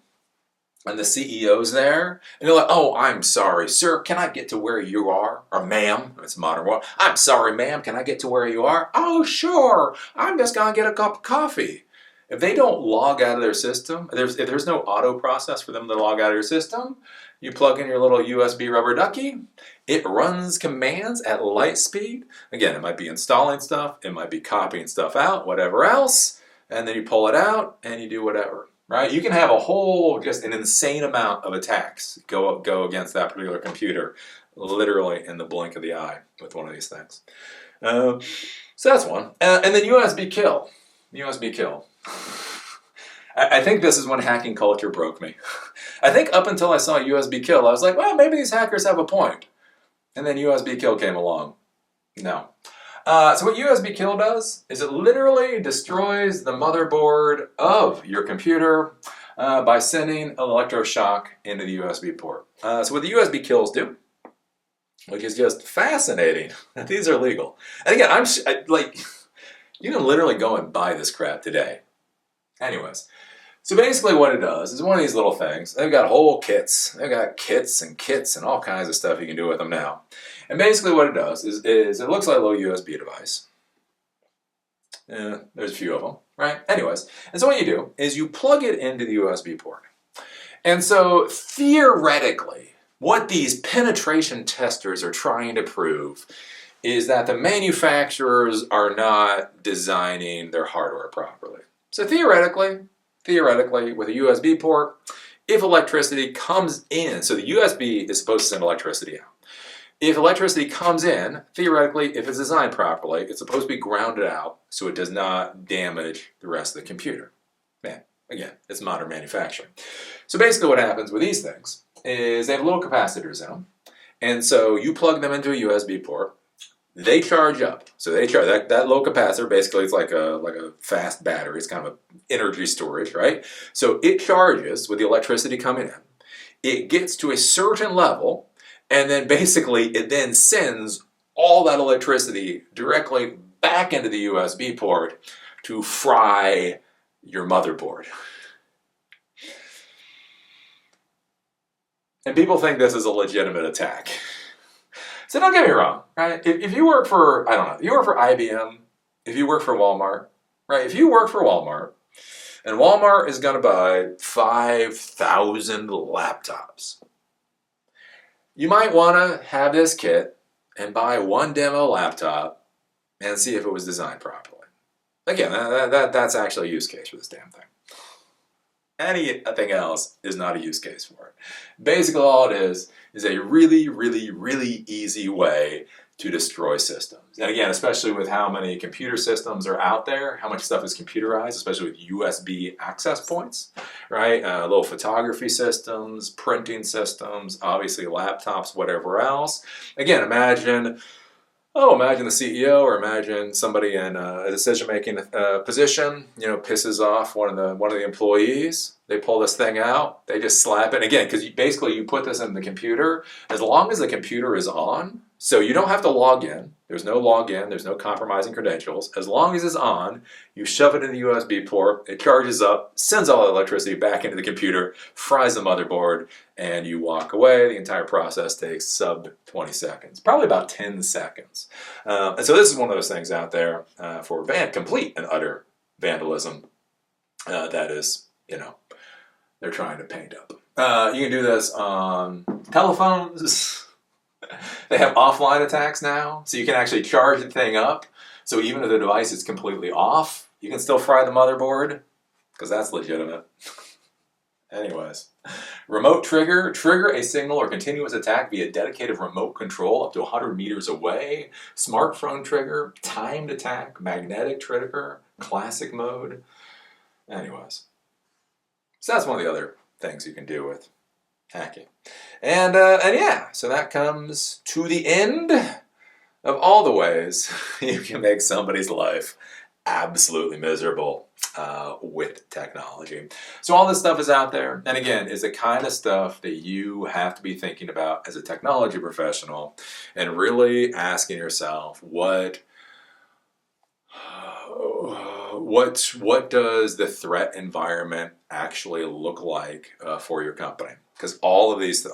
and the CEO's there, and you're like, oh, I'm sorry, sir, can I get to where you are? Or ma'am, it's modern world. I'm sorry, ma'am, can I get to where you are? Oh, sure, I'm just gonna get a cup of coffee. If they don't log out of their system, if there's no auto process for them to log out of your system, you plug in your little USB rubber ducky, it runs commands at light speed. Again, it might be installing stuff, it might be copying stuff out, whatever else, and then you pull it out and you do whatever. Right? You can have a whole, just an insane amount of attacks go against that particular computer, literally in the blink of the eye with one of these things. So that's one. And then USB kill. USB kill. I think this is when hacking culture broke me. I think up until I saw USB kill, I was like, well, maybe these hackers have a point. And then USB kill came along. No. So what USB kill does is it literally destroys the motherboard of your computer by sending an electroshock into the USB port. So what the USB kills do, which is just fascinating, these are legal. And again, you can literally go and buy this crap today. Anyways, so basically what it does is one of these little things. They've got whole kits. They've got kits and all kinds of stuff you can do with them now. And basically what it does is it looks like a little USB device. There's a few of them, right? Anyways, and so what you do is you plug it into the USB port. And so theoretically, what these penetration testers are trying to prove is that the manufacturers are not designing their hardware properly. So theoretically, with a USB port, if electricity comes in, so the USB is supposed to send electricity out. If electricity comes in, theoretically, if it's designed properly, it's supposed to be grounded out so it does not damage the rest of the computer. Man, again, it's modern manufacturing. So basically what happens with these things is they have little capacitors in them. And so you plug them into a USB port. They charge up. So they charge that low capacitor. Basically, it's like a fast battery. It's kind of an energy storage, right? So it charges with the electricity coming in. It gets to a certain level, and then basically it then sends all that electricity directly back into the USB port to fry your motherboard. And people think this is a legitimate attack. So don't get me wrong, right? If you work for, I don't know, if you work for IBM, if you work for Walmart, right? If you work for Walmart, and Walmart is going to buy 5,000 laptops, you might want to have this kit and buy one demo laptop and see if it was designed properly. Again, that's actually a use case for this damn thing. Anything else is not a use case for it. Basically, all it is a really, really, really easy way to destroy systems. And again, especially with how many computer systems are out there, how much stuff is computerized, especially with USB access points, right? Little photography systems, printing systems, obviously laptops, whatever else. Again, imagine the CEO, or imagine somebody in a decision-making position, pisses off one of the employees. They pull this thing out, they just slap it. And again, because basically you put this in the computer, as long as the computer is on, so you don't have to log in. There's no login, there's no compromising credentials. As long as it's on, you shove it in the USB port, it charges up, sends all the electricity back into the computer, fries the motherboard, and you walk away. The entire process takes sub 20 seconds, probably about 10 seconds. And so this is one of those things out there for complete and utter vandalism that is, they're trying to paint up. You can do this on telephones. They have offline attacks now, so you can actually charge the thing up. So even if the device is completely off, you can still fry the motherboard, because that's legitimate. Anyways, remote trigger a signal or continuous attack via dedicated remote control up to 100 meters away. Smartphone trigger, timed attack, magnetic trigger, classic mode. Anyways, so that's one of the other things you can do with hacking. And yeah, so that comes to the end of all the ways you can make somebody's life absolutely miserable with technology. So all this stuff is out there, and again, is the kind of stuff that you have to be thinking about as a technology professional, and really asking yourself, what does the threat environment actually look like for your company? Because all of these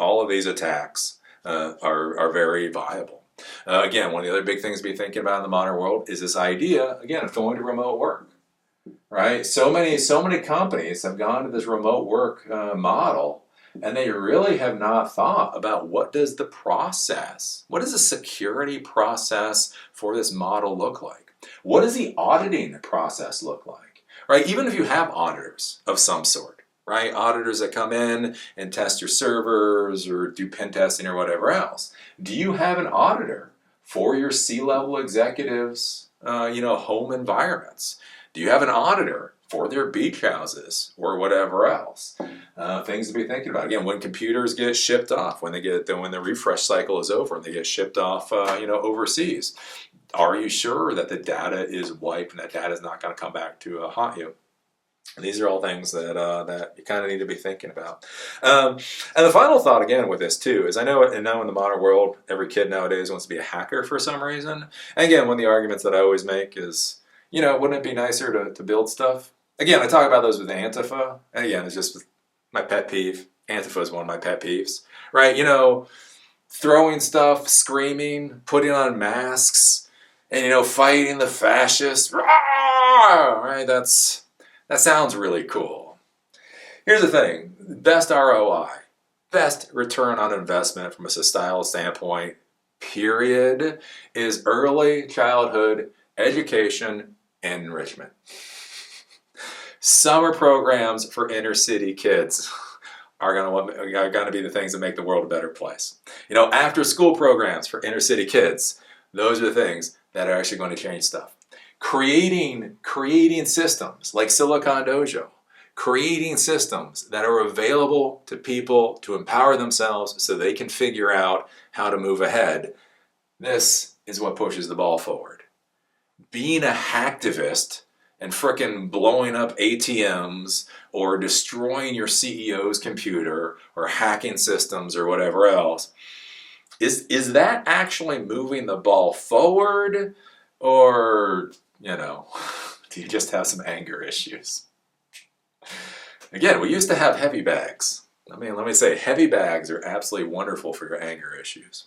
attacks are very viable. Again, one of the other big things to be thinking about in the modern world is this idea, again, of going to remote work, right? So many companies have gone to this remote work model, and they really have not thought about what does the security process for this model look like? What does the auditing process look like, right? Even if you have auditors of some sort, right? Auditors that come in and test your servers or do pen testing or whatever else. Do you have an auditor for your C-level executives, home environments? Do you have an auditor for their beach houses or whatever else? Things to be thinking about. Again, when computers get shipped off, when the refresh cycle is over and they get shipped off, overseas, are you sure that the data is wiped and that data is not going to come back to haunt you? And these are all things that you kind of need to be thinking about. And the final thought, again, with this too, is I know in the modern world, every kid nowadays wants to be a hacker for some reason. And again, one of the arguments that I always make is, wouldn't it be nicer to build stuff? Again, I talk about those with Antifa. And again, it's just my pet peeve. Antifa is one of my pet peeves, right? Throwing stuff, screaming, putting on masks, and, fighting the fascists. Right? That sounds really cool. Here's the thing. Best ROI, best return on investment from a societal standpoint, period, is early childhood education and enrichment. Summer programs for inner city kids are going to be the things that make the world a better place. After school programs for inner city kids, those are the things that are actually going to change stuff. Creating systems like Silicon Dojo, creating systems that are available to people to empower themselves so they can figure out how to move ahead. This is what pushes the ball forward. Being a hacktivist and frickin' blowing up ATMs or destroying your CEO's computer or hacking systems or whatever else, is that actually moving the ball forward, or do you just have some anger issues? Again, we used to have heavy bags. Let me say, heavy bags are absolutely wonderful for your anger issues.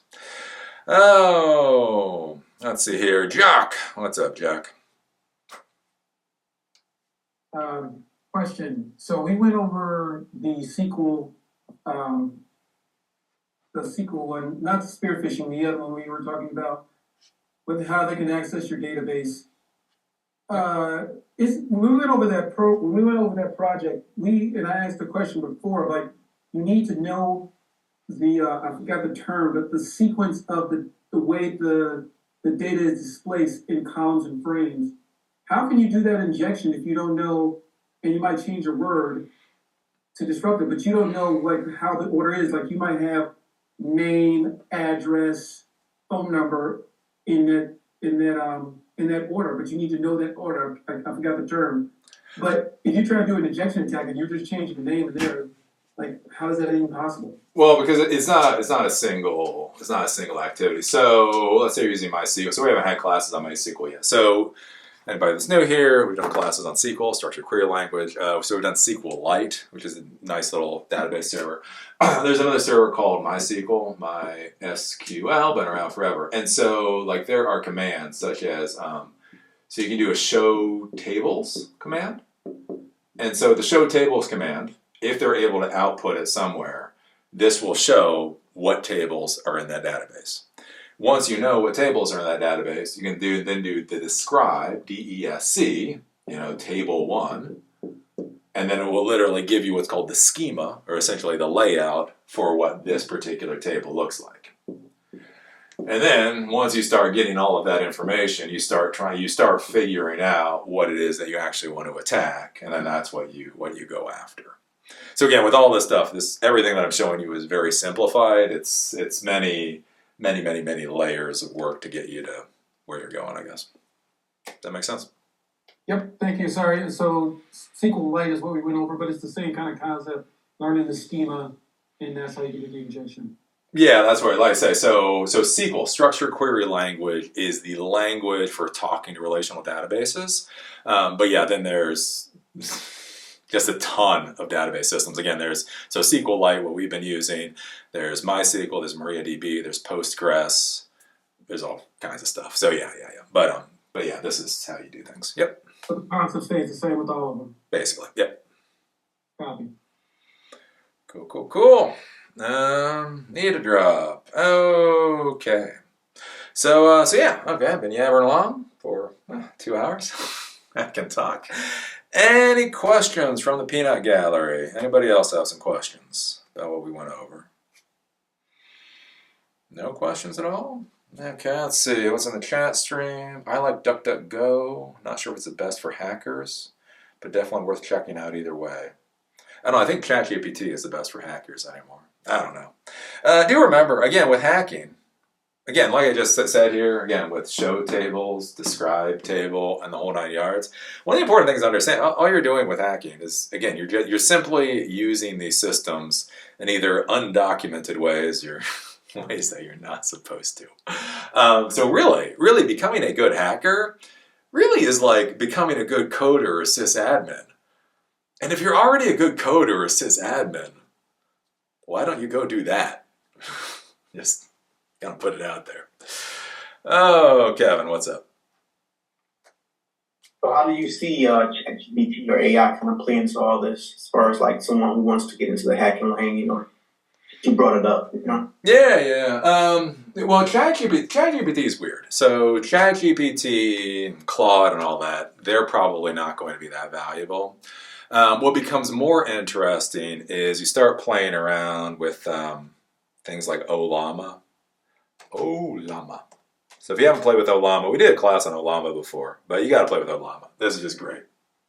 Oh, let's see here. Jack. What's up, Jack? Question. So we went over the sequel one, not the spear phishing, the other one we were talking about, with how they can access your database. When we went over that project, and I asked the question before, like, you need to know I forgot the term, but the sequence of the way the data is displayed in columns and frames. How can you do that injection if you don't know, and you might change a word to disrupt it, but you don't know like how the order is? Like you might have name, address, phone number in that order, but you need to know that order. I forgot the term. But if you try to do an injection attack and you're just changing the name and there, like how is that even possible? Well, because it's not a single activity. So let's say you're using MySQL. So we haven't had classes on MySQL yet. So anybody that's new here, we've done classes on SQL, structured query language. So we've done SQLite, which is a nice little database server. There's another server called MySQL, MySQL, been around forever. And so like there are commands such as, so you can do a show tables command. And so the show tables command, if they're able to output it somewhere, this will show what tables are in that database. Once you know what tables are in that database, you can then do the describe, DESC, table 1, and then it will literally give you what's called the schema, or essentially the layout for what this particular table looks like. And then once you start getting all of that information, you start figuring out what it is that you actually want to attack, and then that's what you go after. So again, with all this stuff, everything that I'm showing you is very simplified. It's many layers of work to get you to where you're going, I guess. Does that make sense? Yep, thank you. Sorry. So SQLite is what we went over, but it's the same kind of concept, learning the schema, and that's how you do the injection. Yeah, that's what I like to say. So SQL, structured query language, is the language for talking to relational databases. But yeah, then there's just a ton of database systems. Again, there's SQLite, what we've been using. There's MySQL, there's MariaDB, there's Postgres. There's all kinds of stuff. So yeah. But yeah, this is how you do things. Yep. But the concept stays the same with all of them. Basically, yep. Copy. Cool. Need a drop. Okay. So yeah. Okay, I've been yabbering along for 2 hours. I can talk. Any questions from the peanut gallery? Anybody else have some questions about what we went over? No questions at all? Okay, let's see. What's in the chat stream? I like DuckDuckGo. Not sure if it's the best for hackers, but definitely worth checking out either way. I don't know, I think ChatGPT is the best for hackers anymore. I don't know. Do remember, again, with hacking, again, like I just said here, again, with show tables, describe table, and the whole 9 yards, one of the important things to understand, all you're doing with hacking is, again, you're simply using these systems in either undocumented ways or ways that you're not supposed to. So really becoming a good hacker really is like becoming a good coder or sysadmin. And if you're already a good coder or sysadmin, why don't you go do that? Just gonna put it out there. Oh, Kevin, what's up? So how do you see ChatGPT or AI kind of play into all this as far as like someone who wants to get into the hacking lane, you brought it up, Yeah. Well, ChatGPT is weird. So ChatGPT, Claude, and all that, they're probably not going to be that valuable. What becomes more interesting is you start playing around with things like Ollama. So if you haven't played with Ollama, we did a class on Ollama before, but you got to play with Ollama. This is just great.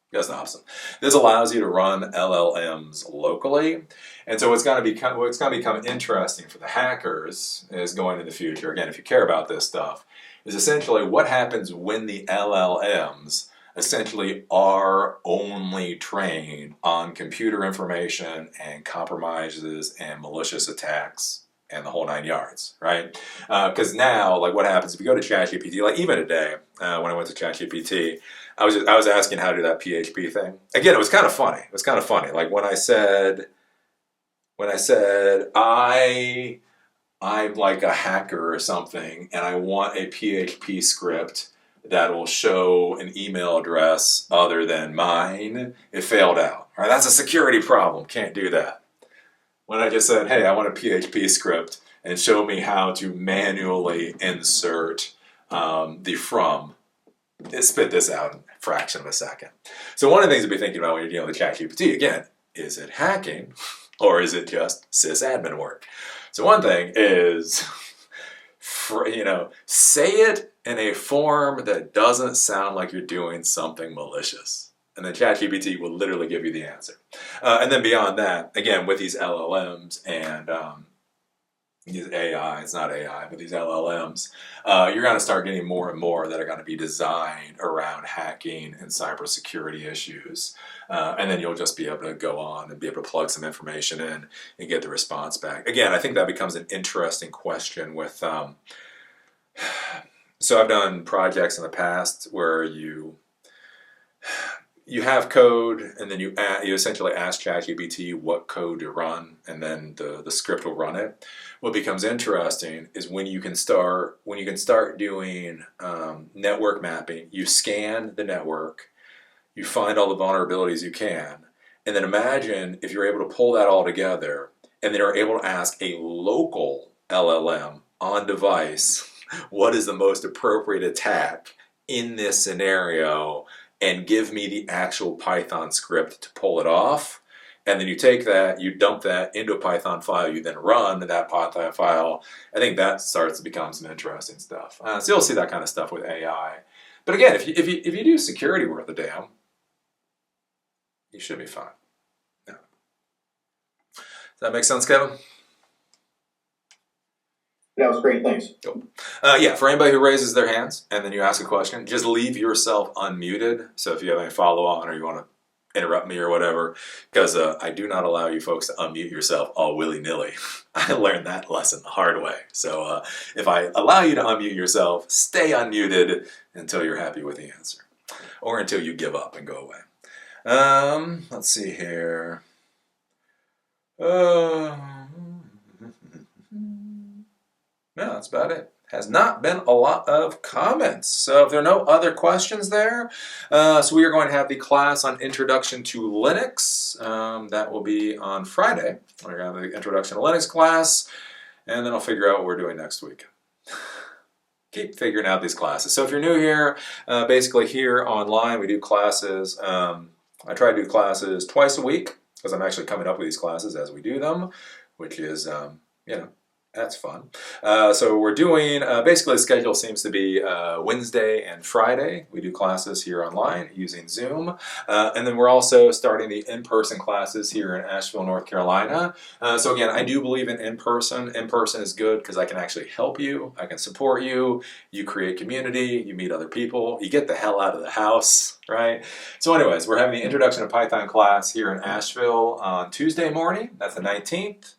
That's awesome. This allows you to run LLMs locally, and so what's going to become interesting for the hackers is going in the future. Again, if you care about this stuff, is essentially what happens when the LLMs essentially are only trained on computer information and compromises and malicious attacks and the whole 9 yards, right? Because now, like, what happens if you go to ChatGPT? Like, even today, when I went to ChatGPT, I was asking how to do that PHP thing. Again, it was kind of funny. Like when I said I'm like a hacker or something, and I want a PHP script that will show an email address other than mine, it failed out. All right, that's a security problem. Can't do that. When I just said, hey, I want a PHP script and show me how to manually insert the from spit this out in a fraction of a second. So one of the things to be thinking about when you're dealing with ChatGPT, again, is it hacking or is it just sysadmin work? So one thing is, say it in a form that doesn't sound like you're doing something malicious. And then ChatGPT will literally give you the answer. And then beyond that, again, with these LLMs and these AI, it's not AI, but these LLMs, you're going to start getting more and more that are going to be designed around hacking and cybersecurity issues. And then you'll just be able to go on and be able to plug some information in and get the response back. Again, I think that becomes an interesting question with, so I've done projects in the past where you have code, and then you essentially ask ChatGPT what code to run, and then the script will run it. What becomes interesting is when you can start doing network mapping. You scan the network, you find all the vulnerabilities you can, and then imagine if you're able to pull that all together, and then you're able to ask a local LLM on device what is the most appropriate attack in this scenario, and give me the actual Python script to pull it off. And then you take that, you dump that into a Python file, you then run that Python file. I think that starts to become some interesting stuff. So you'll see that kind of stuff with AI. But again, if you do security worth a damn, you should be fine. Yeah. Does that make sense, Kevin? That was great, thanks. Cool. Yeah, for anybody who raises their hands and then you ask a question, just leave yourself unmuted. So if you have any follow-on or you want to interrupt me or whatever, because I do not allow you folks to unmute yourself all willy-nilly. I learned that lesson the hard way. So if I allow you to unmute yourself, stay unmuted until you're happy with the answer. Or until you give up and go away. Let's see here. No, that's about it. Has not been a lot of comments. So if there are no other questions there, so we are going to have the class on Introduction to Linux. That will be on Friday. We're going to have the Introduction to Linux class, and then I'll figure out what we're doing next week. Keep figuring out these classes. So if you're new here, basically here online we do classes. I try to do classes twice a week because I'm actually coming up with these classes as we do them, which is, that's fun. So we're doing, basically the schedule seems to be Wednesday and Friday. We do classes here online using Zoom. And then we're also starting the in-person classes here in Asheville, North Carolina. So again, I do believe in in-person. In-person is good because I can actually help you. I can support you. You create community. You meet other people. You get the hell out of the house, right? So anyways, we're having the Introduction to Python class here in Asheville on Tuesday morning. That's the 19th.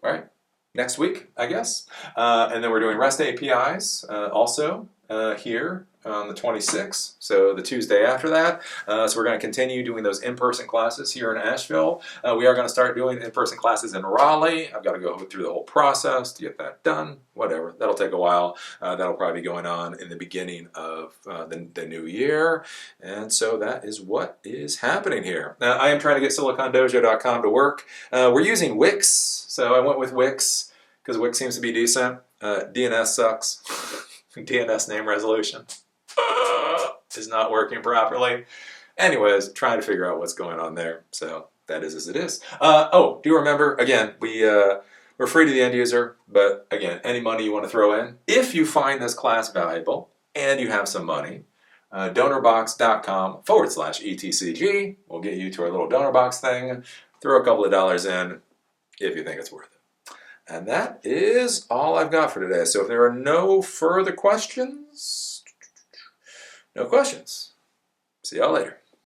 All right. Next week, I guess. And then we're doing REST APIs also here on the 26th, so the Tuesday after that. So we're going to continue doing those in-person classes here in Asheville. We are going to start doing in-person classes in Raleigh. I've got to go through the whole process to get that done. Whatever, that'll take a while. That'll probably be going on in the beginning of the new year. And so that is what is happening here. Now, I am trying to get silicondojo.com to work. We're using Wix, so I went with Wix because Wix seems to be decent. DNS sucks. DNS name resolution is not working properly. Anyways, trying to figure out what's going on there. So that is as it is. Oh, do remember, again, we're free to the end user, but again, any money you want to throw in, if you find this class valuable and you have some money, donorbox.com/ETCG will get you to our little donor box thing. Throw a couple of dollars in if you think it's worth it. And that is all I've got for today. So if there are no further questions, see y'all later.